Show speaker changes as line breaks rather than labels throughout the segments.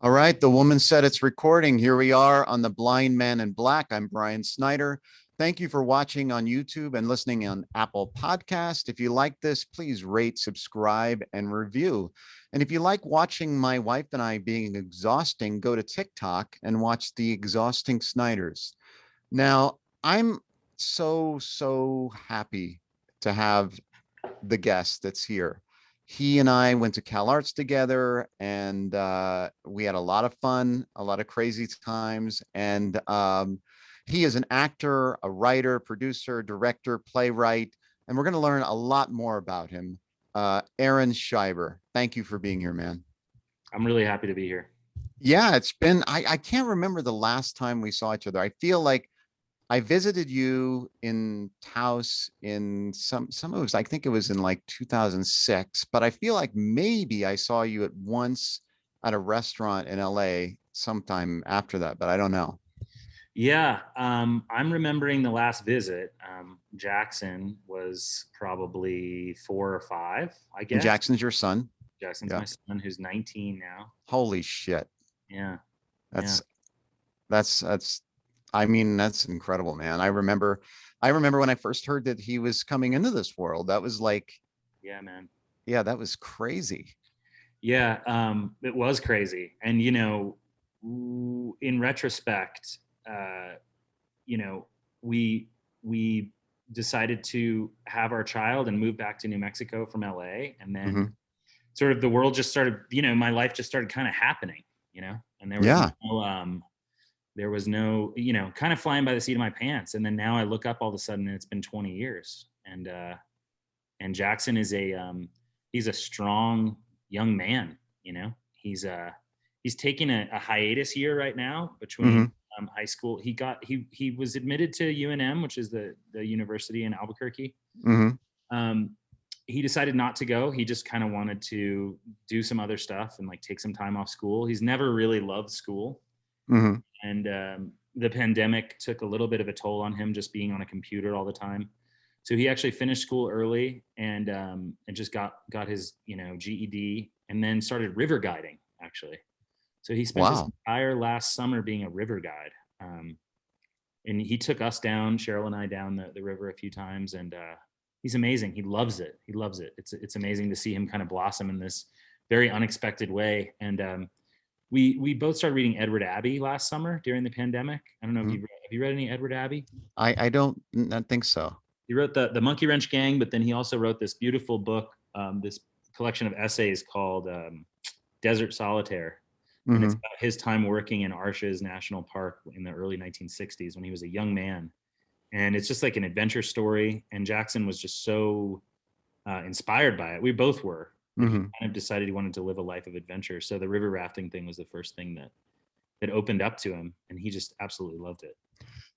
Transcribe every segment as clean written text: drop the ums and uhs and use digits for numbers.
All right, the woman said it's recording. Here we are on The Blind Man in Black. I'm Brian Snyder. Thank you for watching on YouTube and listening on Apple Podcast. If you like this, please rate, subscribe, and review. And if you like watching my wife and I being exhausting, go to TikTok and watch The Exhausting Snyders. Now, I'm so happy to have the guest that's here. He and I went to CalArts together, and we had a lot of fun, a lot of crazy times. And he is an actor, a writer, producer, director, playwright, and we're going to learn a lot more about him. Arron Shiver, thank you for being here, man.
I'm really happy to be here.
Yeah, it's been, I can't remember the last time we saw each other. I feel like I visited you in Taos in some it was, I think it was in like 2006, but I feel like maybe I saw you at once at a restaurant in LA sometime after that, but I don't know.
Yeah, I'm remembering the last visit. Jackson was probably 4 or 5, I guess.
And Jackson's your son?
Jackson's my son, who's 19 now.
Holy shit.
Yeah.
That's I mean, that's incredible, man. I remember when I first heard that he was coming into this world. That was like,
yeah, man.
Yeah, that was crazy.
Yeah, it was crazy. And, you know, in retrospect, you know, we decided to have our child and move back to New Mexico from LA. And then sort of the world just started, you know, my life just started kind of happening, you know, and there was no, you know, kind of flying by the seat of my pants. And then now I look up all of a sudden and it's been 20 years. And Jackson is he's a strong young man, you know. He's taking a hiatus year right now between high school. He was admitted to UNM, which is the university in Albuquerque. He decided not to go. He just kind of wanted to do some other stuff and like take some time off school. He's never really loved school. And the pandemic took a little bit of a toll on him, just being on a computer all the time. So he actually finished school early and just got his, you know, GED, and then started river guiding, actually. So he spent his entire last summer being a river guide. And he took us down, Cheryl and I, down the river a few times, and he's amazing. He loves it. He loves it. It's amazing to see him kind of blossom in this very unexpected way. And we both started reading Edward Abbey last summer during the pandemic. I don't know if have you read any Edward Abbey?
I don't think so.
He wrote the Monkey Wrench Gang, but then he also wrote this beautiful book, this collection of essays called Desert Solitaire. And it's about his time working in Arches National Park in the early 1960s when he was a young man. And it's just like an adventure story. And Jackson was just so inspired by it. We both were. He kind of decided he wanted to live a life of adventure. So the river rafting thing was the first thing that opened up to him, and he just absolutely loved it.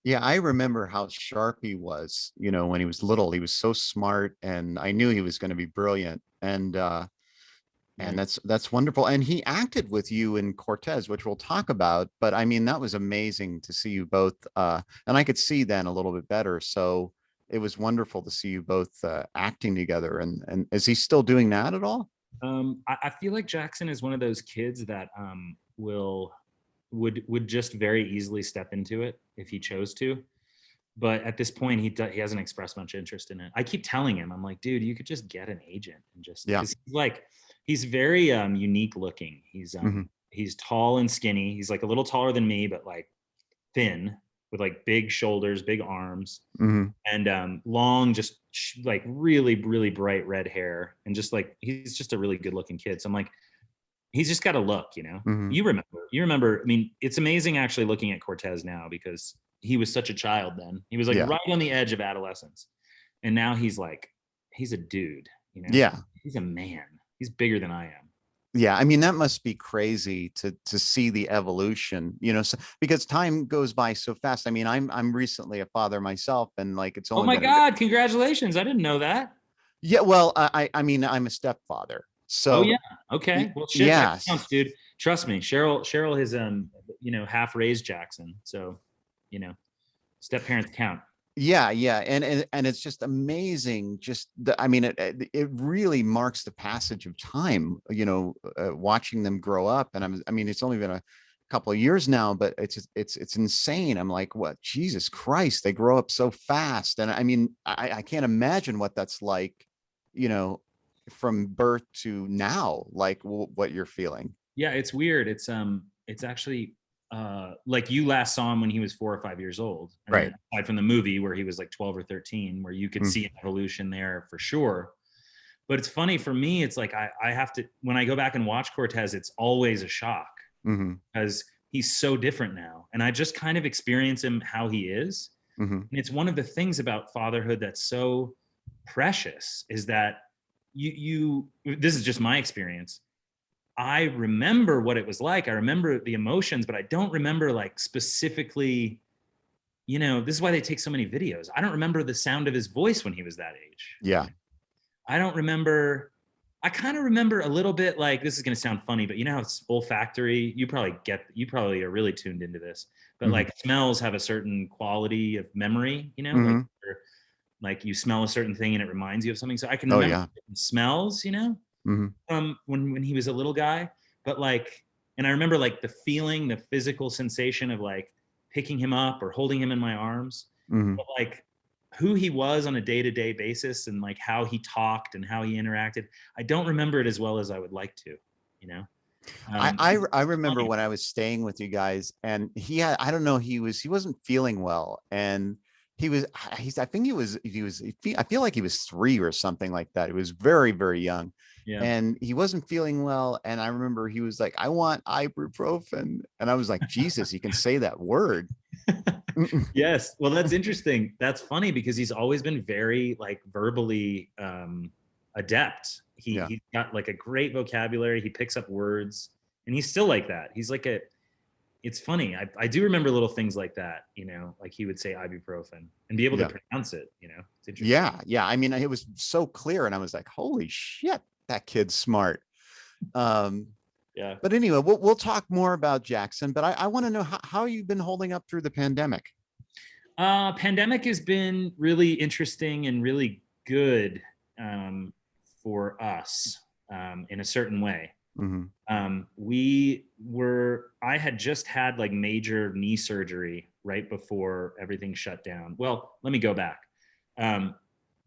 Yeah, I remember how sharp he was, you know, when he was little. He was so smart, and I knew he was going to be brilliant. And that's wonderful. And he acted with you in Cortez, which we'll talk about. But I mean, that was amazing to see you both. And I could see then a little bit better. So it was wonderful to see you both acting together. And is he still doing that at all?
I feel like Jackson is one of those kids that would just very easily step into it if he chose to. But at this point, he hasn't expressed much interest in it. I keep telling him, I'm like, dude, you could just get an agent and just, he's very unique looking. He's tall and skinny. He's like a little taller than me, but like thin, with like big shoulders, big arms, and long, just like really bright red hair, and just like he's just a really good looking kid. So I'm like, he's just got a look, you know. You remember. I mean, it's amazing actually looking at Cortez now, because he was such a child then. He was like right on the edge of adolescence, and now he's a dude, you know.
Yeah,
he's a man. He's bigger than I am.
Yeah, I mean, that must be crazy to see the evolution, you know, so, because time goes by so fast. I mean, I'm recently a father myself, and like it's only.
Oh my God! Congratulations! I didn't know that.
Yeah, well, I mean, I'm a stepfather, so.
Oh yeah. Okay. Well, shit, that counts, dude. Trust me, Cheryl has you know, half raised Jackson, so you know, step parents count.
Yeah, yeah, and it's just amazing. Just I mean, it really marks the passage of time. Watching them grow up, and I mean, it's only been a couple of years now, but it's insane. I'm like, what? Jesus Christ, they grow up so fast, and I mean, I can't imagine what that's like, you know, from birth to now, like what you're feeling.
Yeah, it's weird. It's actually like you last saw him when he was 4 or 5 years old, and
Right.
then aside from the movie where he was like 12 or 13, where you could
Mm,
see an evolution there for sure. But it's funny for me. It's like I have to, when I go back and watch Cortez, it's always a shock
mhm,
because he's so different now, and I just kind of experience him how he is.
mhm.
And it's one of the things about fatherhood that's so precious is that this is just my experience. I remember what it was like. I remember the emotions, but I don't remember like specifically, this is why they take so many videos. I don't remember the sound of his voice when he was that age.
Yeah.
I don't remember. I kind of remember a little bit, like, this is going to sound funny, but you know how it's olfactory? You probably are really tuned into this, but
Mhm,
like smells have a certain quality of memory,
mhm.
like you smell a certain thing and it reminds you of something. So I can
Oh
remember
yeah.
smells,
Mhm,
from when he was a little guy, but like, and I remember like the feeling, the physical sensation of like picking him up or holding him in my arms,
mhm.
but like who he was on a day-to-day basis and like how he talked and how he interacted, I don't remember it as well as I would like to, you know.
I
It's
remember
funny.
when I was staying with you guys, and I don't know, he wasn't feeling well, and I think I feel like he was 3 or something like that. He was very, very young,
Yeah.
and he wasn't feeling well. And I remember he was like, I want ibuprofen. And I was like, Jesus, he can say that word.
Yes. Well, that's interesting. That's funny because he's always been very like verbally adept.
Yeah.
He's got like a great vocabulary. He picks up words, and he's still like that. He's like a. It's funny. I do remember little things like that. Like he would say ibuprofen and be able to
Yeah.
pronounce it. It's interesting.
Yeah. Yeah. I mean, it was so clear, and I was like, holy shit, that kid's smart. Um,
Yeah.
But anyway, we'll talk more about Jackson. But I want to know how you've been holding up through the pandemic.
Pandemic has been really interesting and really good um, for us in a certain way.
Hmm.
I had just had like major knee surgery right before everything shut down. Well, let me go back. Um,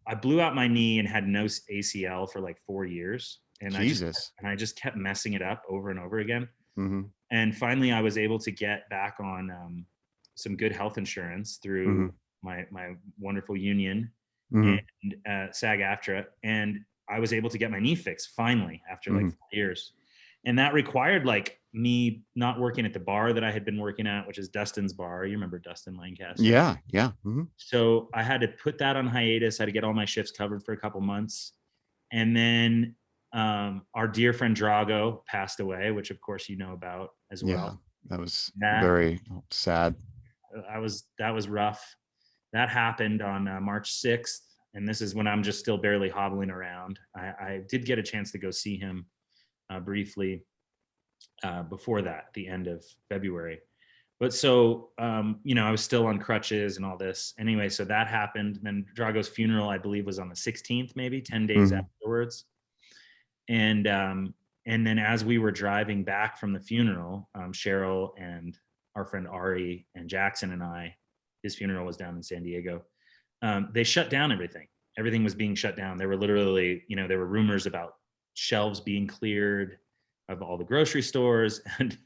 I blew out my knee and had no ACL for like 4 years, and
Jesus.
I just kept messing it up over and over again.
Hmm.
And finally, I was able to get back on some good health insurance through
Hmm.
my wonderful union
Hmm.
and SAG-AFTRA, and I was able to get my knee fixed finally after like
Hmm.
4 years. And that required like me not working at the bar that I had been working at, which is Dustin's bar. You remember Dustin Lancaster?
Yeah. Yeah. Hmm.
So I had to put that on hiatus. I had to get all my shifts covered for a couple months. And then our dear friend Drago passed away, which of course you know about as
Yeah.
well.
That was
That
very sad.
that was rough. That happened on March 6th, and this is when I'm just still barely hobbling around. I did get a chance to go see him briefly before that, the end of February. But so, I was still on crutches and all this. Anyway, so that happened. And then Drago's funeral, I believe, was on the 16th, maybe 10 days
Hmm.
afterwards. And then as we were driving back from the funeral, Cheryl and our friend Ari and Jackson and I, his funeral was down in San Diego. They shut down everything. Everything was being shut down. There were literally, there were rumors about shelves being cleared of all the grocery stores, and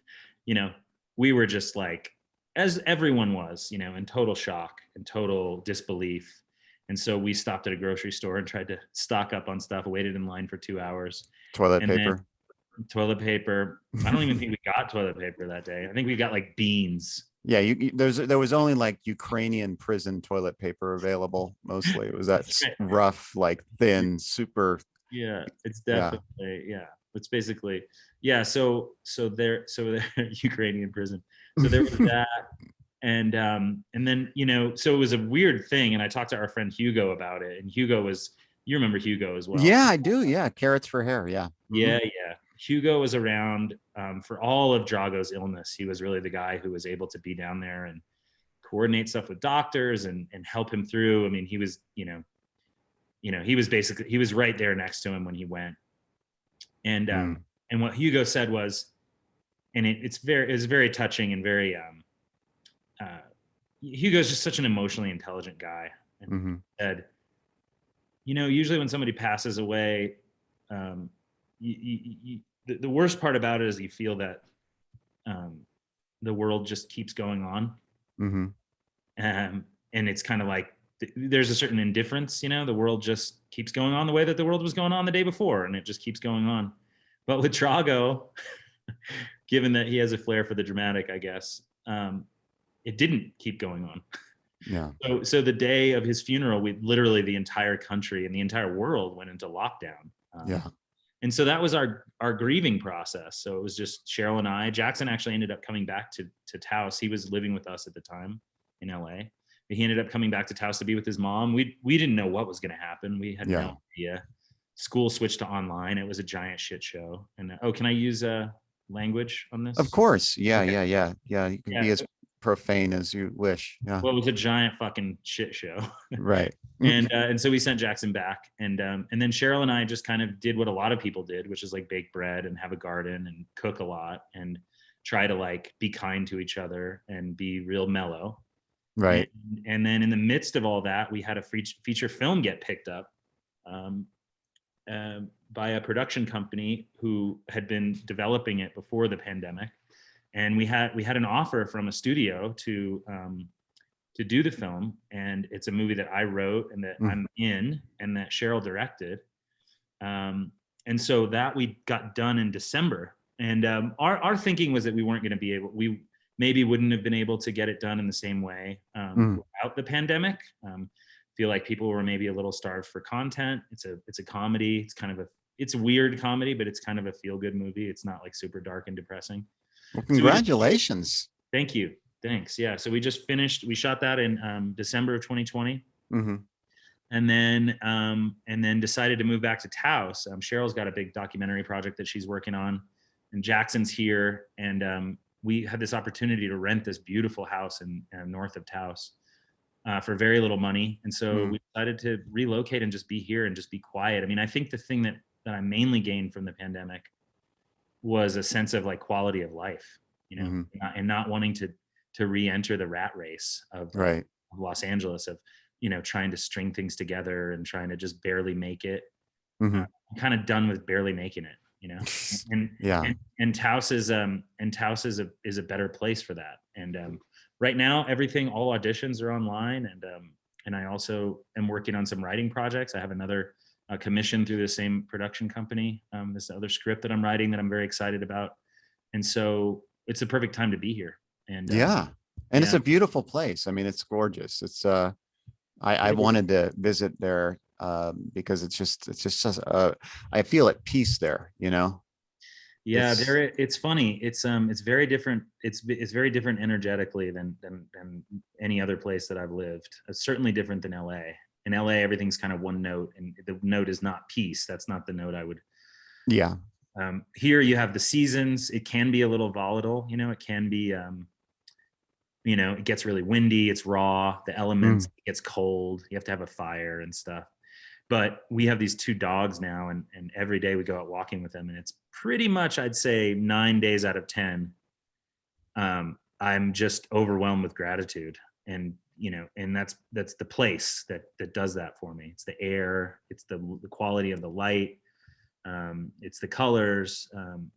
you know, we were just like, as everyone was, in total shock and total disbelief. And so we stopped at a grocery store and tried to stock up on stuff, waited in line for 2 hours.
Toilet
And then
paper.
toilet paper. I don't even think we got toilet paper that day. I think we got like beans.
Yeah. There was only like Ukrainian prison toilet paper available. Mostly it was that
That's right.
rough, like thin, super.
Yeah, it's
Yeah.
definitely, yeah. It's basically, yeah. So there Ukrainian prison. So there was that, and then so it was a weird thing. And I talked to our friend Hugo about it, and you remember Hugo as well.
Yeah, I do. Yeah. Carrots for hair. Yeah. Hmm.
Yeah. Hugo was around for all of Drago's illness. He was really the guy who was able to be down there and coordinate stuff with doctors and help him through. I mean, he was, he was right there next to him when he went. And what Hugo said was, and it's very touching and very, Hugo's just such an emotionally intelligent guy. And he said, usually when somebody passes away, the worst part about it is you feel that the world just keeps going on. And it's kind of like there's a certain indifference, the world just keeps going on the way that the world was going on the day before, and it just keeps going on. But with Drago, given that he has a flair for the dramatic, I guess, it didn't keep going on.
Yeah.
So the day of his funeral, literally the entire country and the entire world went into lockdown.
Yeah.
And so that was our grieving process. So it was just Cheryl and I. Jackson actually ended up coming back to Taos. He was living with us at the time in LA. But he ended up coming back to Taos to be with his mom. We didn't know what was going to happen. We had no idea. School switched to online. It was a giant shit show. And can I use language on this?
Of course. Yeah,
Okay.
yeah. You can be as profane as you wish. Yeah.
Well, it was a giant fucking shit show.
Right.
And so we sent Jackson back, and then Cheryl and I just kind of did what a lot of people did, which is like bake bread and have a garden and cook a lot and try to like be kind to each other and be real mellow.
Right.
And then in the midst of all that, we had a feature film get picked up by a production company who had been developing it before the pandemic. And we had an offer from a studio to do the film, and it's a movie that I wrote and that I'm in and that Cheryl directed. And so that we got done in December. And our thinking was that we weren't going to be able, we maybe wouldn't have been able to get it done in the same way without the pandemic. Feel like people were maybe a little starved for content. It's a comedy. It's a weird comedy, but it's kind of a feel good movie. It's not like super dark and depressing.
Well, congratulations.
Thank you. Thanks. Yeah. So we we shot that in December of 2020. And then decided to move back to Taos. Cheryl's got a big documentary project that she's working on, and Jackson's here. And we had this opportunity to rent this beautiful house in north of Taos for very little money. And so we decided to relocate and just be here and just be quiet. I mean, I think the thing that I mainly gained from the pandemic was a sense of like quality of life, and not wanting to re-enter the rat race of Los Angeles, of trying to string things together and trying to just barely make it. I'm kind of done with barely making it, and Taos is a better place for that. And right now, all auditions are online, and I also am working on some writing projects. I have another commission through the same production company, this other script that I'm writing that I'm very excited about. And so it's a perfect time to be here. And
it's a beautiful place. I mean, it's gorgeous. It's I wanted to visit there because it's just I feel at peace there,
Yeah, it's funny. It's very different. It's very different energetically than any other place that I've lived. It's certainly different than LA. In LA, everything's kind of one note, and the note is not peace. That's not the note I would.
Yeah.
Here you have the seasons. It can be a little volatile. It can be. It gets really windy. It's raw. The elements. It gets cold. You have to have a fire and stuff. But we have these 2 dogs now, and every day we go out walking with them, and it's pretty much, I'd say, 9 days out of 10, I'm just overwhelmed with gratitude. And and that's the place that does that for me. It's the air, it's the quality of the light, it's the colors,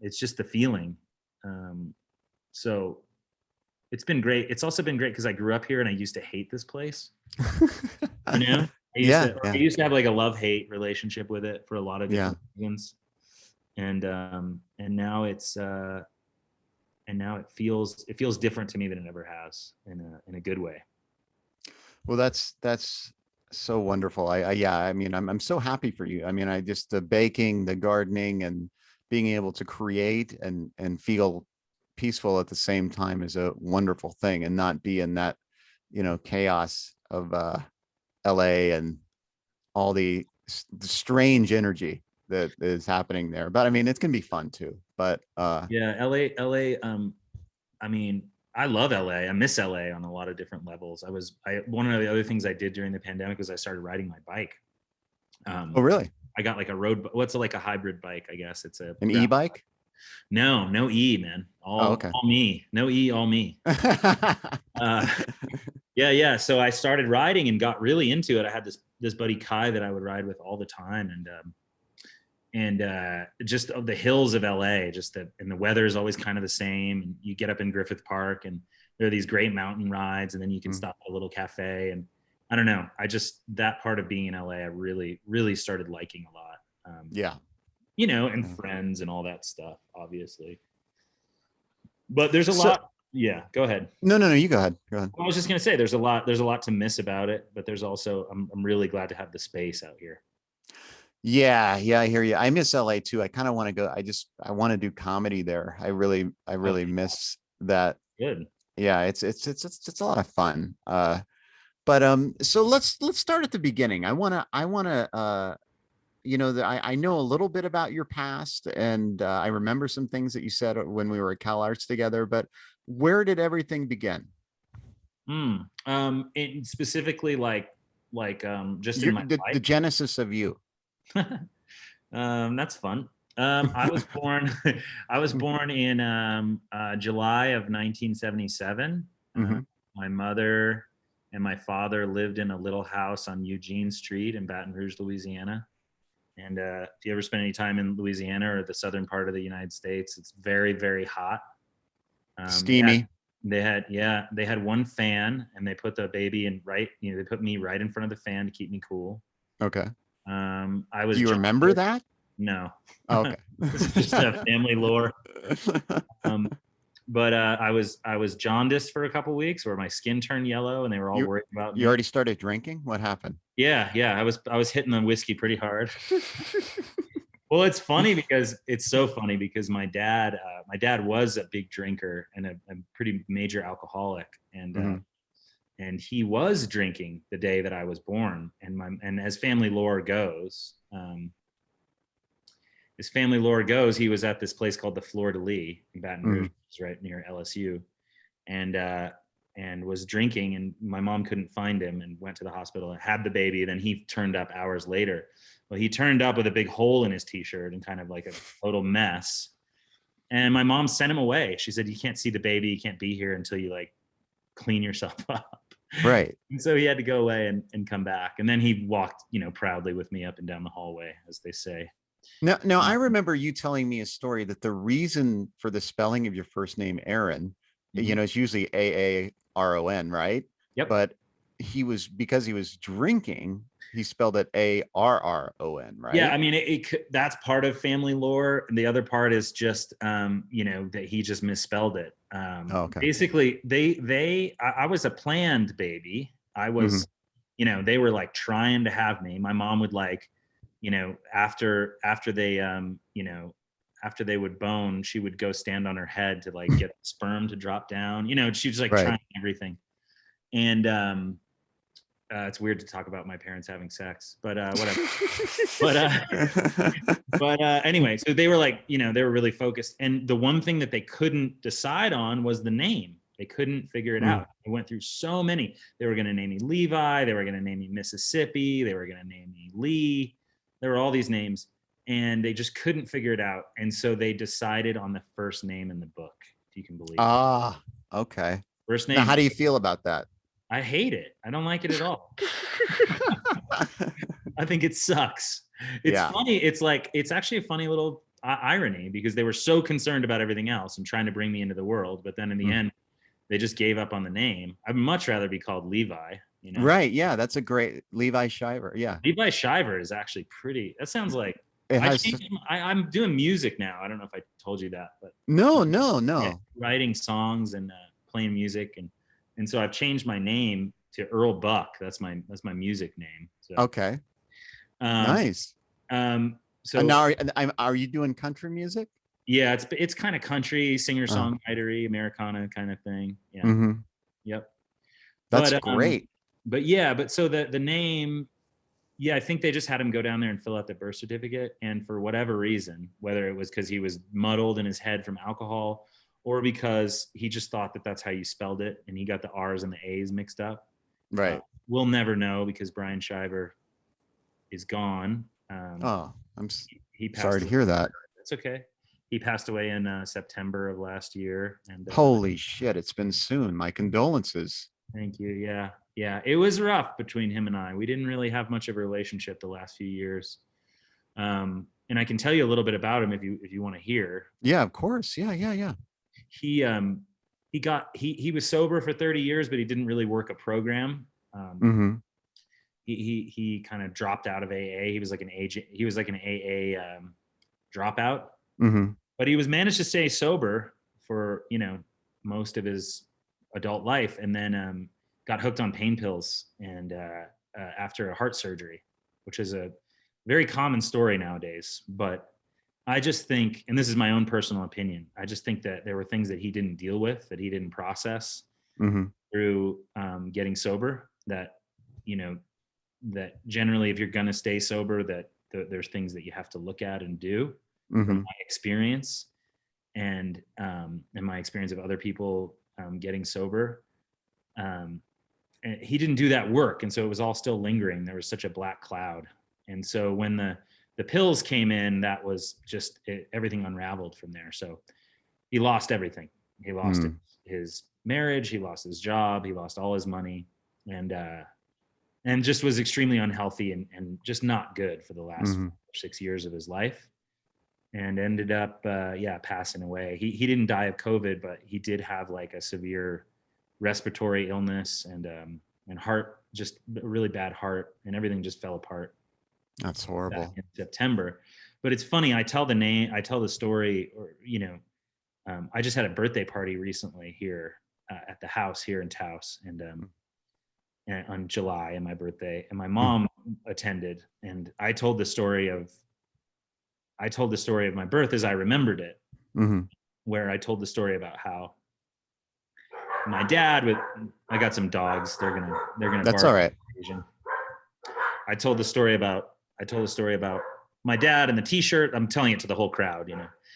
it's just the feeling. So it's been great. It's also been great because I grew up here and I used to hate this place. I used to have like a love-hate relationship with it for a lot of different reasons. And now it feels different to me than it ever has, in a good way.
Well, that's so wonderful. I mean, I'm so happy for you. I mean, the baking, the gardening, and being able to create and feel peaceful at the same time is a wonderful thing, and not be in that, chaos of LA and all the strange energy that is happening there. But I mean, it can be fun too. But
LA. I mean, I love LA. I miss LA on a lot of different levels. One of the other things I did during the pandemic was I started riding my bike.
Oh, really?
I got like what's like a hybrid bike, I guess. It's
An e-bike?
No E, man.
Oh, okay.
All me. No E, all me. Uh, yeah. So I started riding and got really into it. I had this buddy Kai that I would ride with all the time, and just of the hills of LA, and the weather is always kind of the same. And you get up in Griffith Park, and there are these great mountain rides, and then you can stop at a little cafe. And I don't know, that part of being in LA, I really, really started liking a lot.
Yeah.
And friends and all that stuff, obviously. But there's a lot. Yeah, go ahead.
No, you go ahead. Go ahead.
I was just gonna say there's a lot to miss about it, but there's also I'm really glad to have the space out here.
Yeah, I hear you. I miss LA too. I kind of want to go. I want to do comedy there. I really miss that.
Good.
Yeah, it's a lot of fun. So let's start at the beginning. I wanna I know a little bit about your past, and I remember some things that you said when we were at CalArts together, but where did everything begin?
It specifically just in my life.
The genesis of you.
That's fun. I was born in July of 1977. My mother and my father lived in a little house on Eugene Street in Baton Rouge, Louisiana. And if you ever spend any time in Louisiana or the southern part of the United States, it's very, very hot.
Steamy.
They had one fan, and they put the baby they put me right in front of the fan to keep me cool.
Okay.
I was.
Do you remember that?
No.
Okay.
This is just a family lore. But I was jaundiced for a couple of weeks, where my skin turned yellow, and they were all worried about me.
You already started drinking? What happened?
Yeah. I was hitting the whiskey pretty hard. Well, it's so funny because my dad was a big drinker and a pretty major alcoholic, and he was drinking the day that I was born. And as family lore goes, he was at this place called the Fleur de Lis in Baton Rouge, right near LSU, and was drinking. And my mom couldn't find him and went to the hospital and had the baby. Then he turned up hours later. Well, he turned up with a big hole in his t-shirt and kind of like a total mess. And my mom sent him away. She said, "You can't see the baby. You can't be here until you clean yourself up."
Right.
And so he had to go away and come back. And then he walked, proudly with me up and down the hallway, as they say.
Now, I remember you telling me a story that the reason for the spelling of your first name, Arron, it's usually Aaron, right?
Yep.
But because he was drinking, he spelled it Arron, right?
Yeah, I mean, that's part of family lore, and the other part is just, that he just misspelled it.
Okay.
Basically, I was a planned baby. I was, they were trying to have me. My mom would after they would bone, she would go stand on her head to get sperm to drop down. She was trying everything. And it's weird to talk about my parents having sex, but whatever. but anyway, so they were they were really focused. And the one thing that they couldn't decide on was the name. They couldn't figure it out. They went through so many. They were going to name me Levi. They were going to name me Mississippi. They were going to name me Lee. There were all these names, and they just couldn't figure it out. And so they decided on the first name in the book, if you can believe it.
Ah, okay.
First name.
Now, how do you feel about that?
I hate it. I don't like it at all. I think it sucks. It's funny. It's actually a funny little irony, because they were so concerned about everything else and trying to bring me into the world. But then in the end, they just gave up on the name. I'd much rather be called Levi.
Right. Yeah. That's a great Levi Shiver. Yeah.
Levi Shiver is actually pretty. That sounds like I'm doing music now. I don't know if I told you that, but
no.
Yeah, writing songs and playing music, and so I've changed my name to Earl Buck. That's my music name. So,
okay. Nice.
So
now are you doing country music?
Yeah, it's kind of country, singer-songwritery, Americana kind of thing. Yeah. Yep.
That's great.
But so the name, I think they just had him go down there and fill out the birth certificate. And for whatever reason, whether it was because he was muddled in his head from alcohol, or because he just thought that that's how you spelled it and he got the R's and the A's mixed up.
Right.
We'll never know because Brian Shiver is gone.
Oh,
he passed
sorry to
away.
hear that.
It's okay. He passed away in September of last year. And
holy shit, it's been soon. My condolences.
Thank you. Yeah. Yeah. It was rough between him and I. We didn't really have much of a relationship the last few years. And I can tell you a little bit about him if you want to hear.
Yeah, of course. Yeah.
He was sober for 30 years, but he didn't really work a program. He kind of dropped out of AA. He was like an agent. He was like an AA dropout, but he was managed to stay sober for, most of his adult life. And then got hooked on pain pills and after a heart surgery, which is a very common story nowadays. But I just think, and this is my own personal opinion, I just think that there were things that he didn't deal with, that he didn't process through getting sober, that, that generally if you're going to stay sober, that there's things that you have to look at and do. From my experience and my experience of other people getting sober. And he didn't do that work. And so it was all still lingering. There was such a black cloud. And so when the pills came in, that was just everything unraveled from there. So he lost everything. He lost his marriage. He lost his job. He lost all his money, and just was extremely unhealthy and just not good for the last 5 or 6 years of his life. And ended up, passing away. He didn't die of COVID, but he did have like a severe respiratory illness and heart, just a really bad heart, and everything just fell apart.
That's horrible.
In September. But it's funny. I tell the story, or, I just had a birthday party recently here at the house here in Taos, and on July and my birthday, and my mom attended, and I told the story of my birth as I remembered it, where I told the story about how my dad I got some dogs. They're gonna.
That's
bark
all right.
I told the story about my dad and the T-shirt. I'm telling it to the whole crowd,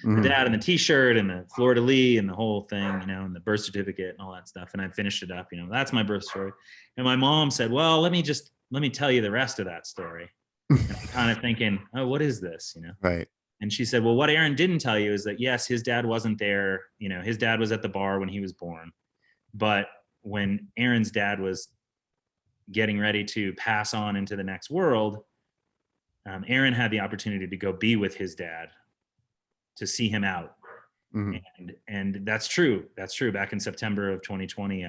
the dad and the T-shirt and the fleur-de-lis and the whole thing, and the birth certificate and all that stuff. And I finished it up, that's my birth story. And my mom said, well, let me tell you the rest of that story. And I'm kind of thinking, oh, what is this?
Right.
And she said, well, what Aaron didn't tell you is that, yes, his dad wasn't there. His dad was at the bar when he was born. But when Aaron's dad was getting ready to pass on into the next world, Aaron had the opportunity to go be with his dad, to see him out. And that's true. That's true. Back in September of 2020,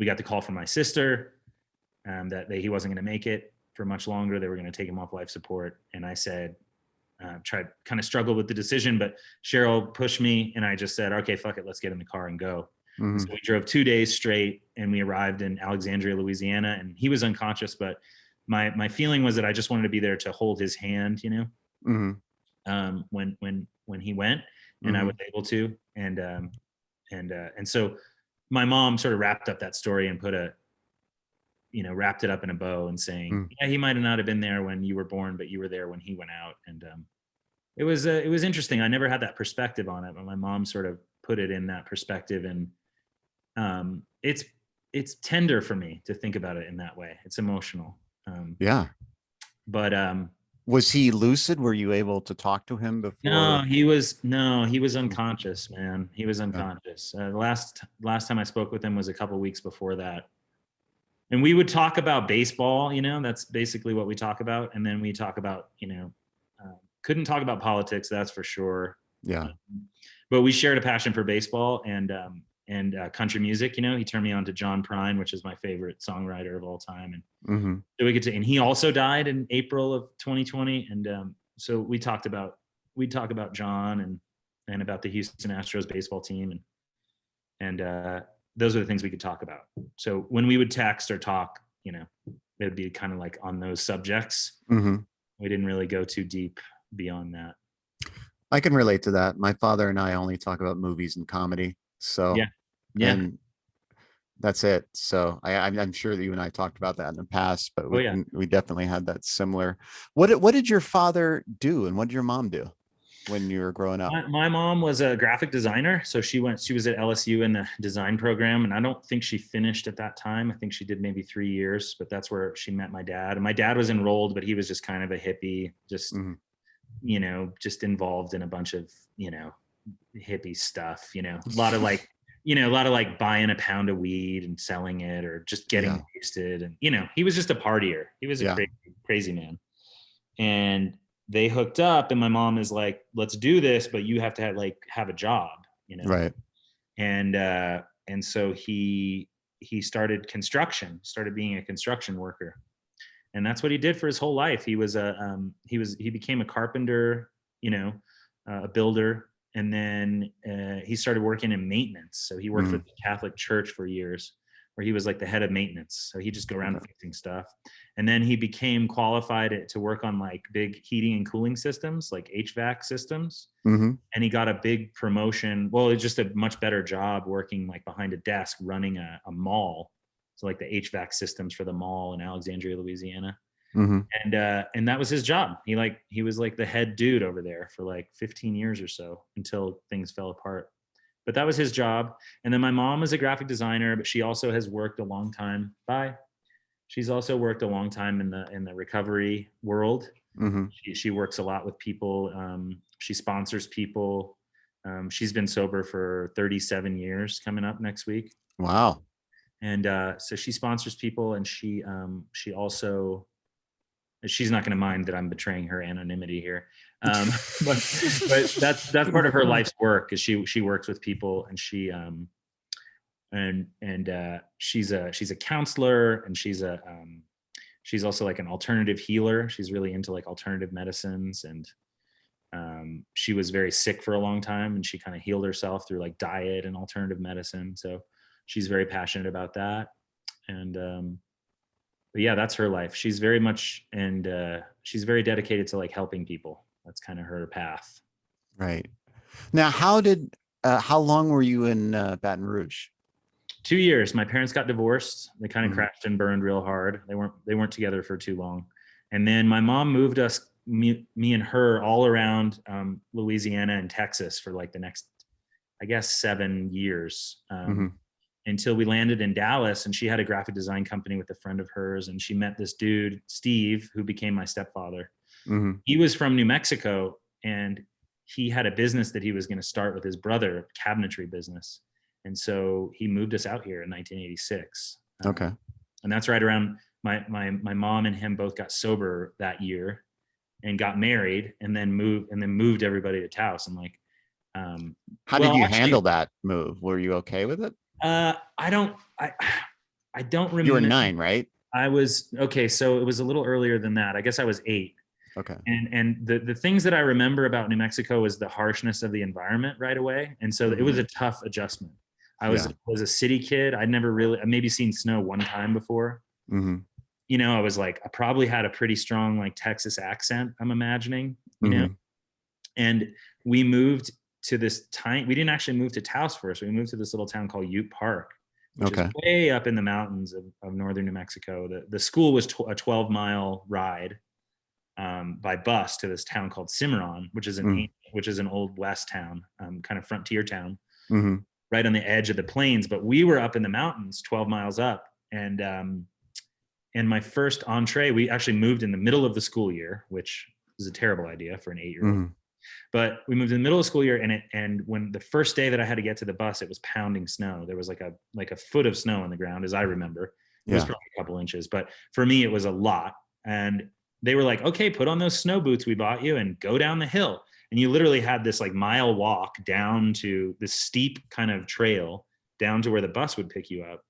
we got the call from my sister that he wasn't going to make it for much longer. They were going to take him off life support. And I said, kind of struggled with the decision, but Cheryl pushed me, and I just said, okay, fuck it. Let's get in the car and go. So we drove 2 days straight, and we arrived in Alexandria, Louisiana, and he was unconscious, but my feeling was that I just wanted to be there to hold his hand, when he went, and I was able to. And so my mom sort of wrapped up that story and wrapped it up in a bow and saying, yeah, he might not have been there when you were born, but you were there when he went out. And it was interesting. I never had that perspective on it, but my mom sort of put it in that perspective. And it's tender for me to think about it in that way. It's emotional. But
was he lucid? Were you able to talk to him before?
No, he was unconscious, man. He was unconscious. Last time I spoke with him was a couple of weeks before that. And we would talk about baseball, that's basically what we talk about. And then we talk about, couldn't talk about politics, that's for sure.
Yeah.
But we shared a passion for baseball and country music. He turned me on to John Prine, which is my favorite songwriter of all time. And so and he also died in April of 2020. And so we talked about John and about the Houston Astros baseball team. And those are the things we could talk about. So when we would text or talk, it would be kind of like on those subjects. We didn't really go too deep beyond that.
I can relate to that. My father and I only talk about movies and comedy. So
yeah.
And that's it. So I'm sure that you and I talked about that in the past, but we definitely had that similar. What did your father do, and what did your mom do? when you were growing up?
My mom was a graphic designer. So she was at LSU in the design program. And I don't think she finished at that time. I think she did maybe 3 years, but that's where she met my dad. And my dad was enrolled, but he was just kind of a hippie, just, just involved in a bunch of, hippie stuff, a lot of like, a lot of like buying a pound of weed and selling it or just getting wasted. And, he was just a partier. He was a crazy man. And they hooked up and my mom is like, let's do this, but you have to have a job,
Right.
And so he started construction, started being a construction worker. And that's what he did for his whole life. He became a carpenter, a builder. And then he started working in maintenance. So he worked for the Catholic Church for years, where he was like the head of maintenance. So he just go around fixing stuff. And then he became qualified to work on like big heating and cooling systems, like HVAC systems. And he got a big promotion. Well, it's just a much better job working like behind a desk running a mall. So like the HVAC systems for the mall in Alexandria, Louisiana. And that was his job. He was like the head dude over there for like 15 years or so until things fell apart. But that was his job. And then my mom is a graphic designer, but she also has worked a long time. She's also worked a long time in the recovery world. She works a lot with people. She sponsors people. She's been sober for 37 years coming up next week.
Wow.
And so she sponsors people, and she also, she's not going to mind that I'm betraying her anonymity here. But that's part of her life's work, is she works with people, and she she's a counselor, and she's also like an alternative healer. She's really into like alternative medicines, and she was very sick for a long time, and she kind of healed herself through like diet and alternative medicine. So she's very passionate about that. And but yeah, that's her life. She's very much, and she's very dedicated to like helping people. That's kind of her path.
Right. Now, how long were you in Baton Rouge?
2 years. My parents got divorced. They kind of crashed and burned real hard. They weren't together for too long. And then my mom moved us, me and her, all around Louisiana and Texas for like the next, I guess, 7 years. Until we landed in Dallas, and she had a graphic design company with a friend of hers, and she met this dude, Steve, who became my stepfather. He was from New Mexico, and he had a business that he was going to start with his brother, a cabinetry business. And so he moved us out here in 1986.
Okay.
And that's right around my mom and him both got sober that year and got married, and then moved everybody to Taos. And like,
how did you handle that move? Were you okay with it?
I don't remember.
You were 9, right?
I was, okay. So it was a little earlier than that. I guess I was 8.
Okay.
And the things that I remember about New Mexico was the harshness of the environment right away. And so it was a tough adjustment. I was a city kid. I'd maybe seen snow one time before. I was like, I probably had a pretty strong like Texas accent, I'm imagining, and we moved to this we didn't actually move to Taos first. We moved to this little town called Ute Park, which is way up in the mountains of northern New Mexico. The school was a 12-mile ride by bus to this town called Cimarron, which is an old West town, kind of frontier town, right on the edge of the plains. But we were up in the mountains, 12 miles up, and my first entree, we actually moved in the middle of the school year, which is a terrible idea for an 8-year-old. But we moved in the middle of the school year, and when the first day that I had to get to the bus, it was pounding snow. There was like a foot of snow on the ground, as I remember. It was probably a couple inches, but for me, it was a lot. And they were like, okay, put on those snow boots we bought you and go down the hill. And you literally had this like mile walk down to this steep kind of trail down to where the bus would pick you up.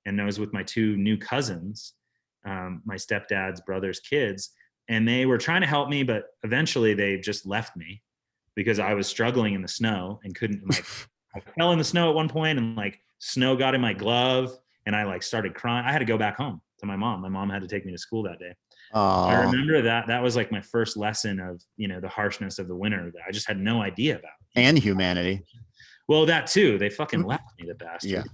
And I was with my 2 new cousins, my stepdad's brother's kids, and they were trying to help me, but eventually they just left me because I was struggling in the snow and couldn't, like, I fell in the snow at one point, and like snow got in my glove, and I like started crying. I had to go back home to my mom. My mom had to take me to school that day. I remember that was like my first lesson of, the harshness of the winter that I just had no idea about.
And humanity.
Well, that too. They fucking left me, the bastard.
Yeah.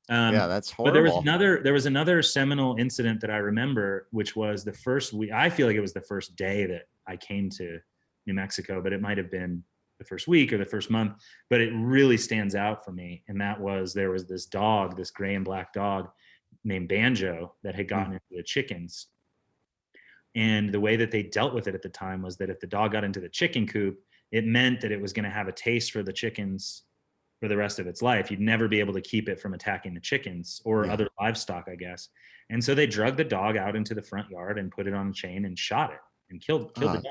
That's horrible.
But there was another seminal incident that I remember, which was the first week. I feel like it was the first day that I came to New Mexico, but it might have been the first week or the first month, but it really stands out for me. And that was, there was this dog, this gray and black dog named Banjo that had gotten into the chickens. And the way that they dealt with it at the time was that if the dog got into the chicken coop, it meant that it was going to have a taste for the chickens for the rest of its life. You'd never be able to keep it from attacking the chickens or other livestock, I guess. And so they dragged the dog out into the front yard and put it on a chain and shot it and killed the dog.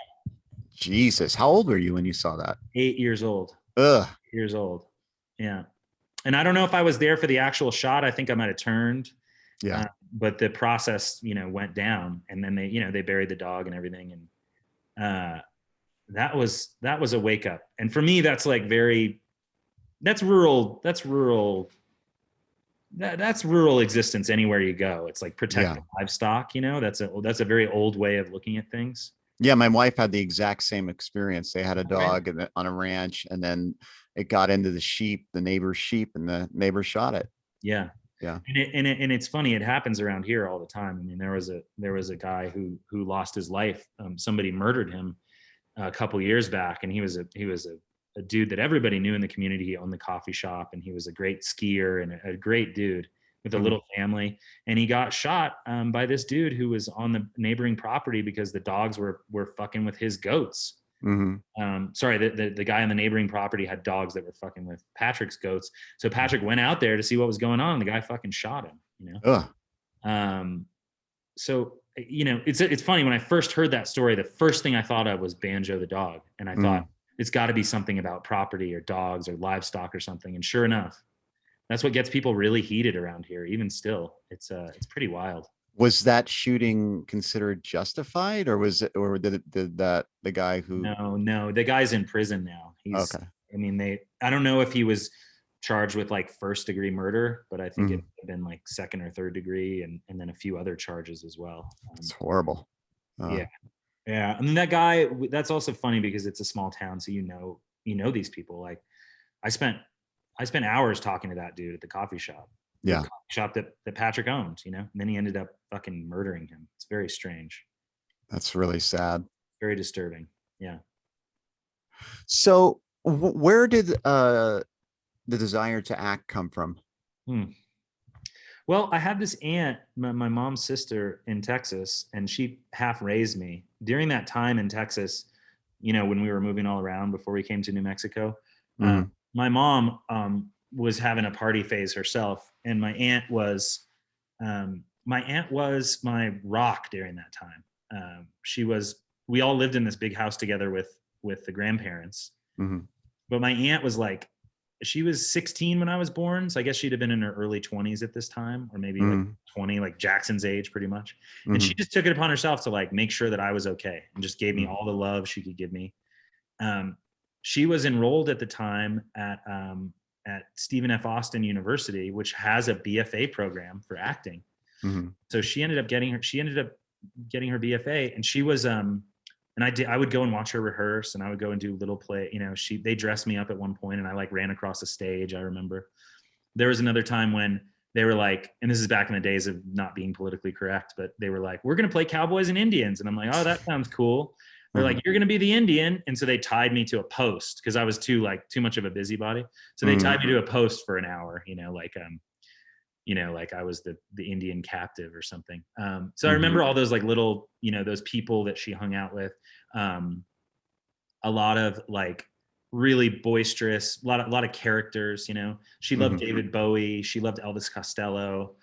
Jesus. How old were you when you saw that?
8 years old.
Ugh.
8 years old. Yeah. And I don't know if I was there for the actual shot. I think I might have turned.
Yeah.
But the process, went down, and then they buried the dog and everything. And that was a wake up. And for me, that's like that's rural existence anywhere you go. It's like protect the livestock, that's a very old way of looking at things.
Yeah. My wife had the exact same experience. They had a dog on a ranch, and then it got into the neighbor's sheep, and the neighbor shot it.
Yeah. Yeah. And it's funny. It happens around here all the time. I mean, there was a guy who lost his life. Somebody murdered him a couple years back, and he was a dude that everybody knew in the community. He owned the coffee shop, and he was a great skier and a great dude with a little family. And he got shot by this dude who was on the neighboring property because the dogs were fucking with his goats. Sorry, the guy on the neighboring property had dogs that were fucking with Patrick's goats. So Patrick went out there to see what was going on. The guy fucking shot him, So, it's funny. When I first heard that story, the first thing I thought of was Banjo the dog. And I thought it's got to be something about property or dogs or livestock or something. And sure enough, that's what gets people really heated around here. Even still, it's pretty wild.
Was that shooting considered justified, or did the guy who?
No, the guy's in prison now. He's okay. I mean, I don't know if he was charged with like first degree murder, but I think it had been like second or third degree, and then a few other charges as well.
It's horrible.
Yeah. I mean, that guy. That's also funny because it's a small town, so you know these people. Like, I spent hours talking to that dude at the coffee shop.
Yeah.
Shop that Patrick owned, and then he ended up fucking murdering him. It's very strange.
That's really sad.
Very disturbing. Yeah.
So where did the desire to act come from?
Well, I have this aunt, my mom's sister in Texas, and she half raised me. During that time in Texas, when we were moving all around before we came to New Mexico, my mom was having a party phase herself, and my aunt was my rock during that time. We all lived in this big house together with the grandparents, but my aunt was like, she was 16 when I was born, so I guess she'd have been in her early 20s at this time, or maybe like 20, like Jackson's age pretty much. And she just took it upon herself to like make sure that I was okay, and just gave me all the love she could give me. She was enrolled at the time at Stephen F. Austin University, which has a BFA program for acting. So she ended up getting her BFA, and she was and I would go and watch her rehearse, and I would go and do little play. They dressed me up at one point, and I like ran across the stage. I remember there was another time when they were like, and this is back in the days of not being politically correct, but they were like, we're going to play cowboys and Indians. And I'm like, oh, that sounds cool. They're like, you're going to be the Indian. And so they tied me to a post because I was too much of a busybody. So they tied me to a post for an hour, like I was the Indian captive or something. So I remember all those like little, those people that she hung out with, a lot of like really boisterous, a lot of characters, she loved David Bowie. She loved Elvis Costello.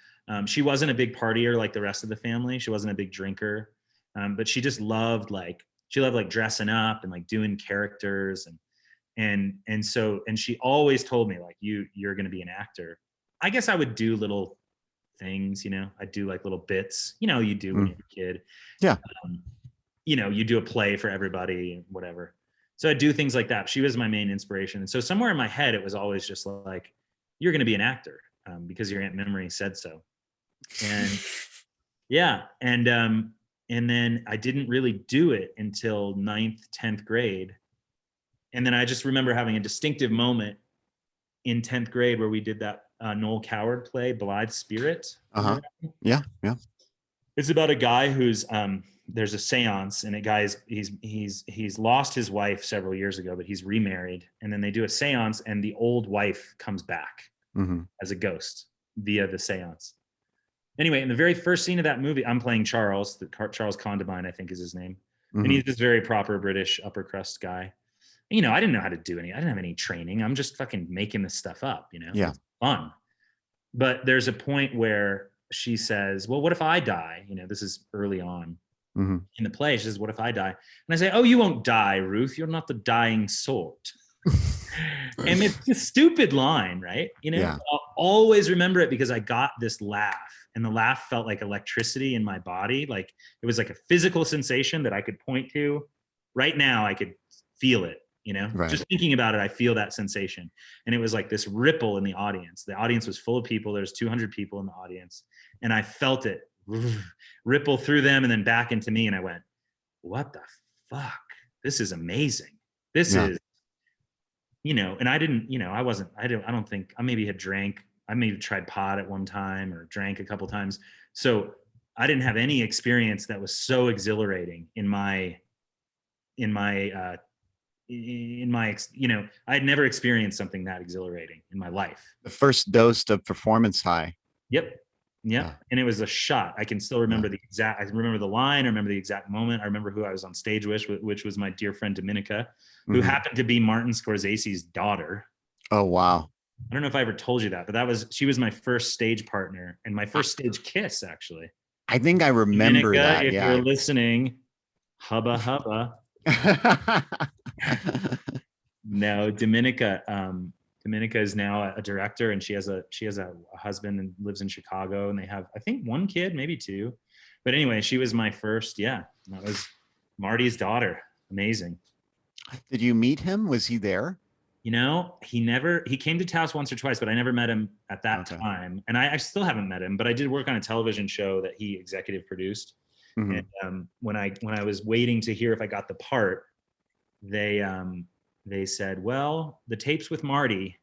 She wasn't a big partier like the rest of the family. She wasn't a big drinker. But she just loved dressing up and like doing characters. And she always told me like, you're going to be an actor. I guess I would do little things, I'd do like little bits, you do when you're a kid.
Yeah.
You do a play for everybody and whatever. So I'd do things like that. She was my main inspiration. And so somewhere in my head, it was always just like, you're going to be an actor because your Aunt Memory said so. And yeah. And then I didn't really do it until 9th, 10th grade. And then I just remember having a distinctive moment in 10th grade where we did that Noel Coward play, Blithe Spirit.
Yeah.
It's about a guy who's there's a seance, and a guy's he's lost his wife several years ago, but he's remarried, and then they do a seance, and the old wife comes back as a ghost via the seance. Anyway, in the very first scene of that movie, I'm playing Charles Condamine, I think is his name, and he's this very proper British upper crust guy. You know, I didn't know how to do any. I didn't have any training. I'm just fucking making this stuff up. You know, it's fun. But there's a point where she says, well, what if I die? You know, this is early on in the play. She says, what if I die? And I say, oh, you won't die, Ruth. You're not the dying sort. And it's a stupid line, right? You know, I'll always remember it because I got this laugh, and the laugh felt like electricity in my body. Like it was like a physical sensation that I could point to. Right now, I could feel it. You know, just thinking about it, I feel that sensation. And it was like this ripple in the audience. The audience was full of people. There's 200 people in the audience. And I felt it ripple through them and then back into me. And I went, what the fuck? This is amazing. This is, you know, and I didn't, you know, I don't think I maybe had drank. I maybe tried pot at one time or drank a couple times. So I didn't have any experience that was so exhilarating in my, you know, I had never experienced something that exhilarating in my life.
The first dose of performance high.
Yep. And it was a shot. I can still remember I remember the line. I remember the exact moment. I remember who I was on stage with, which was my dear friend Dominica, who happened to be Martin Scorsese's daughter.
Oh, wow.
I don't know if I ever told you that, but she was my first stage partner and my first stage kiss, actually.
I think I remember
Dominica,
that.
If you're listening, hubba hubba. No, Dominica is now a director, and she has a husband and lives in Chicago, and they have, I think, one kid, maybe two. But anyway, she was my first. That was Marty's daughter. Amazing.
Did you meet him? Was he there?
You know, he came to Taos once or twice, but I never met him at that time. And I still haven't met him, but I did work on a television show that he executive produced. And when I was waiting to hear if I got the part, they said, well, the tape's with Marty,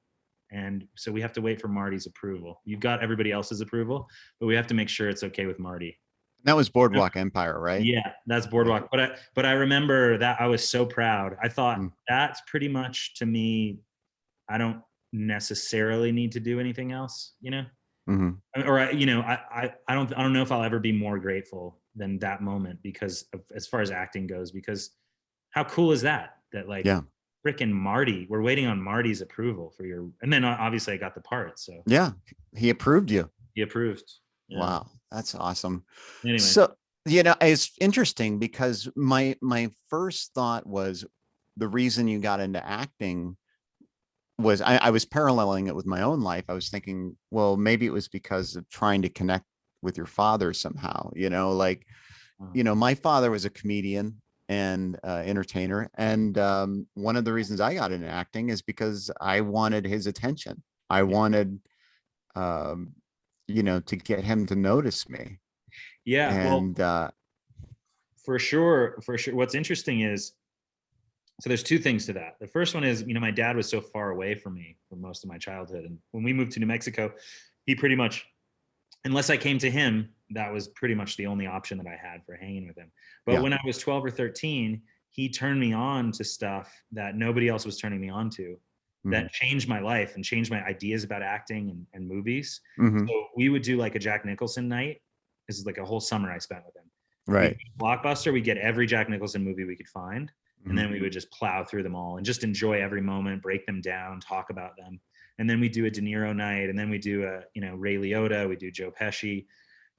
and so we have to wait for Marty's approval. You've got everybody else's approval, but we have to make sure it's okay with Marty.
That was Boardwalk Empire, right?
Yeah, that's Boardwalk. But I remember that I was so proud. I thought that's pretty much, to me, I don't necessarily need to do anything else, you know? Or I don't know if I'll ever be more grateful than that moment, because as far as acting goes, because how cool is that like frickin' Marty, we're waiting on Marty's approval for your, and then obviously I got the part. So
he approved you.
He approved.
Wow, that's awesome.
Anyway.
So, you know, it's interesting because my first thought was the reason you got into acting was I was paralleling it with my own life. I was thinking, well, maybe it was because of trying to connect with your father somehow, you know, like, you know, my father was a comedian and entertainer. And one of the reasons I got into acting is because I wanted his attention. I wanted, you know, to get him to notice me. And
for sure. What's interesting is, so there's two things to that. The first one is, you know, my dad was so far away from me for most of my childhood. And when we moved to New Mexico, he pretty much, unless I came to him, that was pretty much the only option that I had for hanging with him. But when I was 12 or 13, he turned me on to stuff that nobody else was turning me on to, that changed my life and changed my ideas about acting and movies. So we would do like a Jack Nicholson night. This is like a whole summer I spent with him.
Right.
Blockbuster, we get every Jack Nicholson movie we could find. And then we would just plow through them all and just enjoy every moment, break them down, talk about them. And then we do a De Niro night, and then we do a, you know, Ray Liotta, we do Joe Pesci.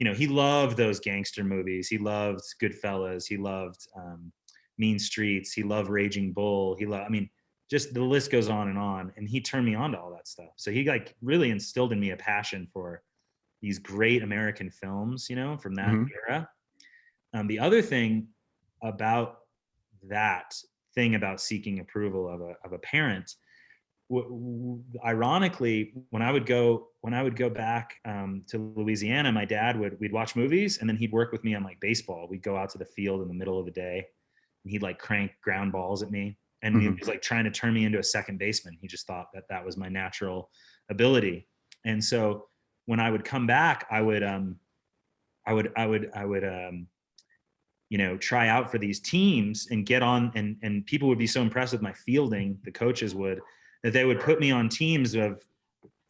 You know, he loved those gangster movies. He loved Goodfellas. He loved Mean Streets. He loved Raging Bull. I mean, just the list goes on. And he turned me on to all that stuff. So he like really instilled in me a passion for these great American films, you know, from that era. The other thing about that thing about seeking approval of a parent, ironically, when I would go back to Louisiana, my dad we'd watch movies, and then he'd work with me on like baseball. We'd go out to the field in the middle of the day, and he'd like crank ground balls at me, and he was like trying to turn me into a second baseman. He just thought that was my natural ability. And so when I would come back, I you know, try out for these teams and get on, and people would be so impressed with my fielding, the coaches would, that they would put me on teams of,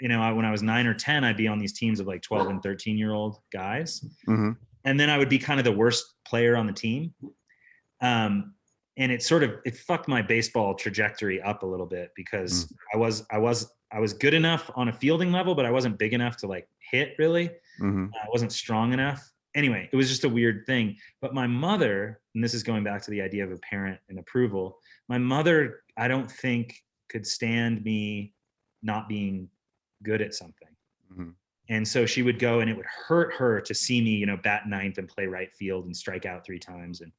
you know, when I was 9 or 10, I'd be on these teams of like 12 and 13-year-old guys.
Mm-hmm.
And then I would be kind of the worst player on the team. And it fucked my baseball trajectory up a little bit, because I was good enough on a fielding level, but I wasn't big enough to like hit really.
Mm-hmm.
I wasn't strong enough. Anyway, it was just a weird thing. But my mother, and this is going back to the idea of a parent and approval, my mother, I don't think could stand me not being good at something.
Mm-hmm.
And so she would go, and it would hurt her to see me, you know, bat ninth and play right field and strike out 3 times. And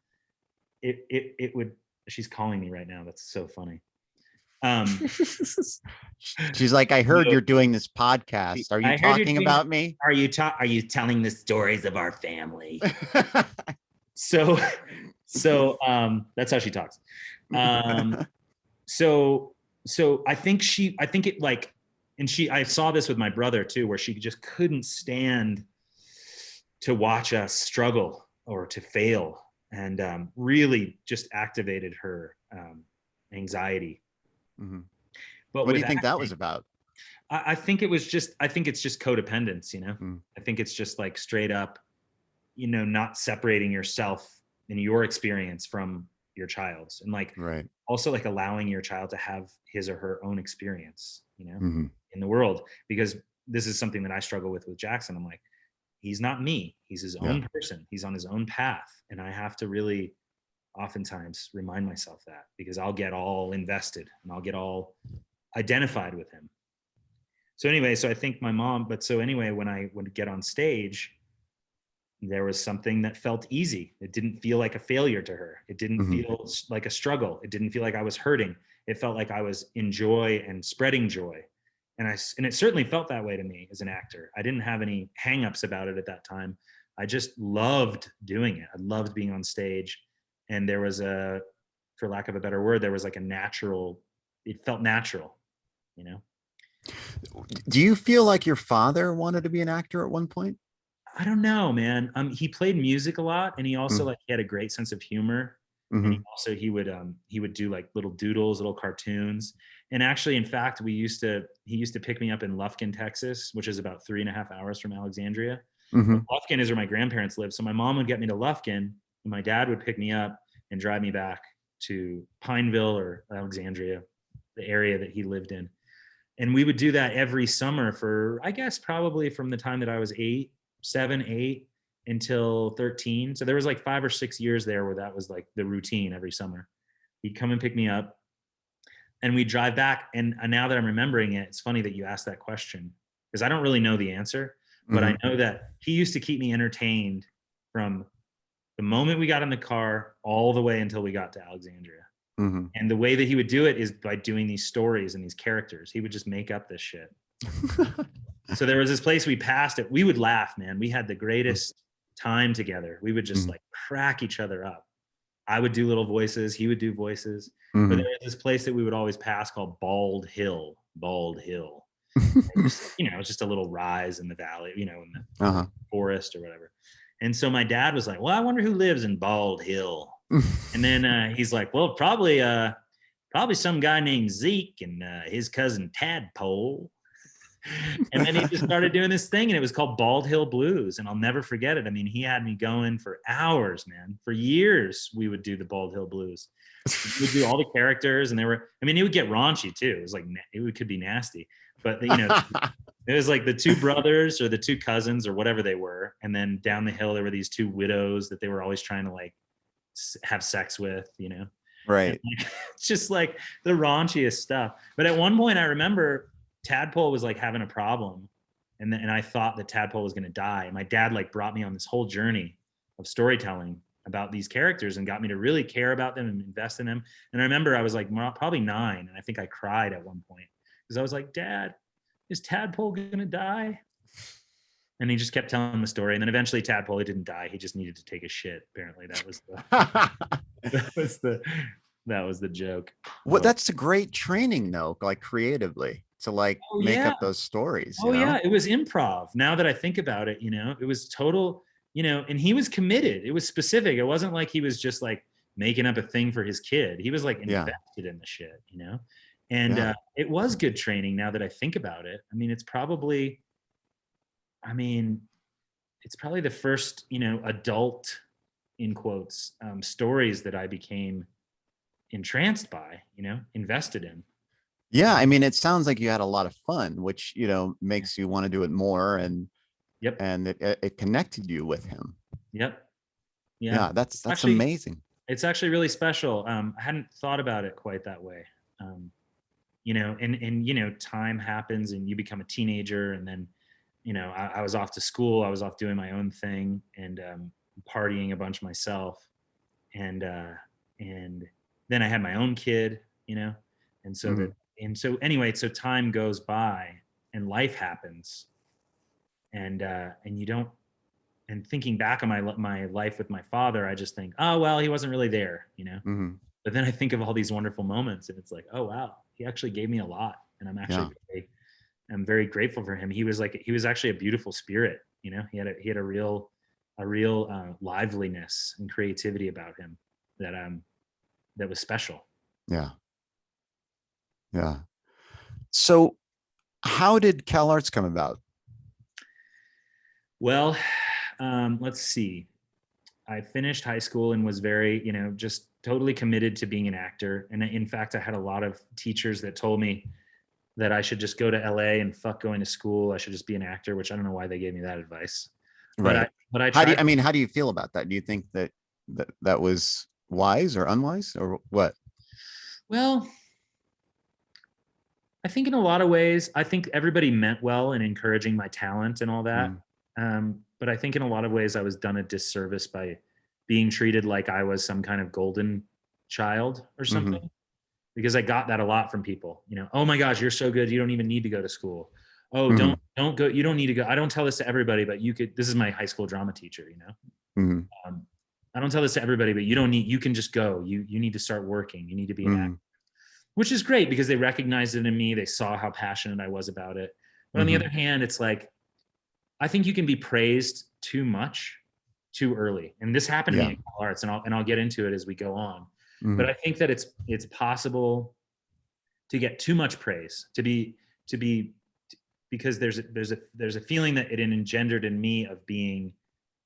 it would, she's calling me right now. That's so funny.
She's like, I heard you're doing this podcast. Are you talking about me?
Are you telling the stories of our family? So that's how she talks. So I think I saw this with my brother too, where she just couldn't stand to watch us struggle or to fail, and really just activated her anxiety.
Mm-hmm.
But
what do you think that was about?
I think it's just codependence, you know. I think it's just like straight up, you know, not separating yourself in your experience from your child's, and like also like allowing your child to have his or her own experience, you know, in the world. Because this is something that I struggle with Jackson. I'm like, he's not me, he's his own person, he's on his own path, and I have to really oftentimes remind myself that, because I'll get all invested and I'll get all identified with him. So anyway, so I think my mom, when I would get on stage, there was something that felt easy. It didn't feel like a failure to her. It didn't feel like a struggle. It didn't feel like I was hurting. It felt like I was in joy and spreading joy. And it certainly felt that way to me as an actor. I didn't have any hangups about it at that time. I just loved doing it. I loved being on stage. And there was for lack of a better word, there was like it felt natural, you know?
Do you feel like your father wanted to be an actor at one point?
I don't know, man. He played music a lot, and he also he had a great sense of humor. And he would do like little doodles, little cartoons. And actually, in fact, he used to pick me up in Lufkin, Texas, which is about 3.5 hours from Alexandria. Lufkin is where my grandparents live. So my mom would get me to Lufkin, and my dad would pick me up and drive me back to Pineville or Alexandria, the area that he lived in. And we would do that every summer for, I guess, probably from the time that I was 7, 8 until 13. So there was like 5 or 6 years there where that was like the routine every summer. He'd come and pick me up, and we'd drive back. And now that I'm remembering it, it's funny that you asked that question, because I don't really know the answer, but I know that he used to keep me entertained from the moment we got in the car all the way until we got to Alexandria. And the way that he would do it is by doing these stories and these characters. He would just make up this shit. So there was this place we passed it. We would laugh, man. We had the greatest time together. We would just like crack each other up. I would do little voices. He would do voices. But there was this place that we would always pass called Bald Hill. Just, you know, it's just a little rise in the valley, you know, in the forest or whatever. And so my dad was like, well, I wonder who lives in Bald Hill. And then he's like, well, probably some guy named Zeke and his cousin Tadpole. And then he just started doing this thing, and it was called Bald Hill Blues. And I'll never forget it. I mean, he had me going for hours, man. For years, we would do the Bald Hill Blues. We would do all the characters, and it would get raunchy too. It was like, it could be nasty. But, you know, it was like the 2 brothers or the 2 cousins or whatever they were. And then down the hill, there were these 2 widows that they were always trying to like have sex with, you know?
Right.
It's just like the raunchiest stuff. But at one point I remember Tadpole was like having a problem. And I thought that Tadpole was going to die. And my dad like brought me on this whole journey of storytelling about these characters and got me to really care about them and invest in them. And I remember I was like probably 9. And I think I cried at one point because I was like, Dad, is Tadpole going to die? And he just kept telling the story. And then eventually Tadpole didn't die. He just needed to take a shit. Apparently that was the joke.
Well, that's a great training though, like creatively to like make up those stories.
Oh yeah. It was improv. Now that I think about it, you know, it was total, you know, and he was committed. It was specific. It wasn't like he was just like making up a thing for his kid. He was like invested in the shit, you know? And it was good training now that I think about it. I mean, it's probably the first, you know, adult, in quotes, stories that I became entranced by, you know, invested in.
Yeah. I mean, it sounds like you had a lot of fun, which, you know, makes you want to do it more. And and it connected you with him. Yeah, that's
actually
amazing.
It's actually really special. I hadn't thought about it quite that way. You know, and you know, time happens and you become a teenager, and then, you know, I was off to school, I was off doing my own thing, and partying a bunch myself, and then I had my own kid, you know, and so anyway, so time goes by and life happens, and you don't. And thinking back on my life with my father, I just think, oh well, he wasn't really there, you know. But then I think of all these wonderful moments, and it's like, oh wow, he actually gave me a lot, and I'm actually I'm very grateful for him. He was actually a beautiful spirit, you know. He had a real liveliness and creativity about him that was special. Yeah.
So how did CalArts come about?
Well, let's see. I finished high school and was very, you know, just totally committed to being an actor. And in fact, I had a lot of teachers that told me that I should just go to LA and fuck going to school. I should just be an actor, which I don't know why they gave me that advice.
Right.
But I
tried. How do you feel about that? Do you think that was wise or unwise or what?
Well, I think in a lot of ways, I think everybody meant well in encouraging my talent and all that. But I think in a lot of ways I was done a disservice by being treated like I was some kind of golden child or something, because I got that a lot from people, you know. Oh my gosh, you're so good, you don't even need to go to school. Oh, don't go, you don't need to go. I don't tell this to everybody, but you could. This is my high school drama teacher, you know. I don't tell this to everybody, but you can just go. You need to start working. You need to be an actor, which is great because they recognized it in me. They saw how passionate I was about it. But on the other hand, it's like, I think you can be praised too much too early. And this happened to me in CalArts, and I'll get into it as we go on. But I think that it's possible to get too much praise, to be because there's a feeling that it engendered in me of being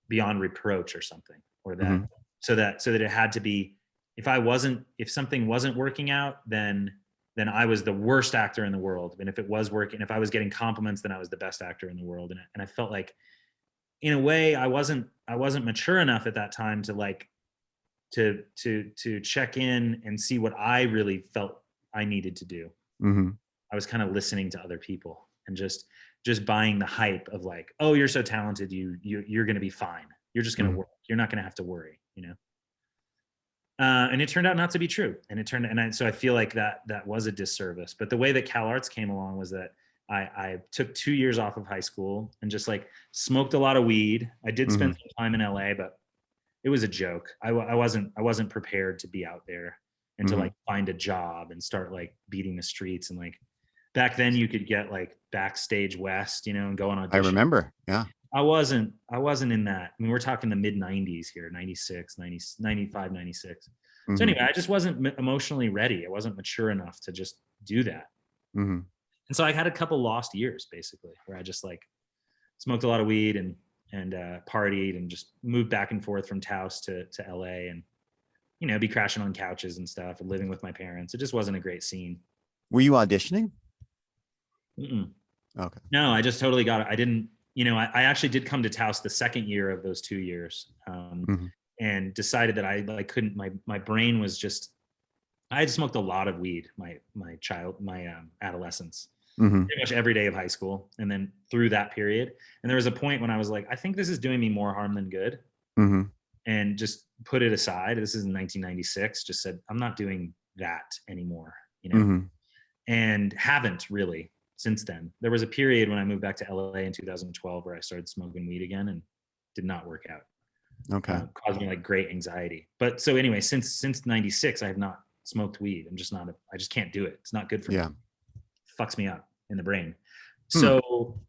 beyond reproach or something, or that so that it had to be, if something wasn't working out, then I was the worst actor in the world. And if it was working, if I was getting compliments, then I was the best actor in the world. And I felt like, in a way, I wasn't mature enough at that time to like to check in and see what I really felt I needed to do. I was kind of listening to other people and just buying the hype of like, oh, you're so talented, you're going to be fine. You're just going to work. You're not going to have to worry, you know. And it turned out not to be true. So I feel like that was a disservice. But the way that CalArts came along was that I took 2 years off of high school and just like smoked a lot of weed. I did spend some time in LA, but it was a joke. I wasn't prepared to be out there and to like find a job and start like beating the streets. And like back then you could get like Backstage West, you know, and go on audition.
I remember. Yeah.
I wasn't in that. I mean, we're talking the mid 90s here, 96, 90, 95, 96. So anyway, I just wasn't emotionally ready. I wasn't mature enough to just do that. And so I had a couple lost years basically, where I just like smoked a lot of weed and partied and just moved back and forth from Taos to LA, and, you know, be crashing on couches and stuff and living with my parents. It just wasn't a great scene.
Were you auditioning?
Okay. No, I just totally got it. I didn't, you know, I actually did come to Taos the second year of those 2 years, and decided that I like couldn't, my brain was just, I had smoked a lot of weed, my adolescence, pretty much every day of high school. And then through that period, and there was a point when I was like, I think this is doing me more harm than good. And just put it aside. This is in 1996, just said, I'm not doing that anymore, you know, and haven't really since then. There was a period when I moved back to LA in 2012 where I started smoking weed again, and did not work out. Caused me like great anxiety. But so anyway, since 96, I have not smoked weed. I just can't do it. It's not good for me. It fucks me up in the brain. So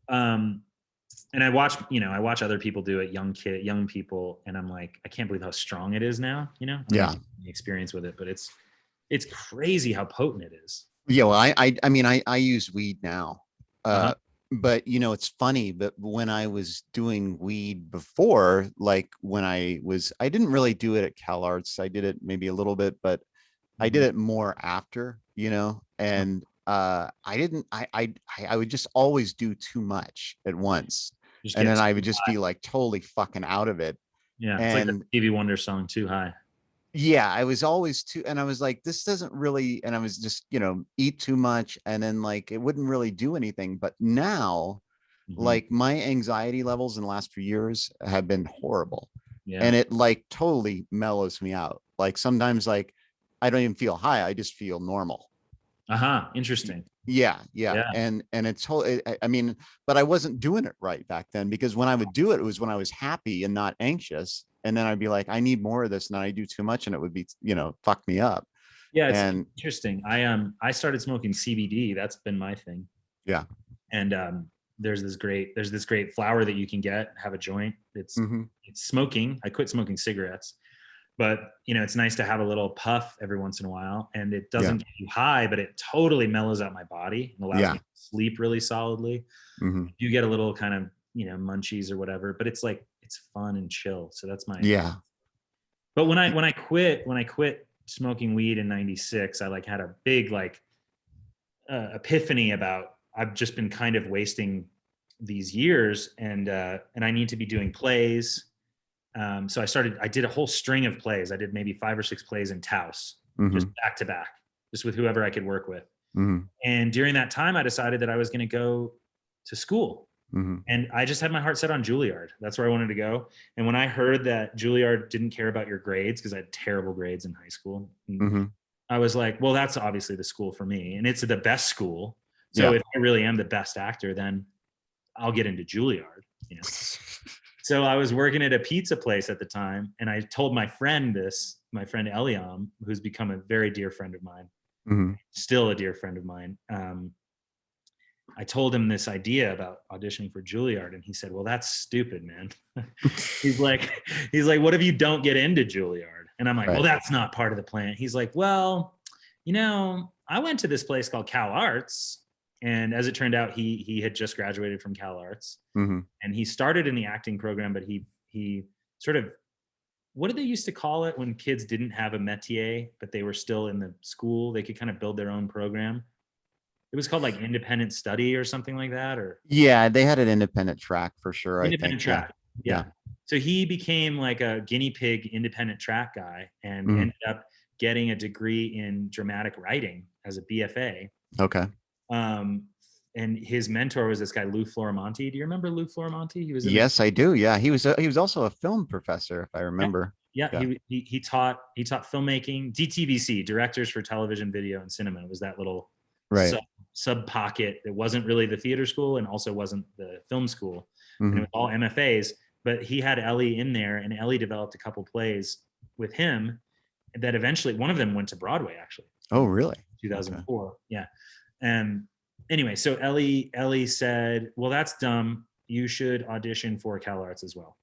And I watch other people do it, young people, and I'm like, I can't believe how strong it is now. I don't have any experience with it, but it's crazy how potent it is.
Yeah, well, I mean, I use weed now,
Uh-huh.
but it's funny. But when I was doing weed before, like when I didn't really do it at CalArts. I did it maybe a little bit, but I did
Mhm.
it more after, and I didn't. I would just always do too much at once,
Just
and
get
then I
too
would just
high.
be like totally fucking out of it.
Yeah, it's like the
And
Stevie Wonder song "Too High."
yeah, I was always too, and I was like, this doesn't really, and I was just, eat too much, and then like it wouldn't really do anything. But now,
Hmm.
like my anxiety levels in the last few years have been horrible,
Yeah.
and it like totally mellows me out. Like sometimes, like I don't even feel high; I just feel normal.
Interesting.
Yeah,
Yeah.
and it's whole. I mean, but I wasn't doing it right back then, because when I would do it, it was when I was happy and not anxious, and then I'd be like, I need more of this, and then I do too much, and it would be, fuck me up.
Yeah, it's
And
interesting. I started smoking CBD. That's been my thing.
yeah.
And there's this great flower that you can get, have a joint.
Hmm.
It's smoking. I quit smoking cigarettes, but it's nice to have a little puff every once in a while, and it
Yeah.
doesn't get you high, but it totally mellows out my body and allows
Yeah.
me to sleep really solidly.
Hmm.
You get a little kind of munchies or whatever, but it's like it's fun and chill. So that's my.
Yeah.
But when I quit smoking weed in '96, I like had a big like epiphany about I've just been kind of wasting these years, and I need to be doing plays. So I did a whole string of plays. I did maybe 5 or 6 plays in Taos, just
Hmm.
back to back, just with whoever I could work with.
Hmm.
And during that time, I decided that I was going to go to school.
Hmm.
And I just had my heart set on Juilliard. That's where I wanted to go. And when I heard that Juilliard didn't care about your grades, because I had terrible grades in high school,
Hmm.
I was like, well, that's obviously the school for me. And it's the best school. So
Yeah.
if I really am the best actor, then I'll get into Juilliard. So I was working at a pizza place at the time, and I told my friend Eliam, who's become a very dear friend of mine,
Hmm.
still a dear friend of mine. I told him this idea about auditioning for Juilliard, and he said, "Well, that's stupid, man." he's like, "What if you don't get into Juilliard?" And I'm like, "Well,
Right.
that's not part of the plan." He's like, "Well, I went to this place called CalArts, and as it turned out, he had just graduated from CalArts,
Hmm.
and he started in the acting program, but he sort of, what did they used to call it when kids didn't have a métier but they were still in the school? They could kind of build their own program. It was called like independent study or something like that, or
Yeah, they had an independent track for sure, I think.
independent
Yeah.
track.
Yeah.
Yeah. So he became like a guinea pig independent track guy, and
Hmm.
ended up getting a degree in dramatic writing as a BFA.
Okay.
Um, and his mentor was this guy, Lou Florimonti. Do you remember Lou Florimonti? He was in the.
Yes, I do. Yeah, he was also a film professor, if I
Yeah.
remember.
Yeah,
Yeah.
he taught filmmaking, DTVC, Directors for Television, Video, and Cinema. It was that little
Right.
sub pocket. It wasn't really the theater school, and also wasn't the film school, and it
Hmm.
was all MFAs. But he had Ellie in there, and Ellie developed a couple plays with him that eventually one of them went to Broadway, actually,
Oh,
in
really? Okay.
2004. Yeah. And anyway, so Ellie said, "Well, that's dumb. You should audition for CalArts as well."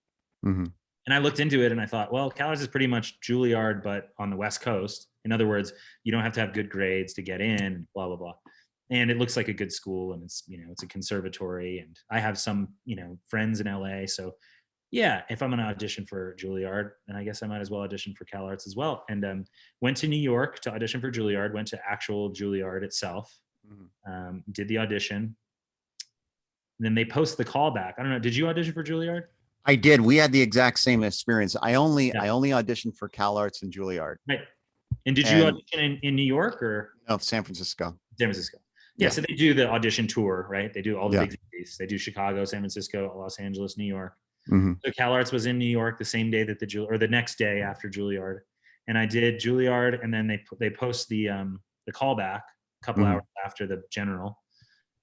Hmm.
And I looked into it, and I thought, well, CalArts is pretty much Juilliard, but on the West Coast. In other words, you don't have to have good grades to get in, blah, blah, blah. And it looks like a good school, and it's a conservatory, and I have some, friends in LA. So yeah, if I'm going to audition for Juilliard, then I guess I might as well audition for CalArts as well. And went to New York to audition for Juilliard, went to actual Juilliard itself, did the audition. And then they post the callback. I don't know. Did you audition for Juilliard?
I did. We had the exact same experience. I only
Yeah.
I only auditioned for CalArts and Juilliard,
Right. And did you
and
audition in New York or
San Francisco.
San Francisco? Yeah,
Yeah.
so they do the audition tour, right? They do all the
Yeah.
big cities. They do Chicago, San Francisco, Los Angeles, New York.
Hmm.
So CalArts was in New York the same day that the next day after Juilliard, and I did Juilliard, and then they post the callback a couple
Hmm.
hours after the general,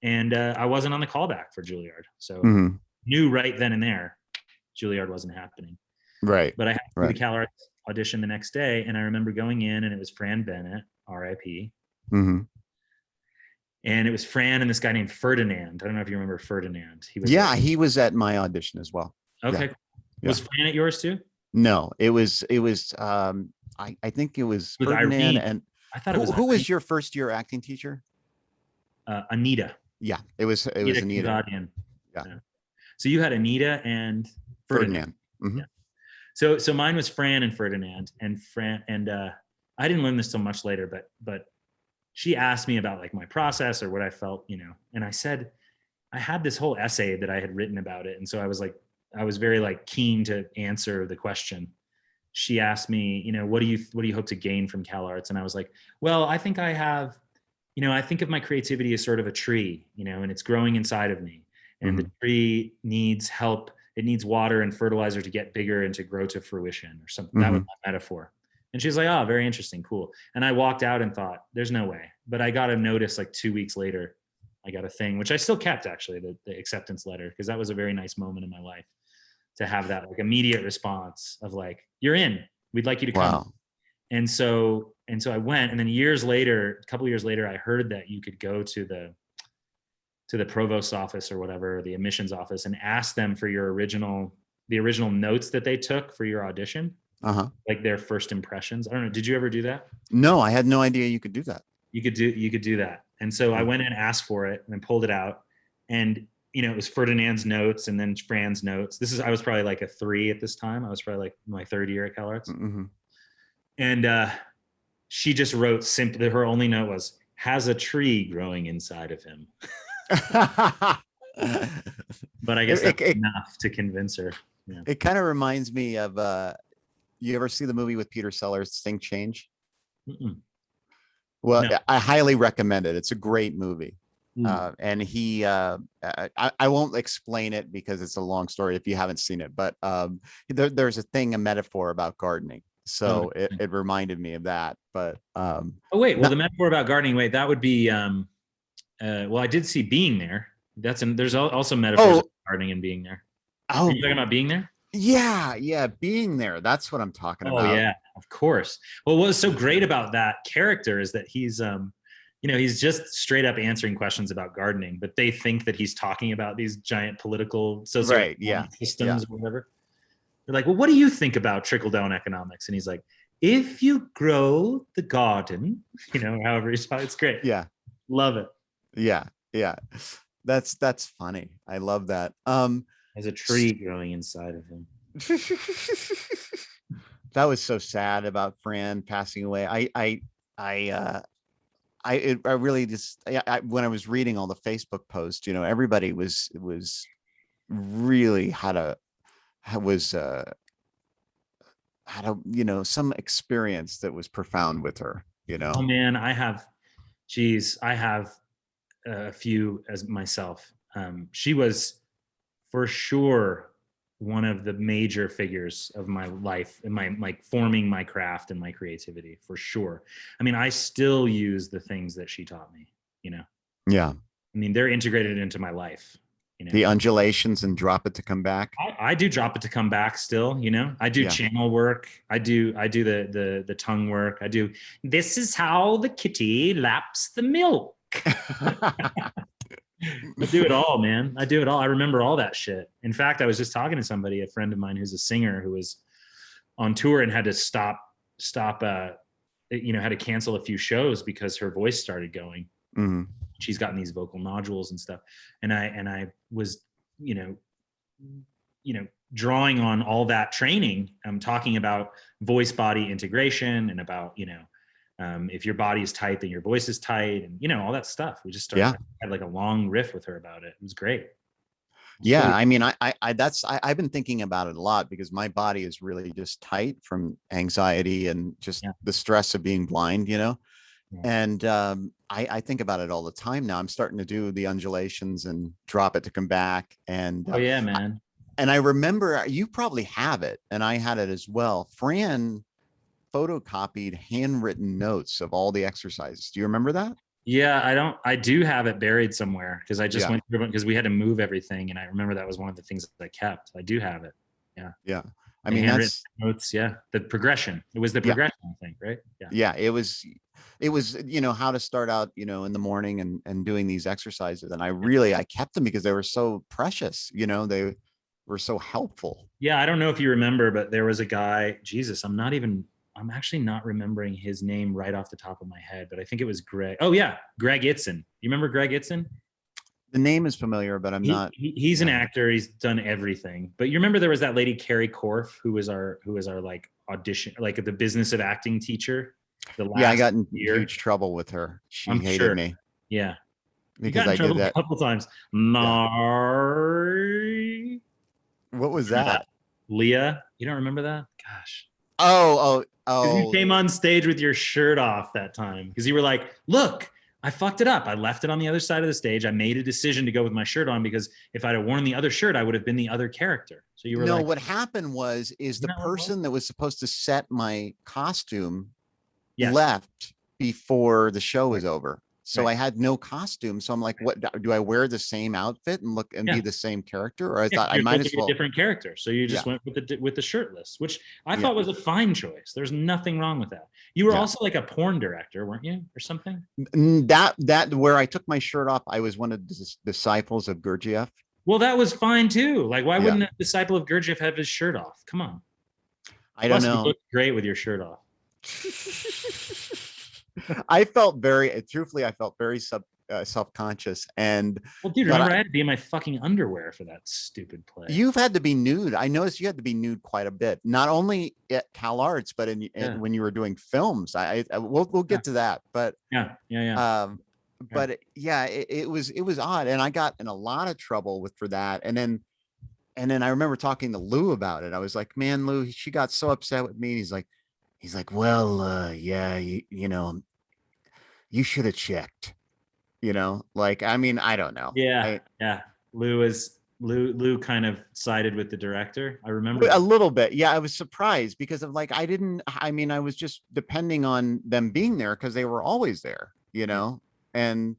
and I wasn't on the callback for Juilliard, so
Hmm.
knew right then and there Juilliard wasn't happening.
Right.
But I had to do
Right.
the CalArts audition the next day, and I remember going in, and it was Fran Bennett, R.I.P.
Hmm.
And it was Fran and this guy named Ferdinand. I don't know if you remember Ferdinand. He was
he was at my audition as well.
okay.
Yeah.
Was Fran at yours too?
No, it was I think it was
With
Ferdinand.
Irene.
And
I thought it was
who was your first year acting teacher?
Anita.
Yeah, it was Anita.
Kazadian.
Yeah.
So you had Anita and Ferdinand.
Mm-hmm.
Yeah. So mine was Fran and Ferdinand, and I didn't learn this till much later, but she asked me about like my process or what I felt, and I said I had this whole essay that I had written about it, and so I was very like keen to answer the question. She asked me, what do you hope to gain from CalArts? And I was like, well, I think I have, I think of my creativity as sort of a tree, and it's growing inside of me, and the tree needs help. It needs water and fertilizer to get bigger and to grow to fruition or something. That was my metaphor. And she's like, oh, very interesting. Cool. And I walked out and thought, there's no way. But I got a notice like 2 weeks later. I got a thing, which I still kept actually, the acceptance letter, because that was a very nice moment in my life to have that like immediate response of like, you're in, we'd like you to come.
Wow.
And so I went, and then a couple of years later, I heard that you could go to the provost's office or whatever, the admissions office, and ask them for the original notes that they took for your audition, like their first impressions. I don't know. Did you ever do that?
No, I had no idea you could do that.
You could do that. And so I went and asked for it and pulled it out, and it was Ferdinand's notes and then Fran's notes. I was probably like a 3 at this time. I was probably like my 3rd year at CalArts. Mm-hmm. And she just wrote simply, her only note was, has a tree growing inside of him. But I guess that's enough to convince her. Yeah.
It kind of reminds me of, you ever see the movie with Peter Sellers, Think Change? Mm-mm. Well, no. I highly recommend it. It's a great movie. And he, I won't explain it because it's a long story if you haven't seen it, but there's a metaphor about gardening. So it reminded me of that. But
the metaphor about gardening, that would be, well, I did see Being There. There's also metaphors of gardening and being there. Oh, are you talking about Being There?
Yeah, Being There. That's what I'm talking about.
Oh yeah, of course. Well, what was so great about that character is that he's he's just straight up answering questions about gardening, but they think that he's talking about these giant political systems or whatever. They're like, well, what do you think about trickle-down economics? And he's like, if you grow the garden, however he's talking, it's great.
Yeah.
Love it.
Yeah. That's funny. I love that.
There's a tree growing inside of him.
That was so sad about Fran passing away. I really just, when I was reading all the Facebook posts, everybody was really had some experience that was profound with her,
Oh man, I have a few as myself. She was for sure one of the major figures of my life and my like forming my craft and my creativity, for sure. I mean, I still use the things that she taught me,
Yeah.
I mean, they're integrated into my life.
The undulations and drop it to come back.
I do drop it to come back still, I do channel work. I do the tongue work. I do, this is how the kitty laps the milk. I do it all, man. I do it all. I remember all that shit. In fact, I was just talking to somebody, a friend of mine who's a singer who was on tour and had to stop, had to cancel a few shows because her voice started going. Mm-hmm. She's gotten these vocal nodules and stuff. And I was, drawing on all that training. I'm talking about voice body integration and about, if your body is tight, then your voice is tight, and all that stuff. We just started had like a long riff with her about it. It was great.
I mean, I've been thinking about it a lot because my body is really just tight from anxiety and just the stress of being blind, and I think about it all the time now. I'm starting to do the undulations and drop it to come back. And
oh yeah, man.
And I remember you probably have it, and I had it as well. Fran photocopied handwritten notes of all the exercises. Do you remember that?
Yeah, I do have it buried somewhere because I just went through it because we had to move everything, and I remember that was one of the things that I kept. I do have it. Yeah.
Yeah. I
The
mean,
handwritten
that's,
notes. Yeah. The progression. It was the
yeah,
progression, I think, right? Yeah.
yeah, it was, how to start out, in the morning and doing these exercises. And I kept them because they were so precious, they were so helpful.
Yeah. I don't know if you remember, but there was a guy, Jesus, I'm actually not remembering his name right off the top of my head, but I think it was Greg. Oh yeah. Greg Itzen. You remember Greg Itzen?
The name is familiar, but I'm not.
He's an
Yeah.
actor. He's done everything. But you remember there was that lady Carrie Korf who was our like audition, like the business of acting teacher. The
Yeah, I
last
got in
year,
huge trouble with her. She
I'm
hated
sure.
me
Yeah, you
because
got in
I did
trouble a
that.
couple times.
Yeah.
Nari.
What was
Remember
that?
Leah, you don't remember that? Gosh.
Oh,
Because you
oh,
came on stage with your shirt off that time. Because you were like, look, I fucked it up. I left it on the other side of the stage. I made a decision to go with my shirt on because if I'd have worn the other shirt, I would have been the other character. So you were
no,
like,
what happened is
isn't
the
that what it was?
person that was supposed to set my costume
Yes.
left before the show
Right.
was over. So
Right.
I had no costume. So I'm like, what do I wear the same outfit and look and
Yeah.
be the same character? Or I
Yeah,
thought I
you're
might
supposed to
as
be a
well.
different character, so you
Yeah.
just went with the shirtless, which I
Yeah.
thought was a fine choice. There's nothing wrong with that. You were
Yeah.
also like a porn director, weren't you, or something?
That where I took my shirt off, I was one of the disciples of Gurdjieff.
Well, that was fine too. Like, why
Yeah.
wouldn't a disciple of Gurdjieff have his shirt off? Come on.
I don't
Plus, you
know.
look great with your shirt off.
I felt truthfully, I felt very self-conscious.
Well, dude,
But
remember I had to be in my fucking underwear for that stupid play.
you've had to be nude. I noticed you had to be nude quite a bit, not only at CalArts, but
Yeah.
when you were doing films. We'll
Yeah.
get to that, but
Yeah.
um, but yeah, it was odd, and I got in a lot of trouble for that. And then I remember talking to Lou about it. I was like, man, Lou, she got so upset with me. And he's like, well, yeah, you should have checked. Like, I mean, I don't know.
Yeah. Yeah. Lou kind of sided with the director. I remember
A
that.
little bit. Yeah, I was surprised because of like I mean, I was just depending on them being there because they were always there, and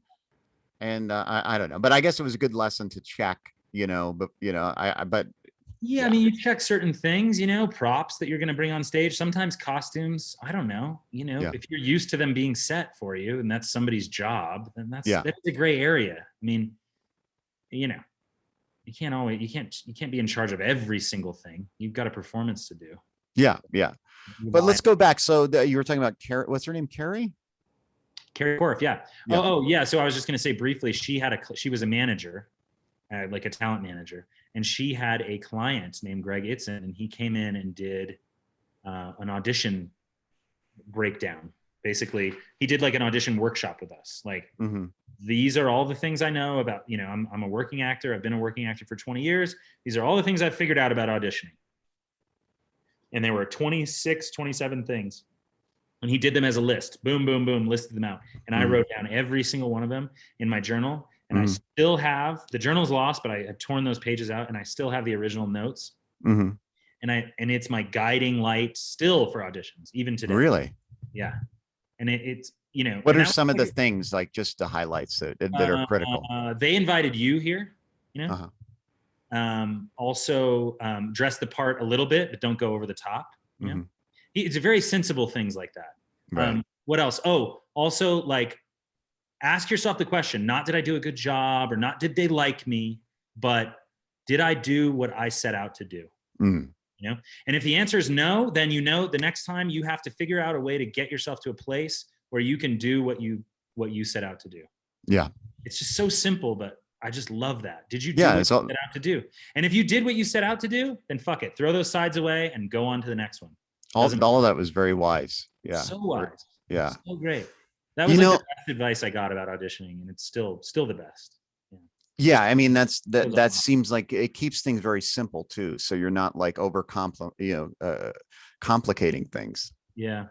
I don't know, but I guess it was a good lesson to check, but but
Yeah, I
yeah,
mean, you check certain things, props that you're going to bring on stage. Sometimes costumes, I don't know,
yeah,
if you're used to them being set for you and that's somebody's job, then that's
yeah,
a gray area. I mean, you can't be in charge of every single thing. You've got a performance to do.
yeah, yeah. But let's go back. So you were talking about Carrie. What's her name? Carrie?
Carrie Korf, yeah.
Yeah.
Oh, yeah. So I was just going to say briefly, she was a manager, like a talent manager, and she had a client named Greg Itzen, and he came in and did an audition breakdown. Basically, he did like an audition workshop with us. Like, these are all the things I know about, I'm a working actor. I've been a working actor for 20 years. These are all the things I've figured out about auditioning. And there were 26, 27 things. And he did them as a list. Boom, boom, boom, listed them out. And I wrote down every single one of them in my journal. And I still have, the journal's lost, but I have torn those pages out and I still have the original notes. And it's my guiding light still for auditions, even today.
Really?
Yeah. And it's,
what are some of the things, like just the highlights that are critical?
They invited you here, also dress the part a little bit, but don't go over the top. It's very sensible things like that.
Right.
What else? Oh, also like ask yourself the question, not did I do a good job or not did they like me, but did I do what I set out to do? And if the answer is no, then the next time you have to figure out a way to get yourself to a place where you can do what you set out to do.
Yeah.
It's just so simple, but I just love that. Did you do
what
you set out to do? And if you did what you set out to do, then fuck it. Throw those sides away and go on to the next one.
All of that was very wise. Yeah.
So wise.
Yeah.
So great. That was like the best advice I got about auditioning, and it's still the best.
Yeah, I mean that seems like it keeps things very simple too. So you're not like complicating things.
Yeah.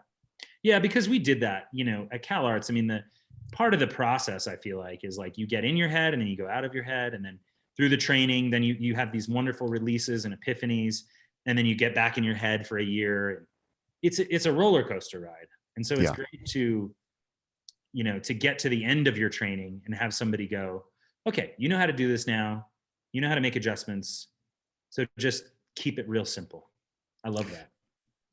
Yeah, because we did that, at CalArts. I mean, the part of the process I feel like is like you get in your head and then you go out of your head, and then through the training, then you have these wonderful releases and epiphanies, and then you get back in your head for a year. It's a roller coaster ride. And so it's great to get to the end of your training and have somebody go, okay, you know how to do this now. You know how to make adjustments. So just keep it real simple. I love that.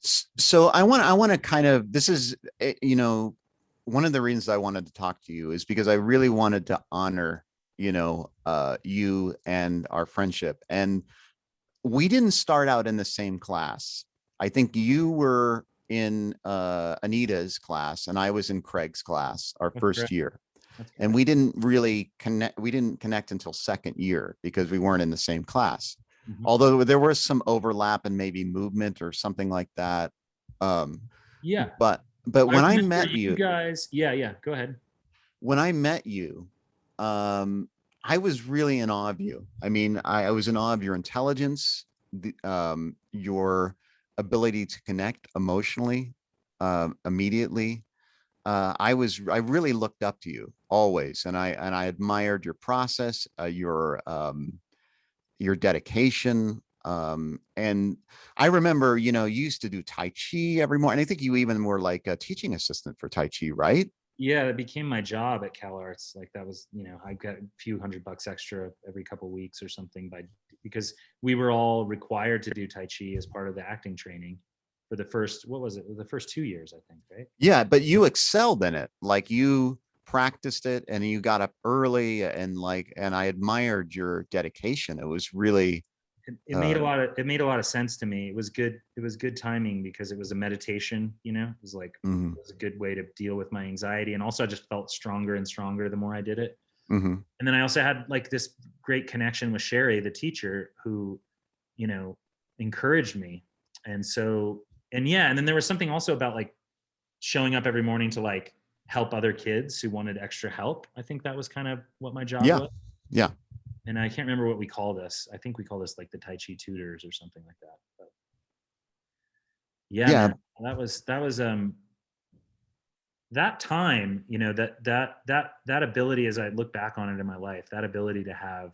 So I want to kind of, this is, you know, one of the reasons I wanted to talk to you is because I really wanted to honor, you know, you and our friendship. And we didn't start out in the same class. I think you were in Anita's class and I was in Craig's class, our
That's
first
correct.
year.
That's
And
correct.
we didn't really connect. We didn't connect until second year because we weren't in the same class.
Mhm.
Although there was some overlap and maybe movement or something like that. Um,
Yeah.
but
I
when I
remember
met
you
you,
guys. Yeah. Go ahead.
when I met you, I was really in awe of you. I mean, I was in awe of your intelligence, your ability to connect emotionally, immediately. I really looked up to you always, and I admired your process, your dedication. And I remember, you know, you used to do Tai Chi every morning. I think you even were like a teaching assistant for Tai Chi, right?
Yeah, that became my job at CalArts. Like that was, you know, I got a few $100 extra every couple of weeks or something because we were all required to do Tai Chi as part of the acting training for the first, what was it? The first 2 years, I think, right?
Yeah, but you excelled in it. Like you practiced it and you got up early and I admired your dedication. It was really
It made a lot of sense to me. It was good. It was good timing because it was a meditation. You know, it was like
mhm,
it was a good way to deal with my anxiety, and also I just felt stronger and stronger the more I did it.
mhm.
And then I also had like this great connection with Sherry, the teacher, who, you know, encouraged me. And so, and yeah, and then there was something also about like showing up every morning to like help other kids who wanted extra help. I think that was kind of what my job
Yeah,
was.
yeah,
And I can't remember what we call this. I think we call this like the Tai Chi tutors or something like that. But yeah,
yeah.
man, that was that time, you know, that ability as I look back on it in my life, that ability to have,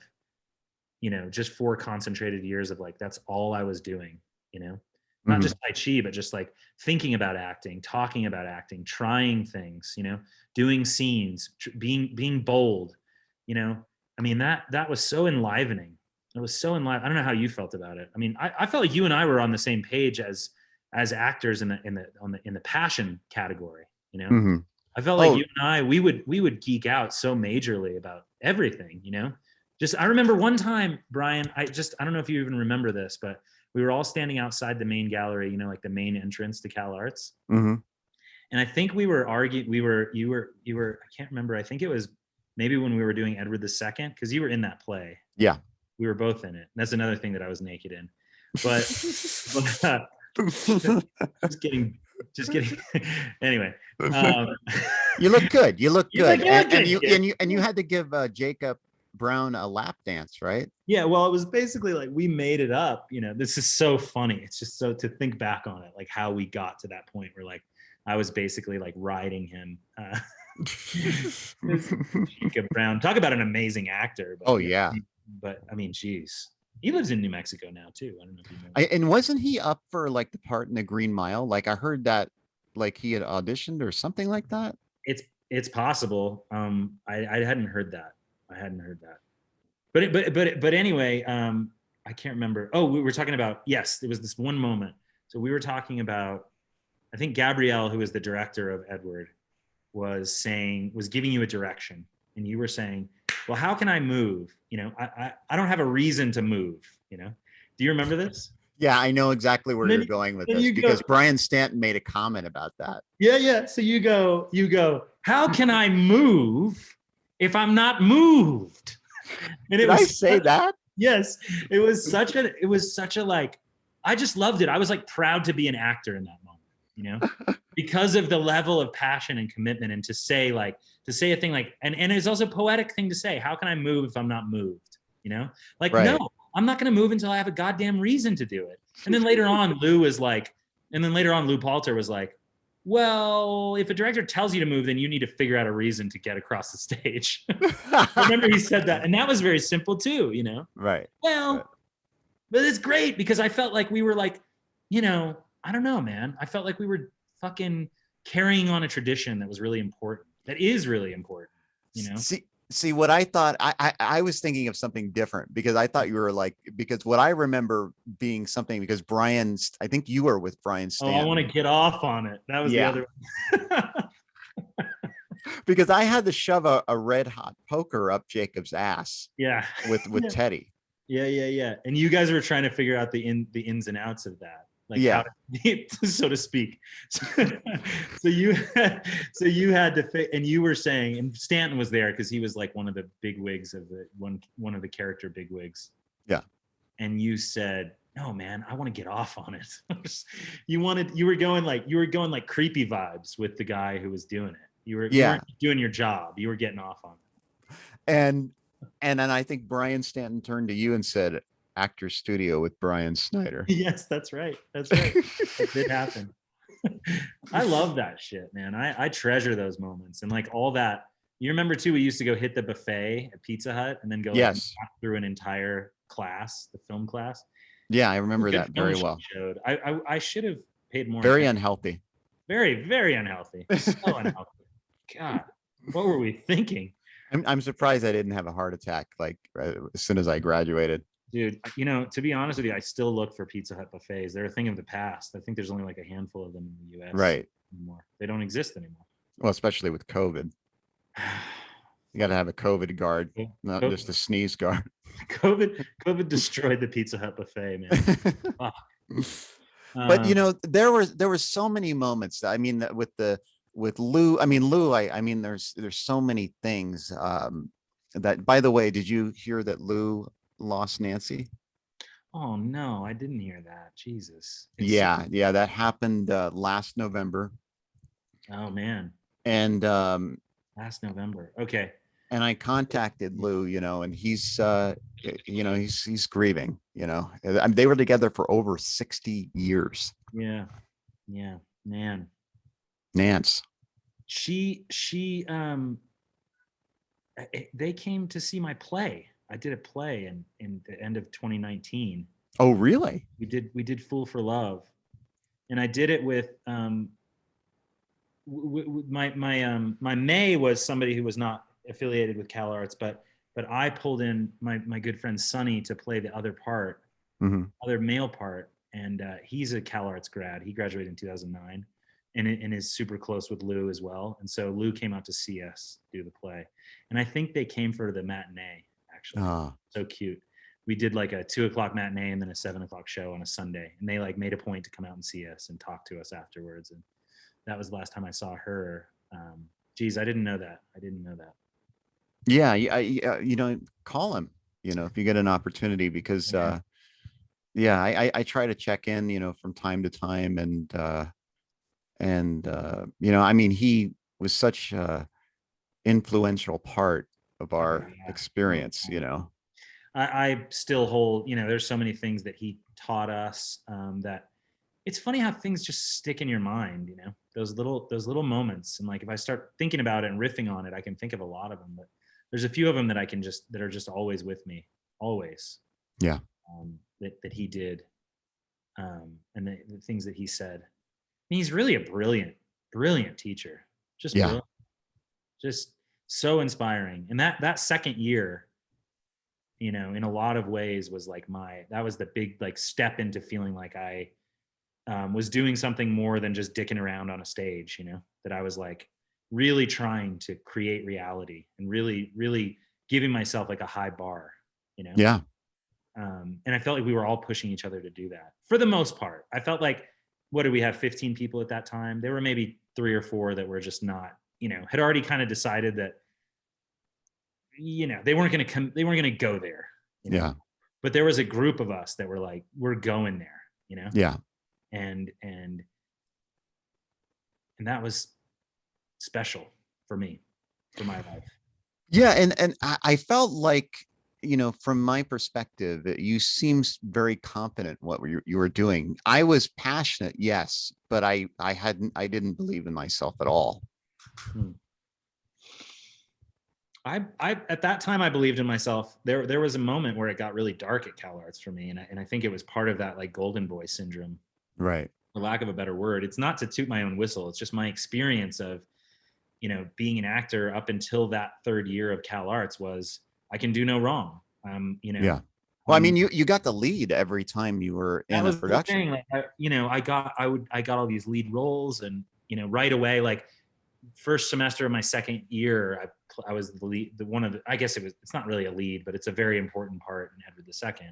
you know, just 4 concentrated years of like that's all I was doing, you know. Not
Mhm,
just Tai Chi, but just like thinking about acting, talking about acting, trying things, you know, doing scenes, being bold, you know. I mean, that was so enlivening. It was so enlivening. I don't know how you felt about it. I mean, I felt like you and I were on the same page as actors in the passion category, you know.
mhm.
I felt like
Oh,
you and I, we would geek out so majorly about everything, you know. Just I remember one time, Brian, I don't know if you even remember this, but we were all standing outside the main gallery, you know, like the main entrance to CalArts.
mhm.
And I think we were arguing, you were, I can't remember. I think it was maybe when we were doing Edward II, because you were in that play.
Yeah.
We were both in it. That's another thing that I was naked in. But, but just kidding, just kidding. Anyway, um,
You look good. You look
you're like,
good.
you look good, kid.
And you had to give Jacob Brown a lap dance, right?
Yeah, well, it was basically like we made it up. You know, this is so funny. It's just so to think back on it, like how we got to that point where like I was basically like riding him. Jacob Brown, talk about an amazing actor. But
Oh
yeah,
yeah.
but I mean, geez, he lives in New Mexico now too. I don't know if you know.
And wasn't he up for like the part in the Green Mile? Like I heard that like he had auditioned or something like that.
It's possible. I hadn't heard that. I hadn't heard that. But anyway, I can't remember. Oh, we were talking about, yes, there was this one moment. So we were talking about, I think Gabrielle, who was the director of Edward, was giving you a direction, and you were saying, well, how can I move? You know, I don't have a reason to move. You know, do you remember this?
Yeah, I know exactly where
And
you're going with
then
this
you go,
because Brian Stanton made a comment about that.
yeah. So you go, how can I move if I'm not moved? And it
Did I
was
say that?
yes, it was such a like, I just loved it. I was like proud to be an actor in that moment, you know, because of the level of passion and commitment, and to say a thing like, and it's also a poetic thing to say, how can I move if I'm not moved? You know, like, no,
Right.
I'm not going to move until I have a goddamn reason to do it. And then later on, Lou Palter was like, well, if a director tells you to move, then you need to figure out a reason to get across the stage. Remember he said that, and that was very simple too, you know.
Right.
Well,
Right.
but it's great because I felt like we were like, you know, I don't know, man. I felt like we were fucking carrying on a tradition that was really important. That is really important, you know.
See what I thought, I was thinking of something different, because I thought you were like, because what I remember being something, because I think you were with Brian
Oh, I want to
Stanton.
get off on it. That was the
Yeah.
other one.
Because I had to shove a red hot poker up Jacob's ass
Yeah.
with
Yeah.
Teddy.
Yeah. And you guys were trying to figure out the ins and outs of that, like
Yeah.
how to, so to speak. So you had to and you were saying, and Stanton was there because he was like one of the big wigs of the one of the character big wigs.
Yeah.
And you said, no, man, I want to get off on it. you were going like creepy vibes with the guy who was doing it. You weren't doing your job. You were getting off on it.
And then I think Brian Stanton turned to you and said, Actor Studio with Brian Snyder.
Yes, that's right. It did happen. I love that shit, man. I treasure those moments, and like all that. You remember too, we used to go hit the buffet at Pizza Hut and then go through an entire class, the film class.
Yeah, I remember that very well.
Showed. I should have paid more.
Very unhealthy.
Very, very unhealthy. So unhealthy. God, what were we thinking?
I'm surprised I didn't have a heart attack like as soon as I graduated.
Dude, to be honest with you, I still look for Pizza Hut buffets. They're a thing of the past. I think there's only like a handful of them in the US
right
anymore. They don't exist anymore.
Well, especially with COVID. You got to have a COVID guard, not just a sneeze guard.
COVID destroyed the Pizza Hut buffet, man.
But there were so many moments. I mean, with Lou. I mean, Lou. I mean, there's so many things. That, by the way, did you hear that Lou lost Nancy?
Oh no, I didn't hear that. Jesus.
Yeah, that happened last November.
Oh man.
And
last November. Okay.
And I contacted Lou, and he's he's grieving, they were together for over 60 years.
Yeah.
Nance.
They came to see my play. I did a play in the end of 2019.
Oh, really?
We did Fool for Love, and I did it with my May was somebody who was not affiliated with CalArts, but I pulled in my good friend Sonny to play the other part, other male part, and he's a CalArts grad. He graduated in 2009, and is super close with Lou as well. And so Lou came out to see us do the play, and I think they came for the matinee. Actually, so cute. We did like a 2:00 matinee and then a 7:00 show on a Sunday, and they like made a point to come out and see us and talk to us afterwards. And that was the last time I saw her. Geez, I didn't know that.
Yeah, call him, if you get an opportunity, because I try to check in, from time to time, and I mean, he was such a influential part of our experience.
I still hold, there's so many things that he taught us, that it's funny how things just stick in your mind, those little moments. And like, if I start thinking about it and riffing on it, I can think of a lot of them, but there's a few of them that that are just always with me, always.
Yeah.
That he did. And the things that he said. I mean, he's really a brilliant teacher. Just brilliant. Just so inspiring. And that second year, in a lot of ways was like that was the big like step into feeling like I was doing something more than just dicking around on a stage, that I was like really trying to create reality and really, really giving myself like a high bar,
Yeah.
And I felt like we were all pushing each other to do that for the most part. I felt like, what did we have, 15 people at that time? There were maybe 3 or 4 that were just not, had already kind of decided that, they weren't going to go there.
Yeah.
But there was a group of us that were like, we're going there,
Yeah.
And that was special for me, for my life.
Yeah. And I felt like, from my perspective, you seemed very confident in what you were doing. I was passionate, yes, but I didn't believe in myself at all.
I at that time I believed in myself. There was a moment where it got really dark at CalArts for me, and I think it was part of that like golden boy syndrome,
right?
For lack of a better word. It's not to toot my own whistle. It's just my experience of, you know, being an actor up until that third year of CalArts was, I can do no wrong. You know,
Yeah. Well, I mean, you got the lead every time you were
that
in a
was the
production.
thing. Like, you know, I got all these lead roles, and, you know, right away, like first semester of my second year, I was the lead, I guess it's not really a lead, but it's a very important part in Edward II.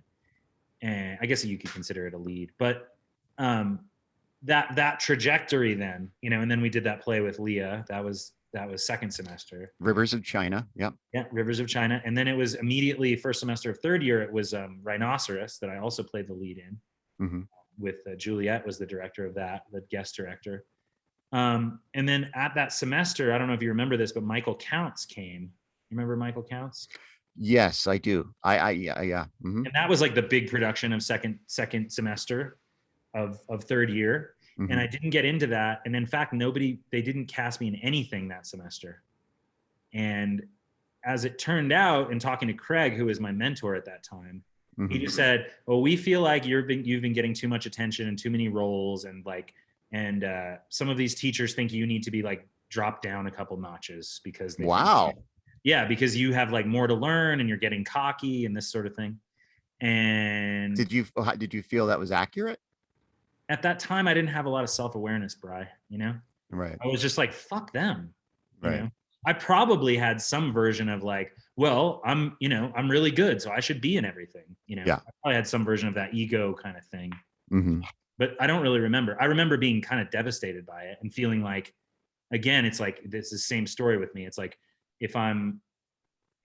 And I guess you could consider it a lead, but that trajectory then, you know, and then we did that play with Leah. That was second semester.
Rivers of China. Yep.
Yeah, Rivers of China. And then it was immediately first semester of third year, it was Rhinoceros that I also played the lead in.
Mm-hmm.
With Juliet was the director of that, the guest director. And then at that semester, I don't know if you remember this, but Michael Counts came. You remember Michael Counts?
Yes, I do. Yeah. Mm-hmm.
And that was like the big production of second semester of third year.
Mm-hmm.
And I didn't get into that. And in fact, they didn't cast me in anything that semester. And as it turned out, in talking to Craig, who was my mentor at that time,
Mm-hmm.
he just said, well, we feel like you've been getting too much attention and too many roles. And some of these teachers think you need to be like dropped down a couple notches because because you have like more to learn and you're getting cocky and this sort of thing. And
did you feel that was accurate?
At that time, I didn't have a lot of self-awareness, Bri, you know?
Right.
I was just like, fuck them. You
right.
know? I probably had some version of like, well, I'm really good, so I should be in everything. You know,
yeah.
I probably had some version of that ego kind of thing.
Mm-hmm.
But I don't really remember. I remember being kind of devastated by it and feeling like, again, it's like, this is the same story with me. It's like, and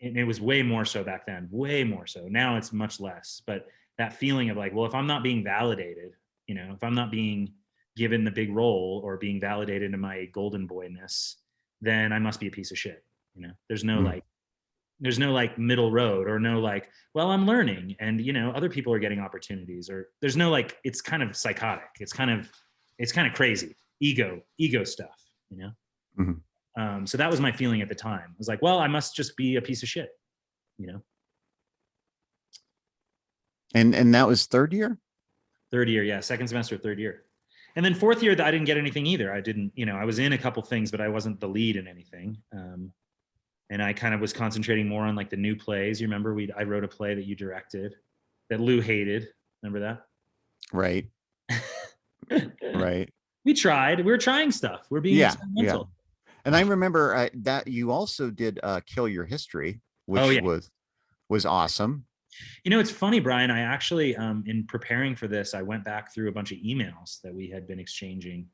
it was way more so back then, way more so. Now it's much less. But that feeling of like, well, if I'm not being validated, you know, if I'm not being given the big role or being validated in my golden boyness, then I must be a piece of shit. You know, there's no like middle road, or no like, well, I'm learning and, you know, other people are getting opportunities, or there's no like, it's kind of psychotic. It's kind of crazy ego stuff, you know?
Mm-hmm.
So that was my feeling at the time. I was like, well, I must just be a piece of shit, you know?
And that was third year?
Third year. Yeah. Second semester, third year. And then fourth year, I didn't get anything either. I didn't, you know, I was in a couple things, but I wasn't the lead in anything. And I kind of was concentrating more on like the new plays. You remember I wrote a play that you directed that Lou hated. Remember that?
Right. Right.
We tried. We were trying stuff. We're being experimental.
Yeah. And I remember that you also did Kill Your History, which was awesome.
You know, it's funny, Brian, I actually, in preparing for this, I went back through a bunch of emails that we had been exchanging.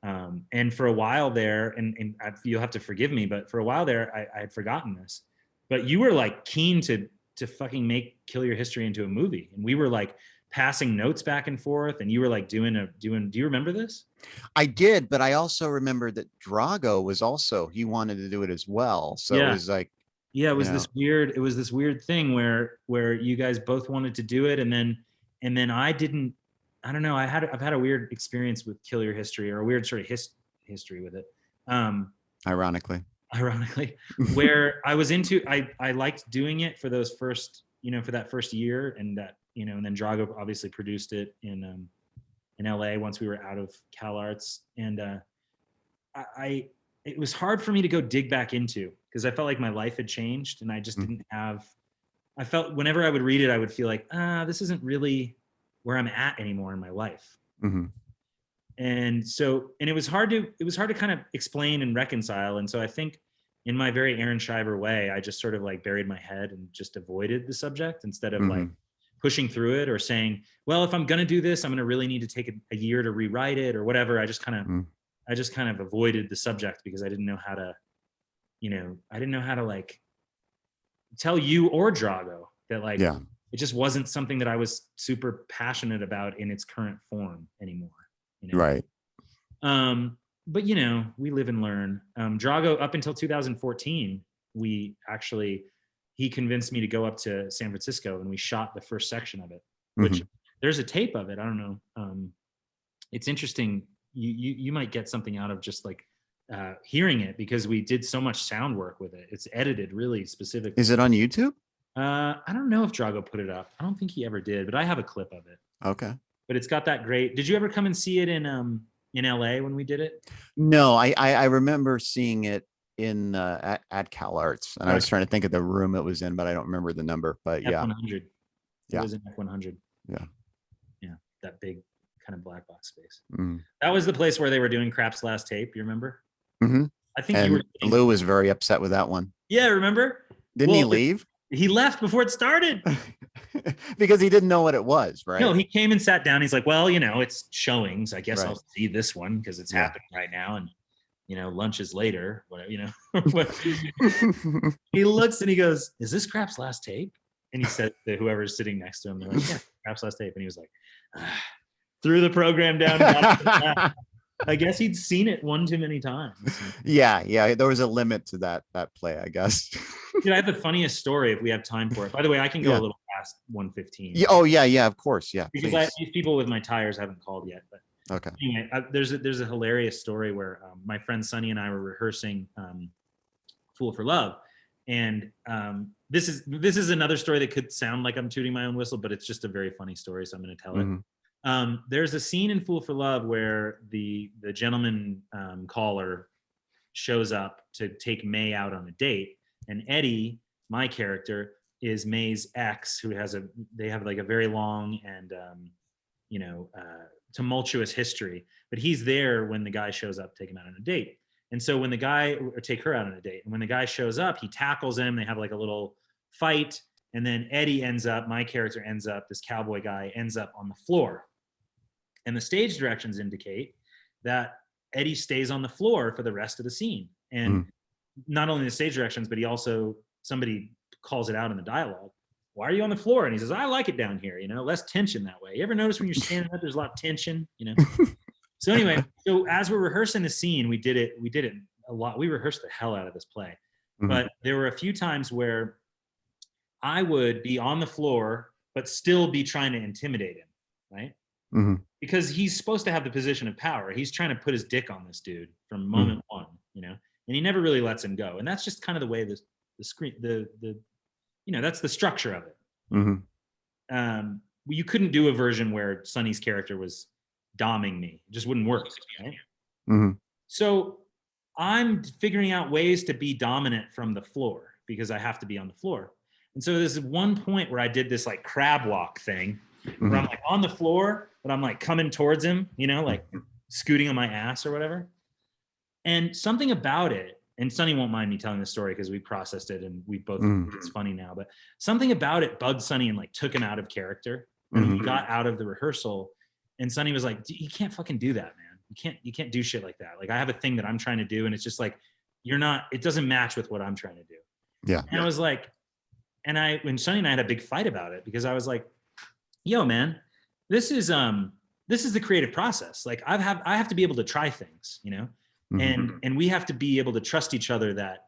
And for a while there, and you'll have to forgive me, but for a while there, I had forgotten this, but you were like keen to fucking make Kill Your History into a movie. And we were like passing notes back and forth, and you were like do you remember this?
I did, but I also remember that Drago was also, he wanted to do it as well. So it was like,
yeah, it was this weird thing where you guys both wanted to do it, and then I didn't. I don't know. I've had a weird experience with Kill Your History, or a weird sort of history with it.
Ironically,
where I was I liked doing it for those first, you know, for that first year, and that, you know, and then Drago obviously produced it in LA once we were out of CalArts, and it was hard for me to go dig back into, because I felt like my life had changed, and I just didn't have. I felt whenever I would read it, I would feel like, this isn't really where I'm at anymore in my life.
Mm-hmm.
And it was hard to kind of explain and reconcile. And so I think in my very Arron Shiver way, I just sort of like buried my head and just avoided the subject, instead of like pushing through it or saying, well, if I'm going to do this, I'm going to really need to take a year to rewrite it or whatever. I just kind of avoided the subject, because I didn't know how to like tell you or Drago that like, it just wasn't something that I was super passionate about in its current form anymore. You know?
Right.
But you know, we live and learn. Drago, up until 2014, he convinced me to go up to San Francisco, and we shot the first section of it, which there's a tape of it. I don't know. It's interesting. You might get something out of just like hearing it, because we did so much sound work with it. It's edited really specifically.
Is it on YouTube?
I don't know if Drago put it up. I don't think he ever did, but I have a clip of it.
Okay.
But it's got that great. Did you ever come and see it in LA when we did it?
No, I remember seeing it at CalArts, and I was trying to think of the room it was in, but I don't remember the number. But yeah,
F100. It was in F100.
Yeah.
Yeah, that big kind of black box space.
Mm.
That was the place where they were doing Crap's last tape. You remember?
Mm-hmm.
I think
and
you were.
Lou was very upset with that one.
Yeah, remember?
Didn't he leave?
He left before it started.
Because he didn't know what it was, right?
No, he came and sat down. He's like, well, it's showings. I guess I'll see this one because it's happening right now. And, lunch is later, whatever, He looks and he goes, is this Crap's last tape? And he said to whoever's sitting next to him, they're like, yeah, Crap's last tape. And he was like, threw the program down. I guess he'd seen it one too many times.
Yeah. There was a limit to that play, I guess.
Dude, I have the funniest story if we have time for it. By the way, I can go a little past 1:15.
Yeah. Oh yeah, of course. Yeah.
Because these people with my tires haven't called yet. But
okay.
Anyway, there's a hilarious story where my friend Sonny and I were rehearsing "Fool for Love," and this is another story that could sound like I'm tooting my own whistle, but it's just a very funny story, so I'm going to tell it. There's a scene in "Fool for Love" where the gentleman caller shows up to take May out on a date, and Eddie, my character, is May's ex, who they have like a very long and tumultuous history, but he's there when the guy shows up to take him out on a date. And so when take her out on a date, and when the guy shows up, he tackles him, they have like a little fight, and then Eddie my character ends up, this cowboy guy ends up on the floor. And the stage directions indicate that Eddie stays on the floor for the rest of the scene. And not only the stage directions, but somebody calls it out in the dialogue. Why are you on the floor? And he says, I like it down here, less tension that way. You ever notice when you're standing up, there's a lot of tension, So anyway, as we're rehearsing the scene, we did it a lot. We rehearsed the hell out of this play. But there were a few times where I would be on the floor, but still be trying to intimidate him, right? Because he's supposed to have the position of power. He's trying to put his dick on this dude from moment one, and he never really lets him go. And that's just kind of the way the screen, that's the structure of it. You couldn't do a version where Sonny's character was doming me. It just wouldn't work, right? So I'm figuring out ways to be dominant from the floor because I have to be on the floor. And so there's one point where I did this like crab walk thing where I'm like on the floor, but I'm like coming towards him, like scooting on my ass or whatever. And something about it, and Sonny won't mind me telling this story because we processed it and we both, it's funny now, but something about it bugged Sonny and like took him out of character. And we got out of the rehearsal and Sonny was like, you can't fucking do that, man. You can't do shit like that. Like I have a thing that I'm trying to do and it's just like, it doesn't match with what I'm trying to do.
Yeah.
And I was like, when Sonny and I had a big fight about it because I was like, yo, man, this is the creative process. Like I have to be able to try things, and we have to be able to trust each other that,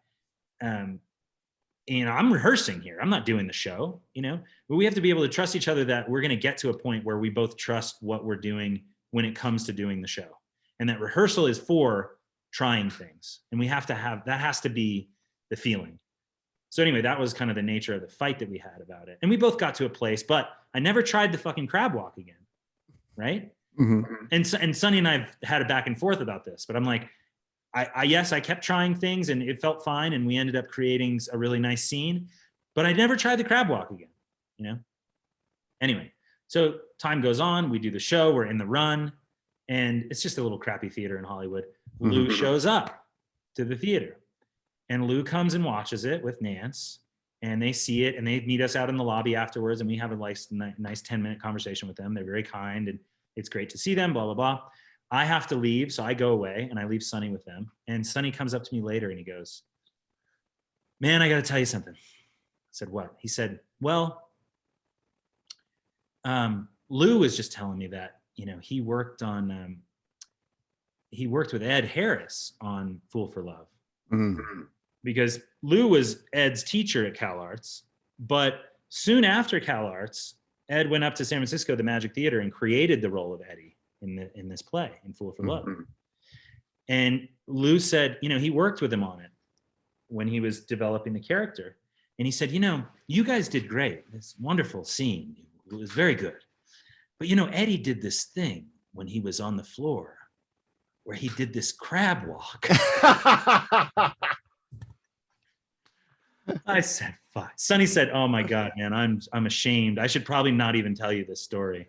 I'm rehearsing here. I'm not doing the show, but we have to be able to trust each other that we're going to get to a point where we both trust what we're doing when it comes to doing the show. And that rehearsal is for trying things. And that has to be the feeling. So anyway, that was kind of the nature of the fight that we had about it. And we both got to a place, but I never tried the fucking crab walk again. Right. And Sonny and I had a back and forth about this, but I'm like, I kept trying things and it felt fine. And we ended up creating a really nice scene, but I never tried the crab walk again, Anyway, so time goes on, we do the show, we're in the run, and it's just a little crappy theater in Hollywood. Lou shows up to the theater and Lou comes and watches it with Nance and they see it and they meet us out in the lobby afterwards and we have a nice 10-minute conversation with them. They're very kind and it's great to see them, blah, blah, blah. I have to leave, so I go away and I leave Sonny with them. And Sonny comes up to me later and he goes, man, I got to tell you something. I said, what? He said, well, Lou was just telling me that, he worked with Ed Harris on Fool for Love. Because Lou was Ed's teacher at CalArts, but soon after CalArts, Ed went up to San Francisco, the Magic Theater, and created the role of Eddie in this play, in Fool for Love. And Lou said, he worked with him on it when he was developing the character. And he said, you guys did great. This wonderful scene. It was very good. But, Eddie did this thing when he was on the floor where he did this crab walk. I said, fuck. Sonny said, oh my God, man, I'm ashamed. I should probably not even tell you this story.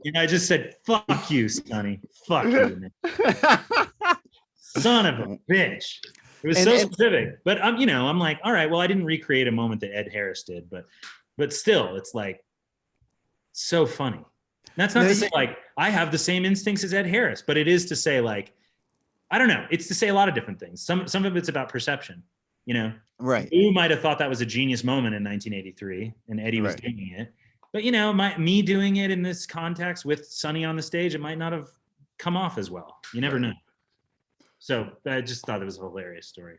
And I just said, fuck you, Sonny. Fuck you, man. Son of a bitch. It was so specific. But I'm, I'm like, all right, well, I didn't recreate a moment that Ed Harris did, but still, it's like so funny. That's not to say like I have the same instincts as Ed Harris, but it is to say like, I don't know. It's to say a lot of different things. Some of it's about perception, Right. You might have thought that was a genius moment in 1983 and Eddie was doing it. But me doing it in this context with Sonny on the stage, it might not have come off as well. You never know. So I just thought it was a hilarious story.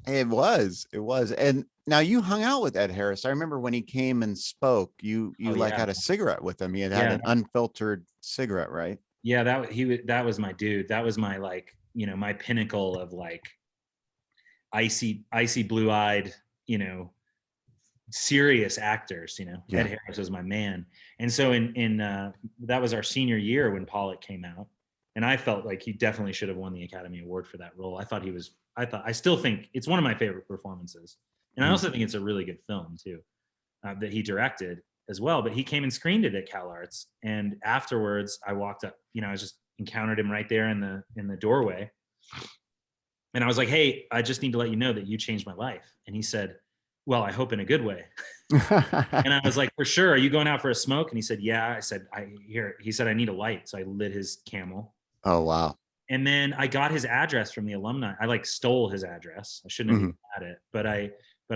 It was. And now you hung out with Ed Harris. I remember when he came and spoke, you had a cigarette with him. He had an unfiltered cigarette, right?
Yeah, that was my dude. That was my my pinnacle of like icy blue-eyed, serious actors, Ed Harris was my man. And so in that was our senior year when Pollock came out. And I felt like he definitely should have won the Academy Award for that role. I still think it's one of my favorite performances. And I also think it's a really good film too, that he directed as well. But he came and screened it at CalArts. And afterwards I walked up, I just encountered him right there in the doorway. And I was like, hey, I just need to let you know that you changed my life. And he said, well, I hope in a good way. And I was like, for sure. Are you going out for a smoke? And he said, yeah. I said, he said, I need a light. So I lit his Camel.
Oh, wow.
And then I got his address from the alumni. I stole his address. I shouldn't have even had it, but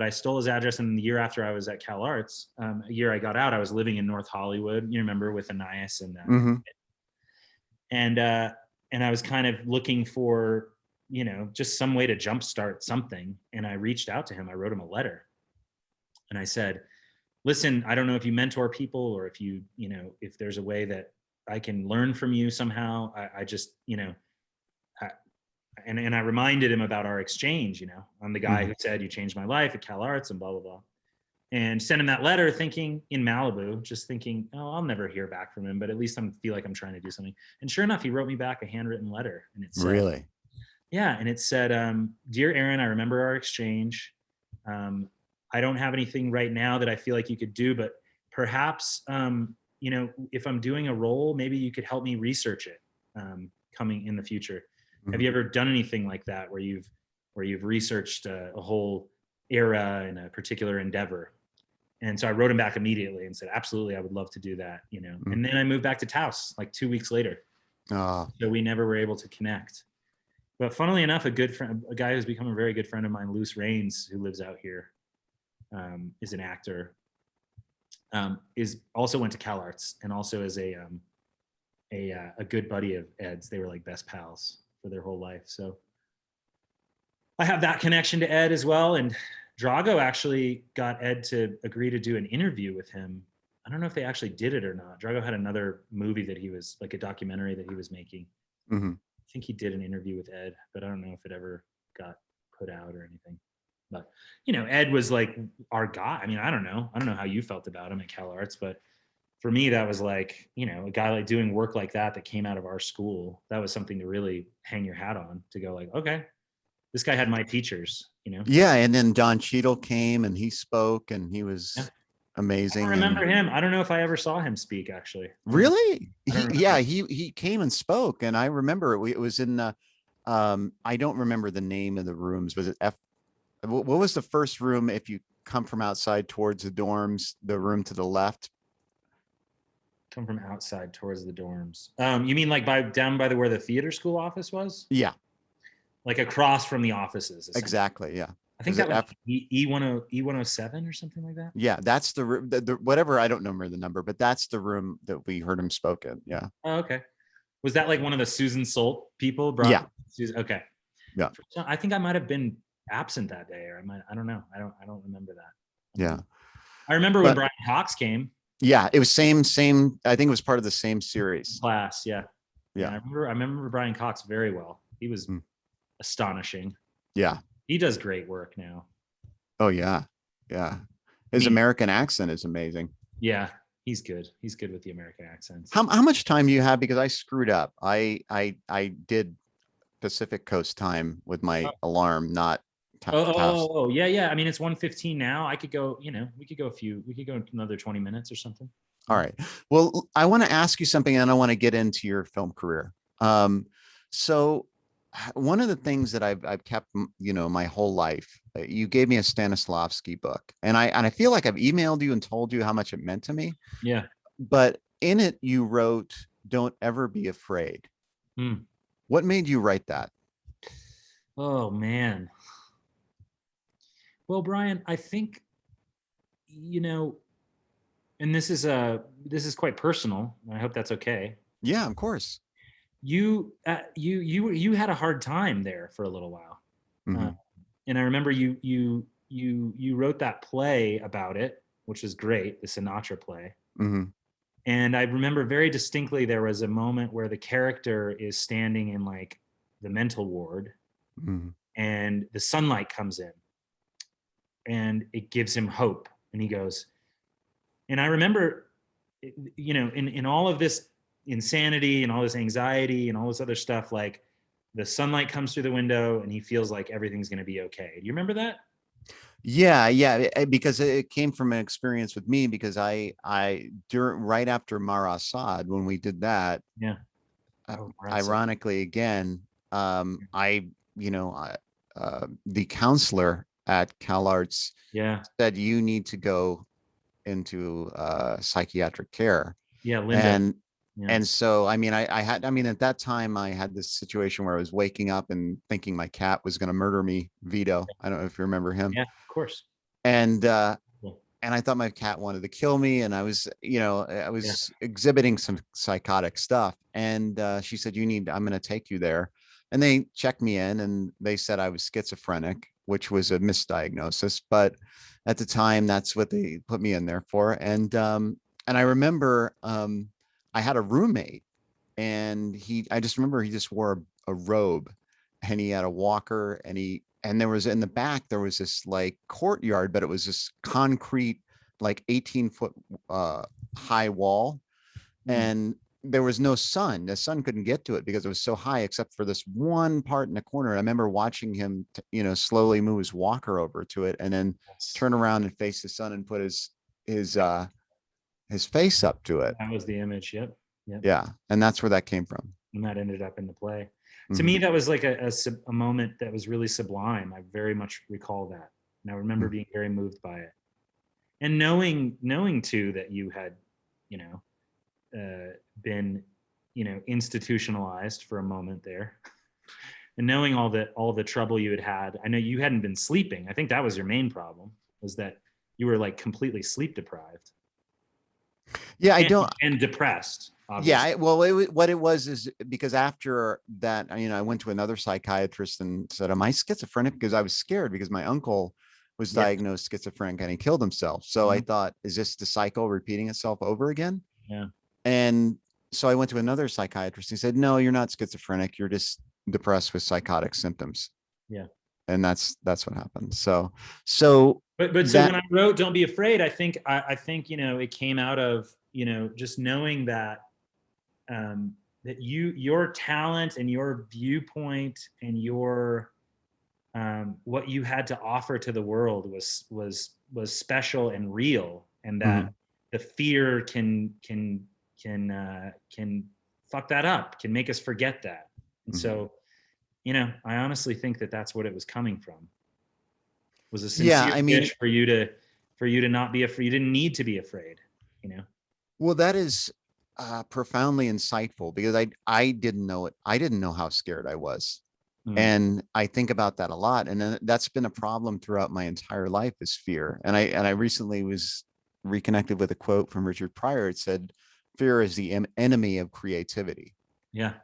I stole his address. And the year after I was at CalArts, a year I got out, I was living in North Hollywood. You remember with Anais and I was kind of looking for, just some way to jumpstart something. And I reached out to him. I wrote him a letter and I said, listen, I don't know if you mentor people or if you, if there's a way that I can learn from you somehow. I just, and I reminded him about our exchange, I'm the guy who said you changed my life at CalArts and blah, blah, blah. And sent him that letter thinking in Malibu, just thinking, oh, I'll never hear back from him, but at least I feel like I'm trying to do something. And sure enough, he wrote me back a handwritten letter. And it said,
really?
Yeah. And it said, dear Arron, I remember our exchange. I don't have anything right now that I feel like you could do, but perhaps, if I'm doing a role, maybe you could help me research it coming in the future. Have you ever done anything like that where you've researched a whole era in a particular endeavor? And so I wrote him back immediately and said, absolutely, I would love to do that, And then I moved back to Taos like 2 weeks later. So we never were able to connect. But funnily enough, a good friend, a guy who's become a very good friend of mine, Luce Rains, who lives out here, is an actor. Is also went to CalArts and also is a good buddy of Ed's. They were like best pals for their whole life. So I have that connection to Ed as well. And Drago actually got Ed to agree to do an interview with him. I don't know if they actually did it or not. Drago had another movie that he was like a documentary that he was making. I think he did an interview with Ed, but I don't know if it ever got put out or anything. But, Ed was like our guy. I mean, I don't know how you felt about him at CalArts, but for me, that was like, a guy like doing work like that came out of our school. That was something to really hang your hat on, to go like, okay, this guy had my teachers,
Yeah. And then Don Cheadle came and he spoke and he was amazing.
I remember him. I don't know if I ever saw him speak actually.
Really? He came and spoke. And I remember it was in, I don't remember the name of the rooms. Was it what was the first room if you come from outside towards the dorms, the room to the left?
Come from outside towards the dorms. You mean like down by where the theater school office was?
Yeah.
Like across from the offices.
Exactly. Yeah.
I think that was E107 or something like that.
Yeah. That's the room, the whatever. I don't remember the number, but that's the room that we heard him spoke in. Yeah.
Oh, okay. Was that like one of the Susan Solt people?
Yeah.
Okay.
Yeah.
I think I might've been absent that day, or I don't know. I don't remember that.
Yeah.
I remember when Brian Cox came.
Yeah, it was same. I think it was part of the same series.
Class, yeah.
Yeah.
I remember Brian Cox very well. He was astonishing.
Yeah.
He does great work now.
Oh yeah. Yeah. His American accent is amazing.
Yeah, he's good. He's good with the American accents.
How much time do you have? Because I screwed up. I did Pacific Coast time with my alarm, not Taos.
Yeah. I mean, it's 1:15 now. I could go, we could go another 20 minutes or something.
All right. Well, I want to ask you something, and I want to get into your film career. So one of the things that I've kept, my whole life, you gave me a Stanislavski book, and I feel like I've emailed you and told you how much it meant to me.
Yeah.
But in it, you wrote, "Don't ever be afraid." What made you write that?
Oh man. Well, Brian, I think, and this is quite personal. I hope that's okay.
Yeah, of course.
You had a hard time there for a little while, and I remember you wrote that play about it, which is great, the Sinatra play. And I remember very distinctly there was a moment where the character is standing in like the mental ward, and the sunlight comes in, and it gives him hope, and he goes. And I remember, in all of this insanity and all this anxiety and all this other stuff, like the sunlight comes through the window and he feels like everything's going to be okay. Do you remember that?
Yeah, because it came from an experience with me, because right after Mara Assad, when we did that, ironically again, the counselor at CalArts said, you need to go into psychiatric care.
Linda.
And so, I mean, at that time I had this situation where I was waking up and thinking my cat was going to murder me. Vito. I don't know if you remember him.
Yeah, of course.
And I thought my cat wanted to kill me. And I was, exhibiting some psychotic stuff. And she said, I'm going to take you there. And they checked me in, and they said I was schizophrenic, which was a misdiagnosis. But at the time, that's what they put me in there for. And I remember I had a roommate, and I just remember he just wore a robe, and he had a walker, and there was in the back, there was this like courtyard, but it was this concrete, like 18-foot high wall. And there was no sun. The sun couldn't get to it because it was so high, except for this one part in the corner. I remember watching him, slowly move his walker over to it, and then turn around and face the sun and put his face up to it.
That was the image. Yep.
Yeah. And that's where that came from.
And that ended up in the play. To me, that was like a moment that was really sublime. I very much recall that. And I remember being very moved by it. And knowing too, that you had, been, institutionalized for a moment there. And knowing all the trouble you had. I know you hadn't been sleeping. I think that was your main problem, was that you were like completely sleep deprived.
Yeah,
and depressed. Obviously.
Yeah, well, what it was is because after that, I went to another psychiatrist and said, "Am I schizophrenic?" Because I was scared, because my uncle was diagnosed schizophrenic and he killed himself. So I thought, is this the cycle repeating itself over again?
Yeah.
And so I went to another psychiatrist. He said, "No, you're not schizophrenic. You're just depressed with psychotic symptoms."
Yeah.
And that's what happened. So
But so when I wrote "Don't Be Afraid," I think it came out of just knowing that that your talent and your viewpoint and your what you had to offer to the world was special and real, and that the fear can fuck that up, can make us forget that. And so, I honestly think that that's what it was coming from. Was a sincere wish for you to not be afraid. You didn't need to be afraid,
Well, that is profoundly insightful, because I didn't know it. I didn't know how scared I was. And I think about that a lot. And that's been a problem throughout my entire life, is fear. And I recently was reconnected with a quote from Richard Pryor. It said, "Fear is the enemy of creativity."
Yeah.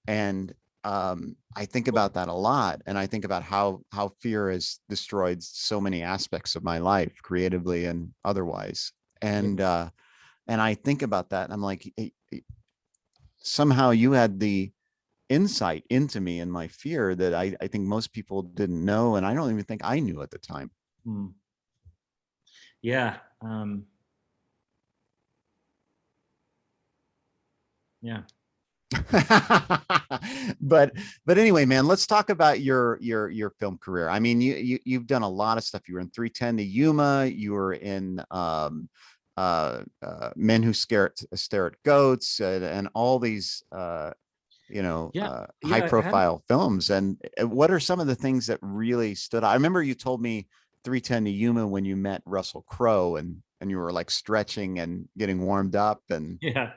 And I think about that a lot. And I think about how fear has destroyed so many aspects of my life, creatively and otherwise. And I think about that, and I'm like, somehow you had the insight into me and my fear that I think most people didn't know. And I don't even think I knew at the time.
Yeah. Yeah.
but anyway, man, let's talk about your film career. I mean, you've done a lot of stuff. You were in 310 to Yuma. You were in Men Who Stare at Goats, and all these
Yeah,
high
yeah, I had,
profile films. And what are some of the things that really stood out? I remember you told me 310 to Yuma when you met Russell Crowe, and you were like stretching and getting warmed up, and
yeah,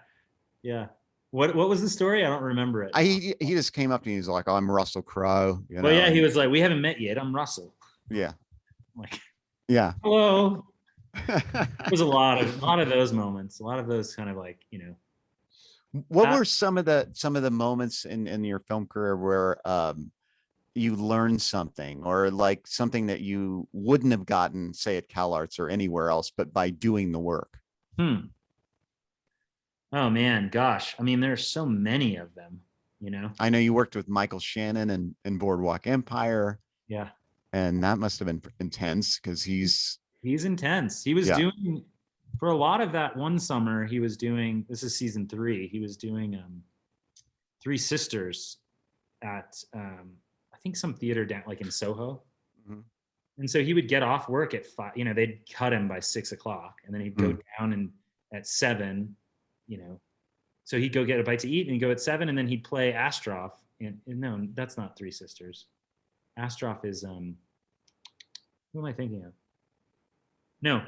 yeah. What was the story? I don't remember it.
he just came up to me. He's like, "Oh, I'm Russell Crowe,"
Well, yeah, he
and
was like, "We haven't met yet. I'm Russell."
yeah,
I'm like,
yeah.
hello. There's a lot of those moments, a lot of those kind of like,
What
uh,
were some of the moments in your film career where you learned something, or like something that you wouldn't have gotten, say, at CalArts or anywhere else, but by doing the work?
hmm. Oh man, gosh. I mean, there's so many of them, you know?
I know you worked with Michael Shannon in Boardwalk Empire,
Yeah.
and that must have been intense because
He's intense. He was
yeah.
doing for a lot of that one summer, he was doing, this is season 3. He was doing Three Sisters at I think some theater down like in Soho.
Mhm.
And so he would get off work at 5, they'd cut him by 6 o'clock, and then he'd go
Mm.
down and at 7, you know. So he'd go get a bite to eat and he'd go at 7, and then he'd play Astroff. And no, that's not Three Sisters. Astroff is who am I thinking of? No,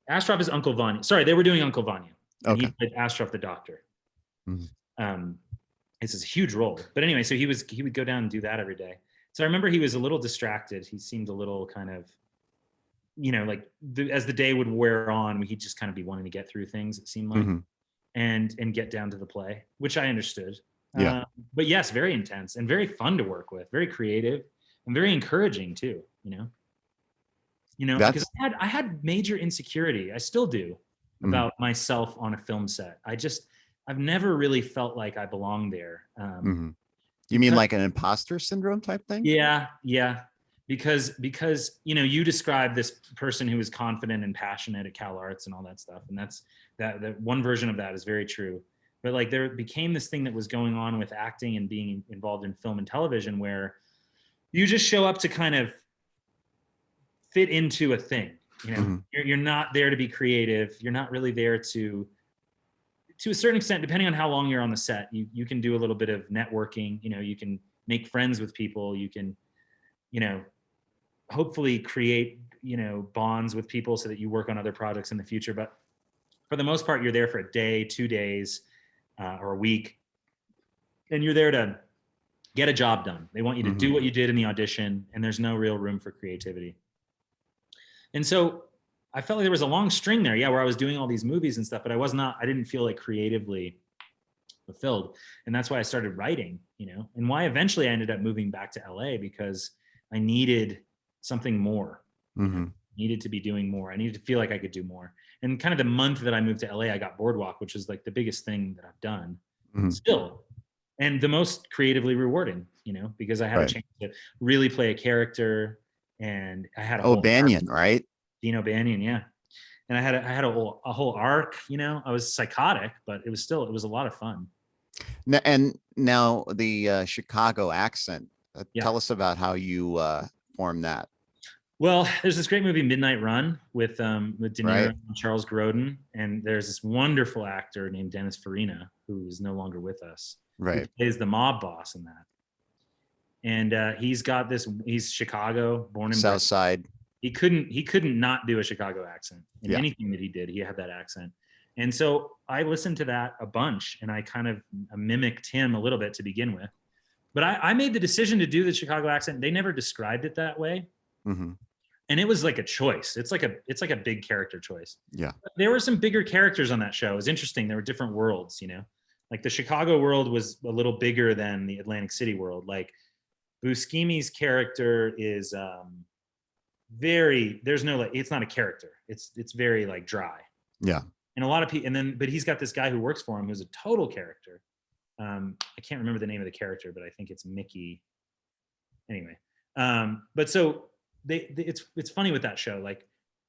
Astroff is Uncle Vanya. Sorry, they were doing Uncle Vanya, and he
Okay.
played Astroff the doctor.
Mhm.
It's a huge role, but anyway, so he would go down and do that every day. So I remember he was a little distracted. He seemed a little kind of, like as the day would wear on, he'd just kind of be wanting to get through things. It seemed like,
Mhm.
and get down to the play, which I understood.
Yeah.
But yes, very intense and very fun to work with, very creative and very encouraging too. Because
That's
I had major insecurity. I still do
mm,
about myself on a film set. I've never really felt like I belong there.
mhm. You mean
Because
like an imposter syndrome type thing?
yeah, because you describe this person who is confident and passionate at CalArts and all that stuff, and that one version of that is very true. But like there became this thing that was going on with acting and being involved in film and television where you just show up to kind of fit into a thing.
Mhm.
You're not there to be creative. You're not really there to a certain extent, depending on how long you're on the set. You can do a little bit of networking. You can make friends with people. You can, hopefully create, bonds with people so that you work on other projects in the future. But for the most part, you're there for a day, 2 days, or a week, and you're there to get a job done. They want you to
Mhm.
do what you did in the audition, and there's no real room for creativity. And so I felt like there was a long string there, where I was doing all these movies and stuff, but I didn't feel like creatively fulfilled. And that's why I started writing, and why eventually I ended up moving back to LA, because I needed something more,
Mhm.
needed to be doing more. I needed to feel like I could do more. And kind of the month that I moved to LA, I got Boardwalk, which is like the biggest thing that I've done
Mhm.
still. And the most creatively rewarding, because I had a
Right.
chance to really play a character, and I had a
Oh,
whole
Banyan, right?
Dino Banyan, yeah. And I had a whole arc. I was psychotic, but it was a lot of fun.
And now the Chicago accent.
Yeah.
Tell us about how you formed that.
Well, there's this great movie, Midnight Run, with De Niro
Right.
and Charles Grodin, and there's this wonderful actor named Dennis Farina who is no longer with us, who
Right.
plays the mob boss in that. And he's Chicago, born and bred.
South Side.
He couldn't not do a Chicago accent in
Yeah.
anything that he did. He had that accent. And so I listened to that a bunch, and I kind of mimicked him a little bit to begin with. But I made the decision to do the Chicago accent. They never described it that way.
Hmm.
And it was like a choice. It's like a big character choice.
Yeah.
There were some bigger characters on that show. It was interesting. There were different worlds, like the Chicago world was a little bigger than the Atlantic City world. Like Buscemi's character is there's no, like, it's not a character. It's very like dry.
Yeah.
And a lot of people, but he's got this guy who works for him who's a total character. I can't remember the name of the character, but I think it's Mickey. Anyway, but so it's funny with that show. Like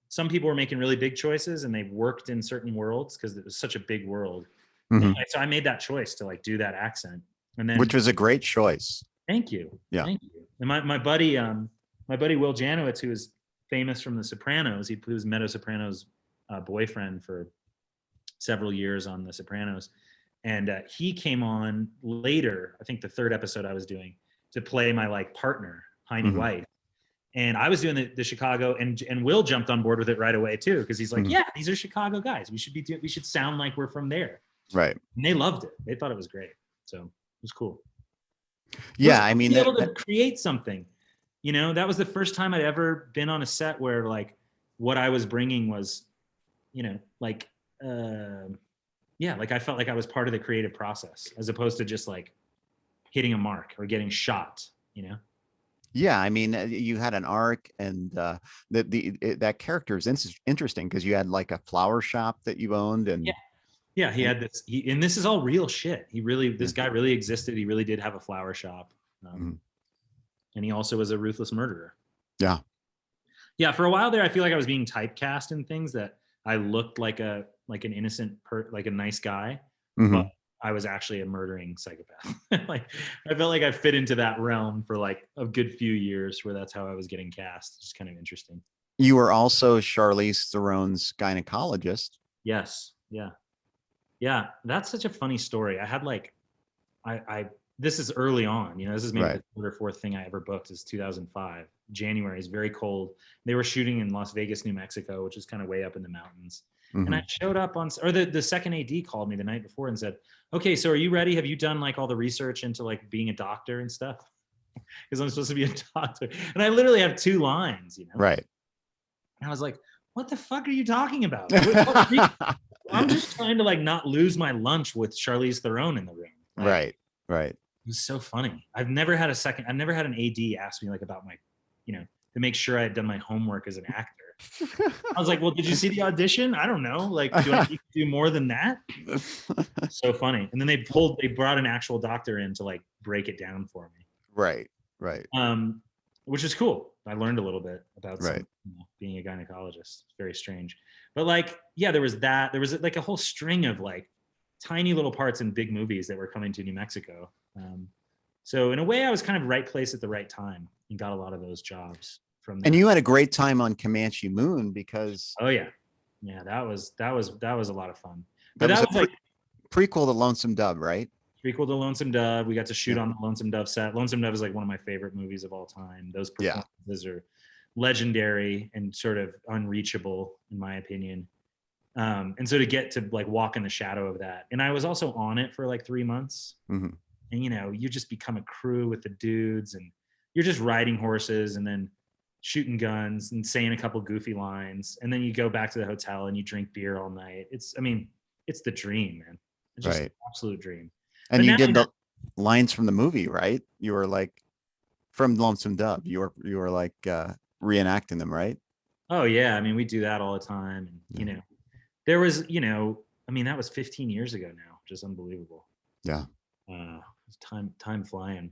some people were making really big choices and they worked in certain worlds because it was such a big world.
Mhm.
Anyway, so I made that choice to like do that accent, and then
Which was a great choice.
thank you,
Yeah.
thank you. And my buddy Will Janowitz, who is famous from The Sopranos, he was Meadow Soprano's boyfriend for several years on The Sopranos, and he came on later, I think the third episode I was doing, to play my like partner, Jaime
Mhm.
White. And I was doing the Chicago, and Will jumped on board with it right away too, because he's like,
Mhm.
yeah, these are Chicago guys. We should sound like we're from there.
Right.
And they loved it. They thought it was great. So it was cool.
Yeah, I mean,
be able to create something. You know, that was the first time I'd ever been on a set where like what I was bringing was, you know, like, yeah, like I felt like I was part of the creative process as opposed to just like hitting a mark or getting shot, you know?
yeah, I mean, you had an arc, and that character is interesting because you had like a flower shop that you owned, and
Yeah, he
and
had this, and this is all real shit. This
yeah.
guy really existed. He really did have a flower shop.
Mhm.
And he also was a ruthless murderer.
Yeah.
Yeah, for a while there, I feel like I was being typecast in things that I looked like an innocent, like a nice guy, but
Mhm.
I was actually a murdering psychopath. Like, I felt like I fit into that realm for like a good few years where that's how I was getting cast. It's kind of interesting.
You were also Charlize Theron's gynecologist.
Yes. Yeah. Yeah. That's such a funny story. I had like, I this is early on, you know, this is maybe
Right.
the third or fourth thing I ever booked is 2005. January is very cold. They were shooting in Las Vegas, New Mexico, which is kind of way up in the mountains. And I
Mhm.
showed up on, or the second AD called me the night before and said, okay, so are you ready? Have you done like all the research into like being a doctor and stuff? Because I'm supposed to be a doctor. And I literally have 2 lines, you know?
Right.
And I was like, what the fuck are you talking about? I'm just trying to like not lose my lunch with Charlize Theron in the room. Like,
Right. Right.
it was so funny. I've never had an AD ask me like about my, you know, to make sure I had done my homework as an actor. I was like, well, did you see the audition? I don't know. Like, do I need to do more than that? So funny. And then they brought an actual doctor in to like break it down for me.
Right. Right.
Which is cool. I learned a little bit about
Right.
being a gynecologist. It's very strange. But like, yeah, there was like a whole string of like tiny little parts in big movies that were coming to New Mexico. So in a way, I was kind of right place at the right time and got a lot of those jobs from that.
And you had a great time on Comanche Moon because
Oh yeah, that was a lot of fun.
that
But
was
that was like
prequel to Lonesome Dove, right?
prequel to Lonesome Dove. We got to shoot
Yeah.
on the Lonesome Dove set. Lonesome Dove is like one of my favorite movies of all time. Those
Yeah.
performances are legendary and sort of unreachable in my opinion. And so to get to like walk in the shadow of that, and I was also on it for like 3 months.
Mhm.
And you know, you just become a crew with the dudes, and you're just riding horses and then shooting guns and saying a couple goofy lines, and then you go back to the hotel and you drink beer all night. It's the dream, man. It's just
Right.
an absolute dream.
And
But
you
now,
did the lines from the movie, right? You were like from Lonesome Dove. You were like reenacting them, right?
oh yeah, I mean, we do that all the time, and
Yeah.
you know, there was, you know, I mean, that was 15 years ago now, which is unbelievable.
Yeah.
Time flying.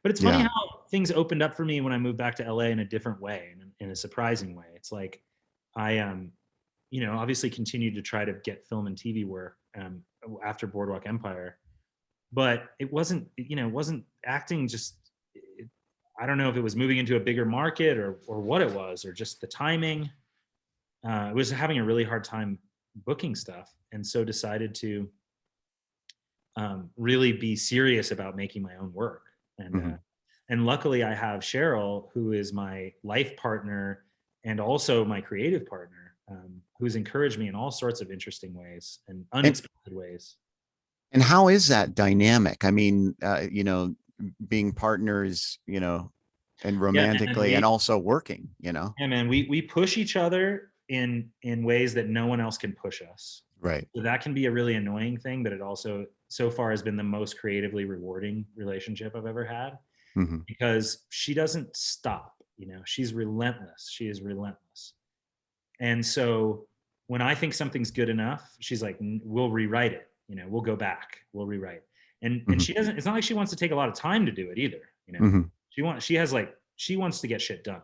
But it's funny
Yeah.
how things opened up for me when I moved back to LA in a different way, in a surprising way. It's like I you know, obviously continued to try to get film and TV work after Boardwalk Empire, but it wasn't, you know, it wasn't acting. I don't know if it was moving into a bigger market or what it was, or just the timing. I was having a really hard time booking stuff, and so decided to really be serious about making my own work. And luckily I have Cheryl, who is my life partner and also my creative partner, who's encouraged me in all sorts of interesting ways and unexpected ways.
And how is that dynamic? I mean, you know, being partners, you know, and romantically, and also working, you know.
Yeah, man, we push each other in ways that no one else can push us.
Right.
So that can be a really annoying thing, but it also so far has been the most creatively rewarding relationship I've ever had. Because she doesn't stop, you know, she's relentless. She is relentless. And so when I think something's good enough, she's like, we'll rewrite it. You know, we'll go back, we'll rewrite. And she doesn't, it's not like she wants to take a lot of time to do it either. You know, she wants to get shit done.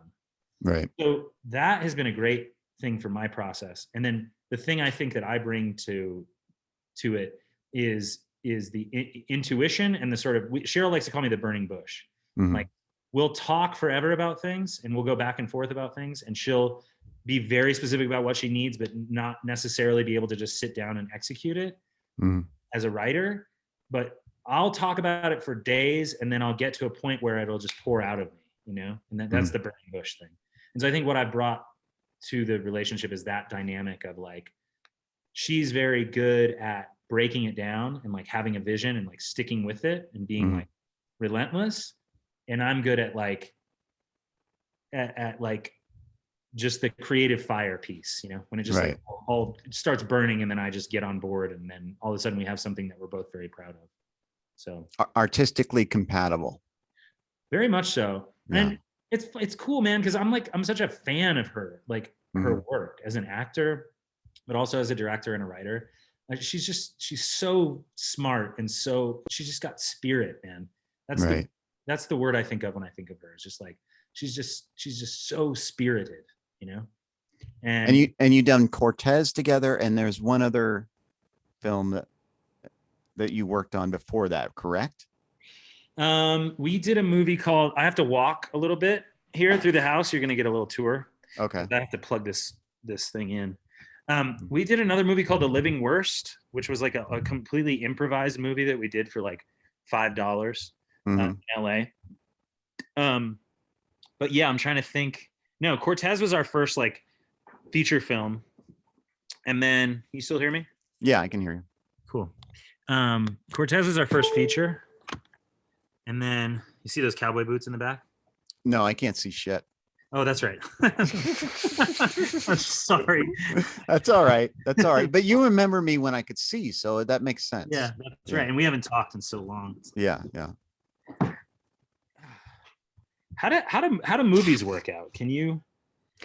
Right.
So that has been a great thing for my process. And then the thing I think that I bring to it is the intuition and the sort of, Cheryl likes to call me the burning bush.
Mhm.
Like, we'll talk forever about things and we'll go back and forth about things, and she'll be very specific about what she needs, but not necessarily be able to just sit down and execute it
Mhm.
as a writer. But I'll talk about it for days, and then I'll get to a point where it'll just pour out of me, you know, and that's the burning bush thing. And so I think what I brought to the relationship is that dynamic of like, she's very good at breaking it down and like having a vision and like sticking with it and being like relentless. And I'm good at like, at like just the creative fire piece, you know, when it just like all it starts burning, and then I just get on board, and then all of a sudden we have something that we're both very proud of. So
Artistically compatible.
very much so.
Yeah.
And it's cool, man, because I'm such a fan of her, like her work as an actor, but also as a director and a writer. Like, she's so smart, and so she's just got spirit, man. That's the word I think of when I think of her. It's just like she's just so spirited, you know. And
you done Cortez together, and there's one other film that you worked on before that, correct?
We did a movie called, I have to walk a little bit here through the house. You're gonna get a little tour.
Okay.
I have to plug this thing in. We did another movie called The Living Worst, which was like a completely improvised movie that we did for like $5 in LA. But yeah, I'm trying to think. No, Cortez was our first like feature film. And then, you still hear me?
Yeah, I can hear you.
Cool. Cortez was our first feature. And then, you see those cowboy boots in the back?
No, I can't see shit.
Oh, that's right. I'm sorry.
That's all right. That's all right. But you remember me when I could see, so that makes sense.
Yeah, that's right. And we haven't talked in so long.
Yeah.
How do movies work out? Can you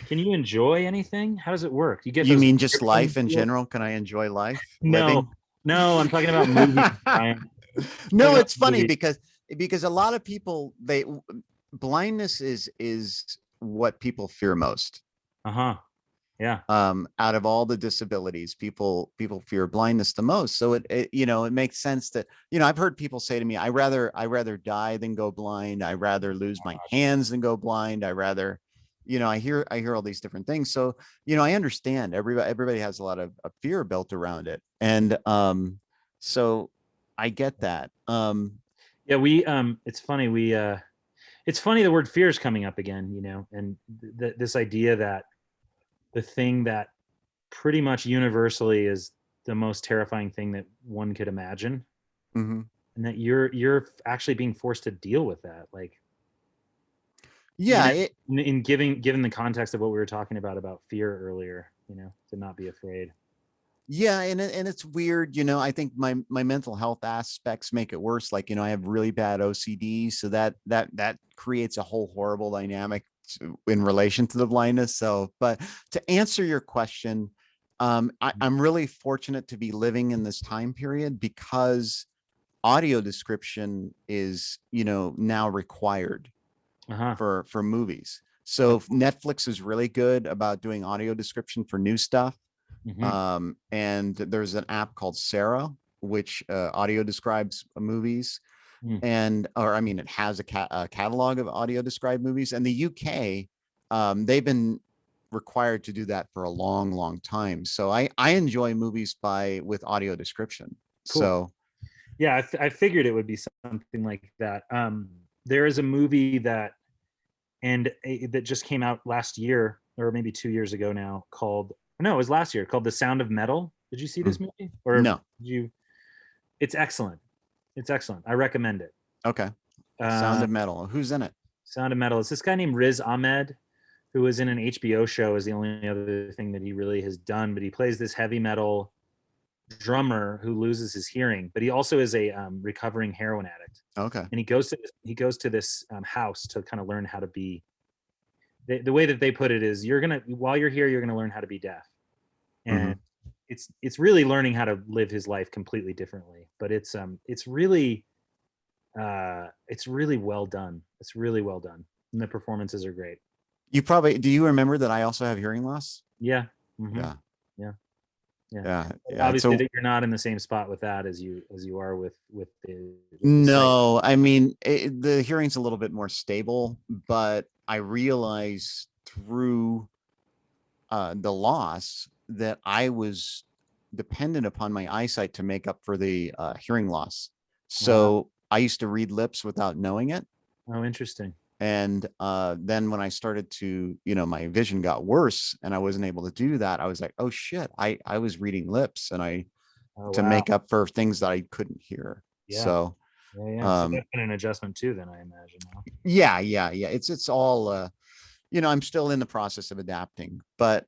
enjoy anything? How does it work?
You mean just life in general? Can I enjoy life?
No, I'm talking about movies.
No, it's funny because a lot of people, blindness is what people fear most.
Yeah.
Out of all the disabilities, people fear blindness the most. So it makes sense that, I've heard people say to me, I rather die than go blind. I rather lose my hands than go blind. I rather, I hear all these different things. So, I understand everybody has a lot of fear built around it. And so I get that.
Yeah, it's funny. It's funny the word fear is coming up again, and this idea that the thing that pretty much universally is the most terrifying thing that one could imagine, and that you're actually being forced to deal with that. Like,
yeah,
given the context of what we were talking about fear earlier, to not be afraid.
Yeah, and it's weird, I think my mental health aspects make it worse. Like, I have really bad OCD, so that creates a whole horrible dynamic in relation to the blindness. So, but to answer your question, I'm really fortunate to be living in this time period because audio description is, now required for movies. So Netflix is really good about doing audio description for new stuff. And there's an app called Sarah, which audio describes movies. It has a catalog of audio described movies. And the UK, they've been required to do that for a long, long time. So I enjoy movies with audio description. Cool. So
yeah, I figured it would be something like that. There is a movie that just came out last year, or maybe 2 years ago now, it was last year, called The Sound of Metal. Did you see this movie? Or
no?
It's excellent. It's excellent. I recommend it.
Okay. Sound of Metal. Who's in it?
Sound of Metal. It's this guy named Riz Ahmed, who was in an HBO show, is the only other thing that he really has done. But he plays this heavy metal drummer who loses his hearing, but he also is a recovering heroin addict.
Okay.
And he goes to this house to kind of learn how to be. The way that they put it is, while you're here, you're gonna learn how to be deaf, and it's really learning how to live his life completely differently. But it's really well done. It's really well done, and the performances are great.
Do you remember that I also have hearing loss?
Yeah.
Yeah. Yeah.
Obviously,
So
that you're not in the same spot with that as you are with the site.
no, I mean, the hearing's a little bit more stable, but I realized through the loss that I was dependent upon my eyesight to make up for the hearing loss.
Wow.
So I used to read lips without knowing it.
Oh, interesting.
And then when I started to, my vision got worse and I wasn't able to do that, I was like, oh shit, I was reading lips and
Oh,
to
wow.
make up for things that I couldn't hear.
Yeah.
So
Yeah. So that's been an adjustment too, then, I imagine. Now.
yeah. It's all I'm still in the process of adapting, but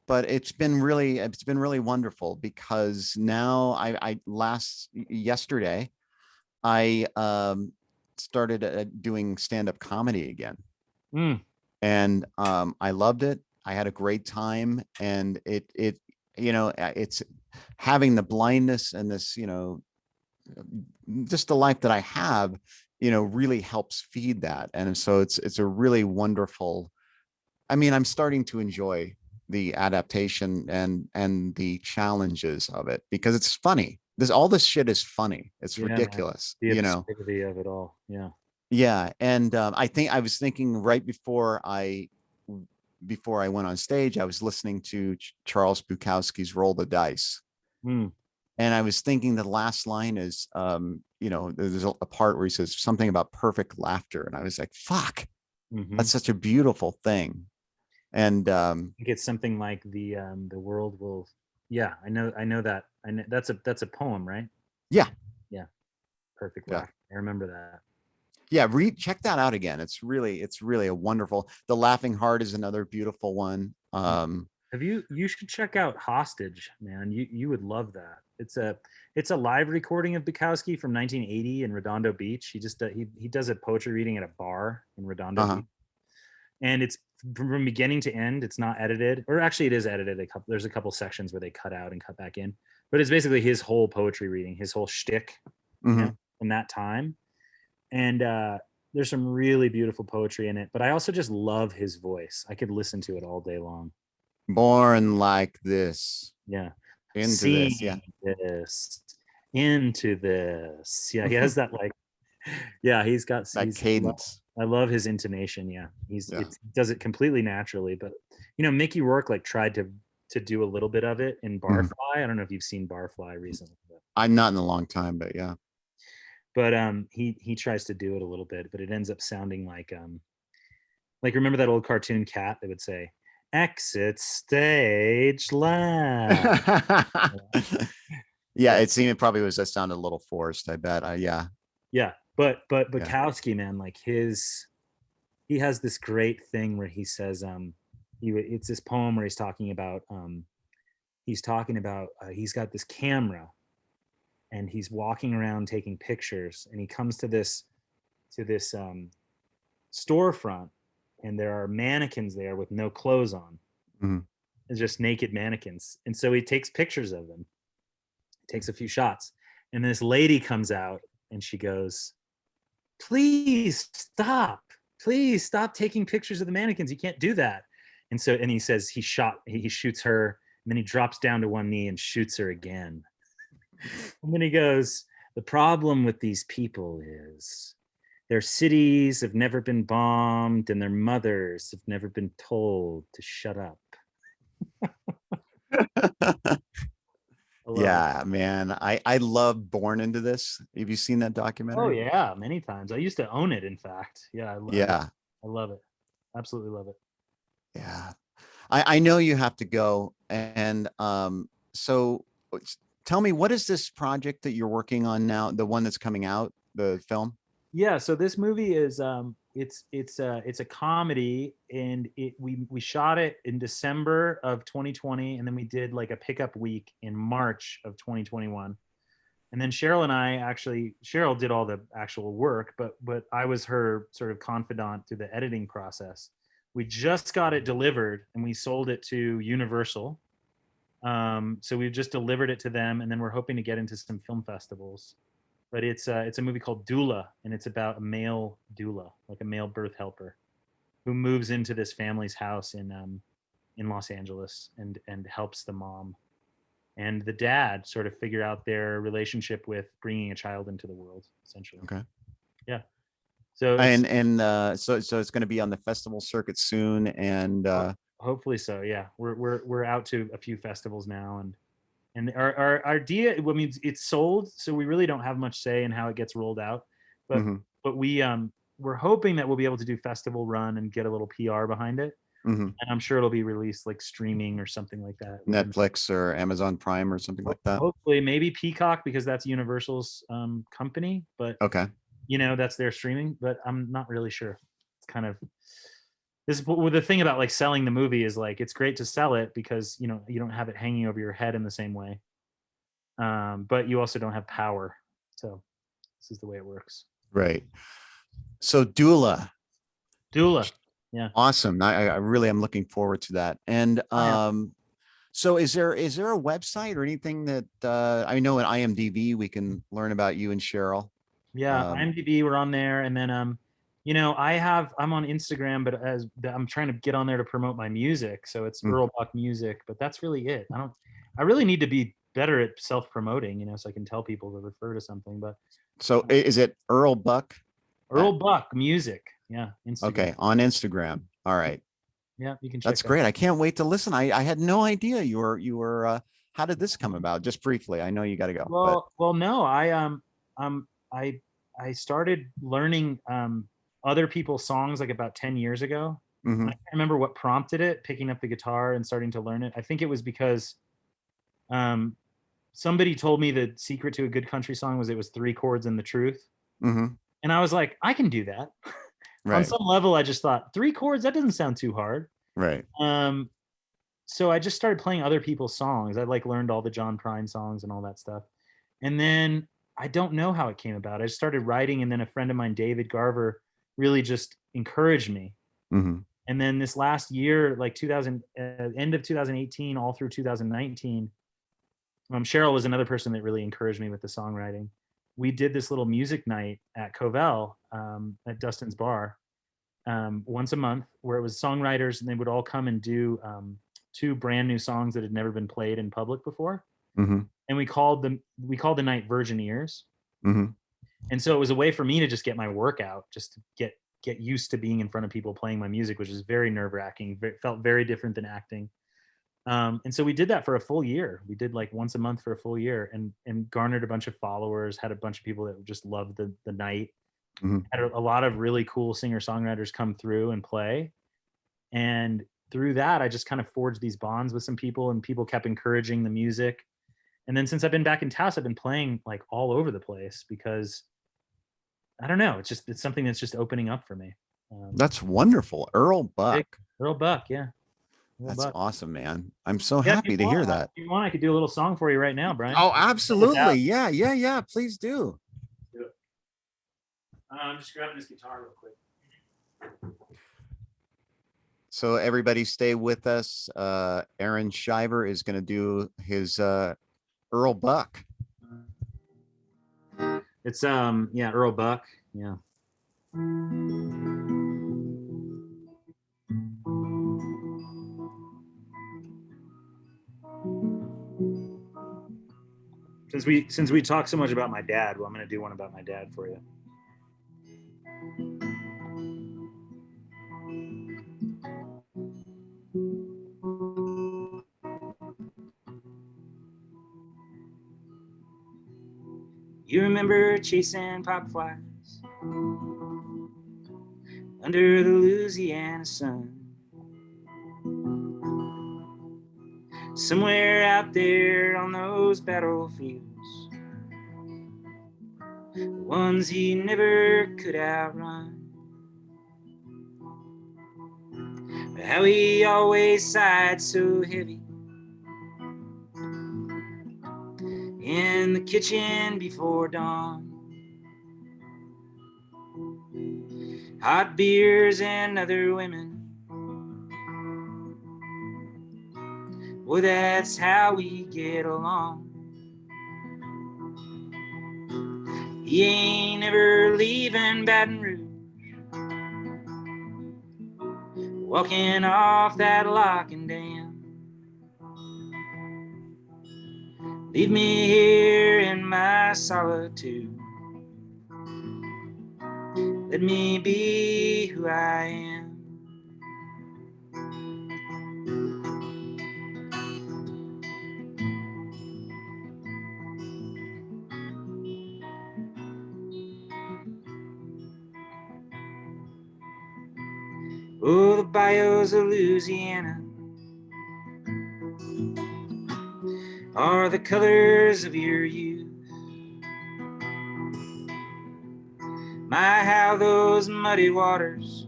it's been really wonderful because now yesterday I started doing stand-up comedy again.
Mm.
And I loved it. I had a great time, and it's having the blindness and this, just the life that I have, really helps feed that. And so it's a really wonderful. I mean, I'm starting to enjoy the adaptation and the challenges of it because it's funny. All this shit is funny. It's
Yeah, man.
ridiculous,
The absurdity of it all. Yeah.
Yeah, and I was thinking right before I went on stage, I was listening to Charles Bukowski's "Roll the Dice,"
Mm.
and I was thinking the last line is, there's a part where he says something about perfect laughter, and I was like, "Fuck,
Mm-hmm.
that's such a beautiful thing." And
I think it's something like the world will. Yeah, I know that. I know that's a poem, right?
yeah,
Yeah. Perfect
yeah,
laugh. I remember that.
yeah. Check that out again. It's really a wonderful. The Laughing Heart is another beautiful one.
Have you should check out Hostage, man. You would love that. It's a live recording of Bukowski from 1980 in Redondo Beach. He just he does a poetry reading at a bar in Redondo
Uh-huh.
Beach. And it's from beginning to end. It's not edited, or actually it is edited. There's a couple sections where they cut out and cut back in, but it's basically his whole poetry reading, his whole shtick,
Mm-hmm.
from that time. And there's some really beautiful poetry in it, but I also just love his voice. I could listen to it all day long.
Born like this.
Yeah.
Into this, yeah.
Seeing this into this. Yeah, he has that like, yeah,
That cadence.
I love his intonation. Yeah.
Yeah.
It does it completely naturally, but Mickey Rourke like tried to do a little bit of it in
Mhm.
Barfly. I don't know if you've seen Barfly recently,
I'm not in a long time, but yeah.
but he tries to do it a little bit, but it ends up sounding like remember that old cartoon cat that would say exit stage left.
Yeah,
Yeah.
it probably was that sounded a little forced, I bet. Yeah.
Yeah, but
Yeah.
Bukowski, man, like he has this great thing where he says it's this poem where he's talking about he's got this camera and he's walking around taking pictures, and he comes to this storefront, and there are mannequins there with no clothes on.
Mhm.
It's just naked mannequins, and so he takes pictures of them, takes a few shots, and this lady comes out and she goes, please stop taking pictures of the mannequins, you can't do that. And he says he shoots her, and then he drops down to one knee and shoots her again. And then he goes, the problem with these people is their cities have never been bombed and their mothers have never been told to shut up. I love it.
Yeah, man. I love Born Into This. Have you seen that
Oh
documentary?
yeah, many times. I used to own it, in fact. Yeah,
Yeah.
I love it. Absolutely love it.
Yeah. I know you have to go. And so tell me, what is this project that you're working on now? The one that's coming out, the film?
Yeah, so this movie is it's a comedy, and we shot it in December of 2020, and then we did like a pickup week in March of 2021. And then Cheryl did all the actual work, but I was her sort of confidant through the editing process. We just got it delivered and we sold it to Universal. So we've just delivered it to them, and then we're hoping to get into some film festivals. But it's a movie called Doula, and it's about a male doula, like a male birth helper, who moves into this family's house in Los Angeles and helps the mom and the dad sort of figure out their relationship with bringing a child into the world, essentially.
Okay.
Yeah. So
so it's going to be on the festival circuit soon, and
hopefully so. Yeah, we're out to a few festivals now, and our idea. I mean, it's sold, so we really don't have much say in how it gets rolled out. But
mhm,
but we're hoping that we'll be able to do festival run and get a little PR behind it,
mhm.
and I'm sure it'll be released like streaming or something like that.
Netflix or Amazon Prime or something like that.
Hopefully, maybe Peacock, because that's Universal's company, but
Okay.
that's their streaming. But I'm not really sure. It's kind of the thing about like selling the movie is like it's great to sell it because you don't have it hanging over your head in the same way, but you also don't have power. So this is the way it works.
Right. So Doula.
Yeah.
Awesome. I really am looking forward to that. And so is there a website or anything that I know in IMDb we can learn about you and Cheryl?
Yeah, IMDb, we're on there, and then I'm on Instagram, but as I'm trying to get on there to promote my music, so it's Earl Buck Music, but that's really it. I really need to be better at self-promoting, so I can tell people to refer to something. But
so is it Earl Buck?
Earl Buck Music, yeah, Instagram.
Okay, on Instagram. All right.
Yeah, you can check.
That's great. I can't wait to listen. I had no idea you were. How did this come about? Just briefly. I know you got to go.
Well, no, I started learning other people's songs like about 10 years ago.
Mhm.
I can't remember what prompted it, picking up the guitar and starting to learn it. I think it was because somebody told me the secret to a good country song was it was 3 chords and the truth.
Mhm.
And I was like, I can do that.
Right.
On some level, I just thought 3 chords, that doesn't sound too hard.
Right.
So I just started playing other people's songs. I like learned all the John Prine songs and all that stuff. And then I don't know how it came about. I just started writing, and then a friend of mine, David Garver, really just encouraged me.
Mm-hmm.
And then this last year, like end of 2018, all through 2019, Cheryl was another person that really encouraged me with the songwriting. We did this little music night at Covell at Dustin's Bar once a month, where it was songwriters, and they would all come and do 2 brand new songs that had never been played in public before.
Mm-hmm.
And we called the night Virgin Ears.
Mm-hmm.
And so it was a way for me to just get my work out, just to get used to being in front of people playing my music, which is very nerve-wracking. Felt very different than acting. And so we did that for a full year. We did like once a month for a full year, and garnered a bunch of followers, had a bunch of people that just loved the night.
Mm-hmm.
Had a lot of really cool singer-songwriters come through and play. And through that, I just kind of forged these bonds with some people, and people kept encouraging the music. And then since I've been back in Taos, I've been playing like all over the place because I don't know. It's something that's just opening up for me.
That's wonderful. Earl Buck.
Earl Buck, yeah.
That's awesome, man. I'm so happy to hear that.
If you want, I could do a little song for you right now, Brian.
Oh, absolutely. Yeah. Please do.
I'm just grabbing this guitar real quick.
So everybody stay with us. Arron Shiver is going to do his Earl Buck.
It's Earl Buck. Yeah. Since we talk so much about my dad, well, I'm going to do one about my dad for you. You remember chasing popflies under the Louisiana sun, somewhere out there on those battlefields, the ones he never could outrun. But how he always sighed so heavy in the kitchen before dawn. Hot beers and other women. Boy, that's how we get along. He ain't ever leaving Baton Rouge, walking off that lock and dam. Leave me here in my solitude. Let me be who I am. Oh, the bayous of Louisiana are the colors of your youth. My, how those muddy waters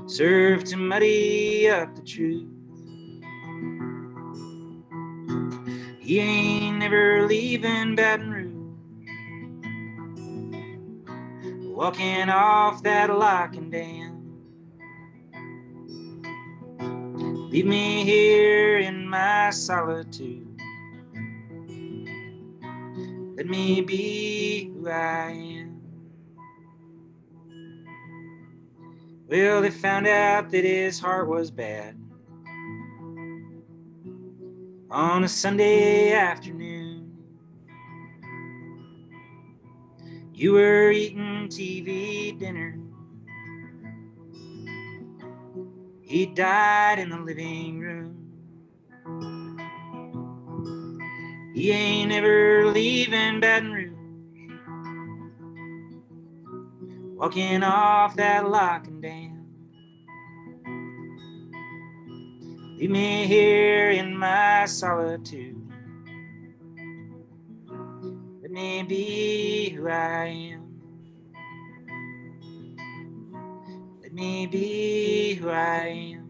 serve to muddy up the truth. He ain't never leaving Baton Rouge, walking off that lock and dam. Leave me here in my solitude. Let me be who I am. Well, they found out that his heart was bad on a Sunday afternoon. You were eating TV dinner. He died in the living room. He ain't ever leaving Baton Rouge, walking off that lock and dam. Leave me here in my solitude. Let me be who I am. Let me be who I am.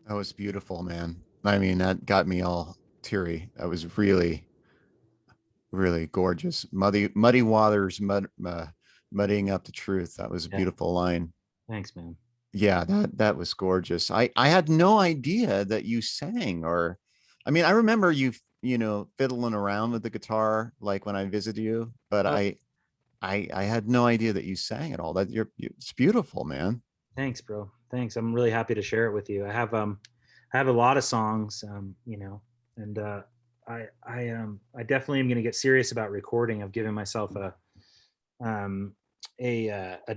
That was beautiful, man. I mean, that got me all teary. That was really, really gorgeous. Muddy waters, muddying up the truth. That was a
Yeah.
beautiful line.
Thanks, man.
Yeah, that was gorgeous. I had no idea that you sang, or I mean, I remember you fiddling around with the guitar like when I visited you, but
Oh,
I had no idea that you sang at all. It's beautiful, man.
thanks, bro. Thanks. I'm really happy to share it with you. I have a lot of songs, and I definitely am going to get serious about recording. I've given myself a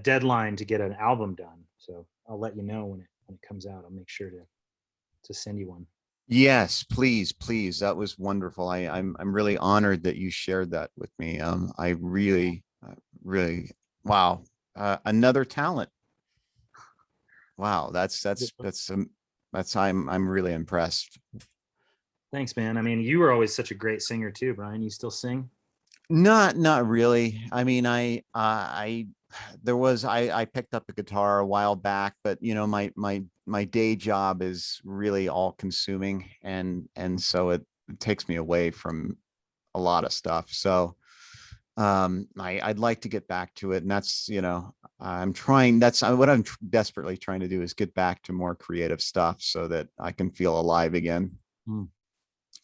deadline to get an album done. So I'll let you know when it comes out. I'll make sure to send you one.
Yes, please, please. That was wonderful. I'm really honored that you shared that with me. I really, really, wow. Another talent. Wow, I'm really impressed.
Thanks, man. I mean, you were always such a great singer too, Brian. You still sing?
Not really. I mean, I picked up the guitar a while back, but my day job is really all consuming, and so it takes me away from a lot of stuff. So I'd like to get back to it, and I'm trying. That's what I'm desperately trying to do, is get back to more creative stuff so that I can feel alive again.
Mm.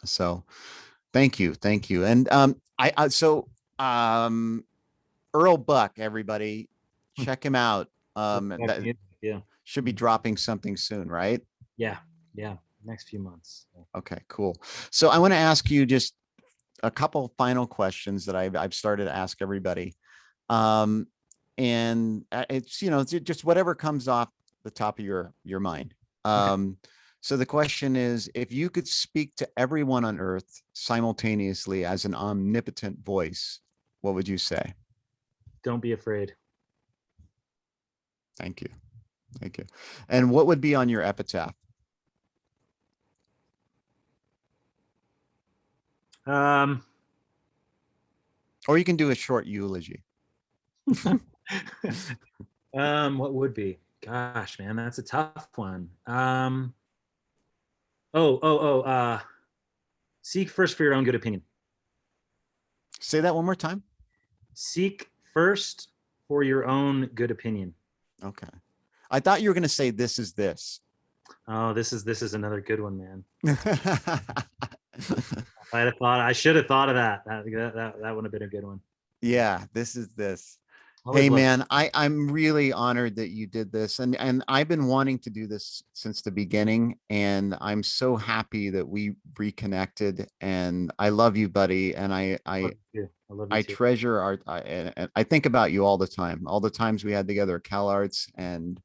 So thank you, and Earl Buck, everybody, check him out. That
Yeah,
should be dropping something soon, right?
yeah, next few months.
Okay, cool. So I want to ask you just a couple final questions that I've started to ask everybody. And it's just whatever comes off the top of your mind.
Okay.
So the question is, if you could speak to everyone on earth simultaneously as an omnipotent voice, what would you say?
Don't be afraid.
Thank you. And what would be on your epitaph?
Um,
Or you can do a short eulogy.
what would be? Gosh, man, that's a tough one. Seek first for your own good opinion.
Say that one more time.
Seek first for your own good opinion.
Okay. I thought you were going to say this is this.
Oh, this is another good one, man. I should have thought of that. That would have been a good one.
Yeah, this is this.
Always
Hey
love.
man, I'm really honored that you did this, and I've been wanting to do this since the beginning, and I'm so happy that we reconnected. And I love you, buddy, and
I love you
I
too.
treasure and I think about you all the time, all the times we had together at CalArts, and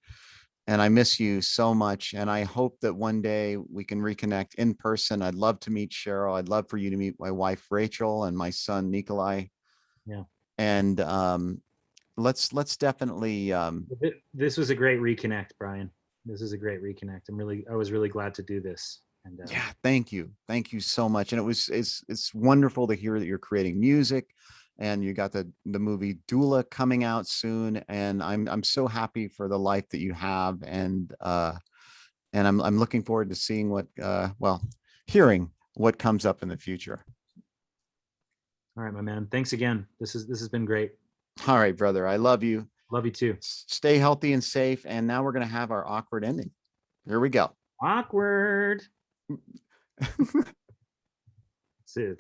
I miss you so much. And I hope that one day we can reconnect in person. I'd love to meet Cheryl. I'd love for you to meet my wife Rachel and my son Nikolai.
Yeah.
And let's definitely
This was a great reconnect, Brian. This is a great reconnect. I was really glad to do this. And
yeah, thank you so much. And it's wonderful to hear that you're creating music, and you got the movie Doula coming out soon, and I'm so happy for the life that you have. And I'm looking forward to seeing what well, hearing what comes up in the future.
all right, my man. Thanks again. This has been great.
All right, brother, I love you.
Love you too.
Stay healthy and safe. And now we're going to have our awkward ending. Here we go.
Awkward. See,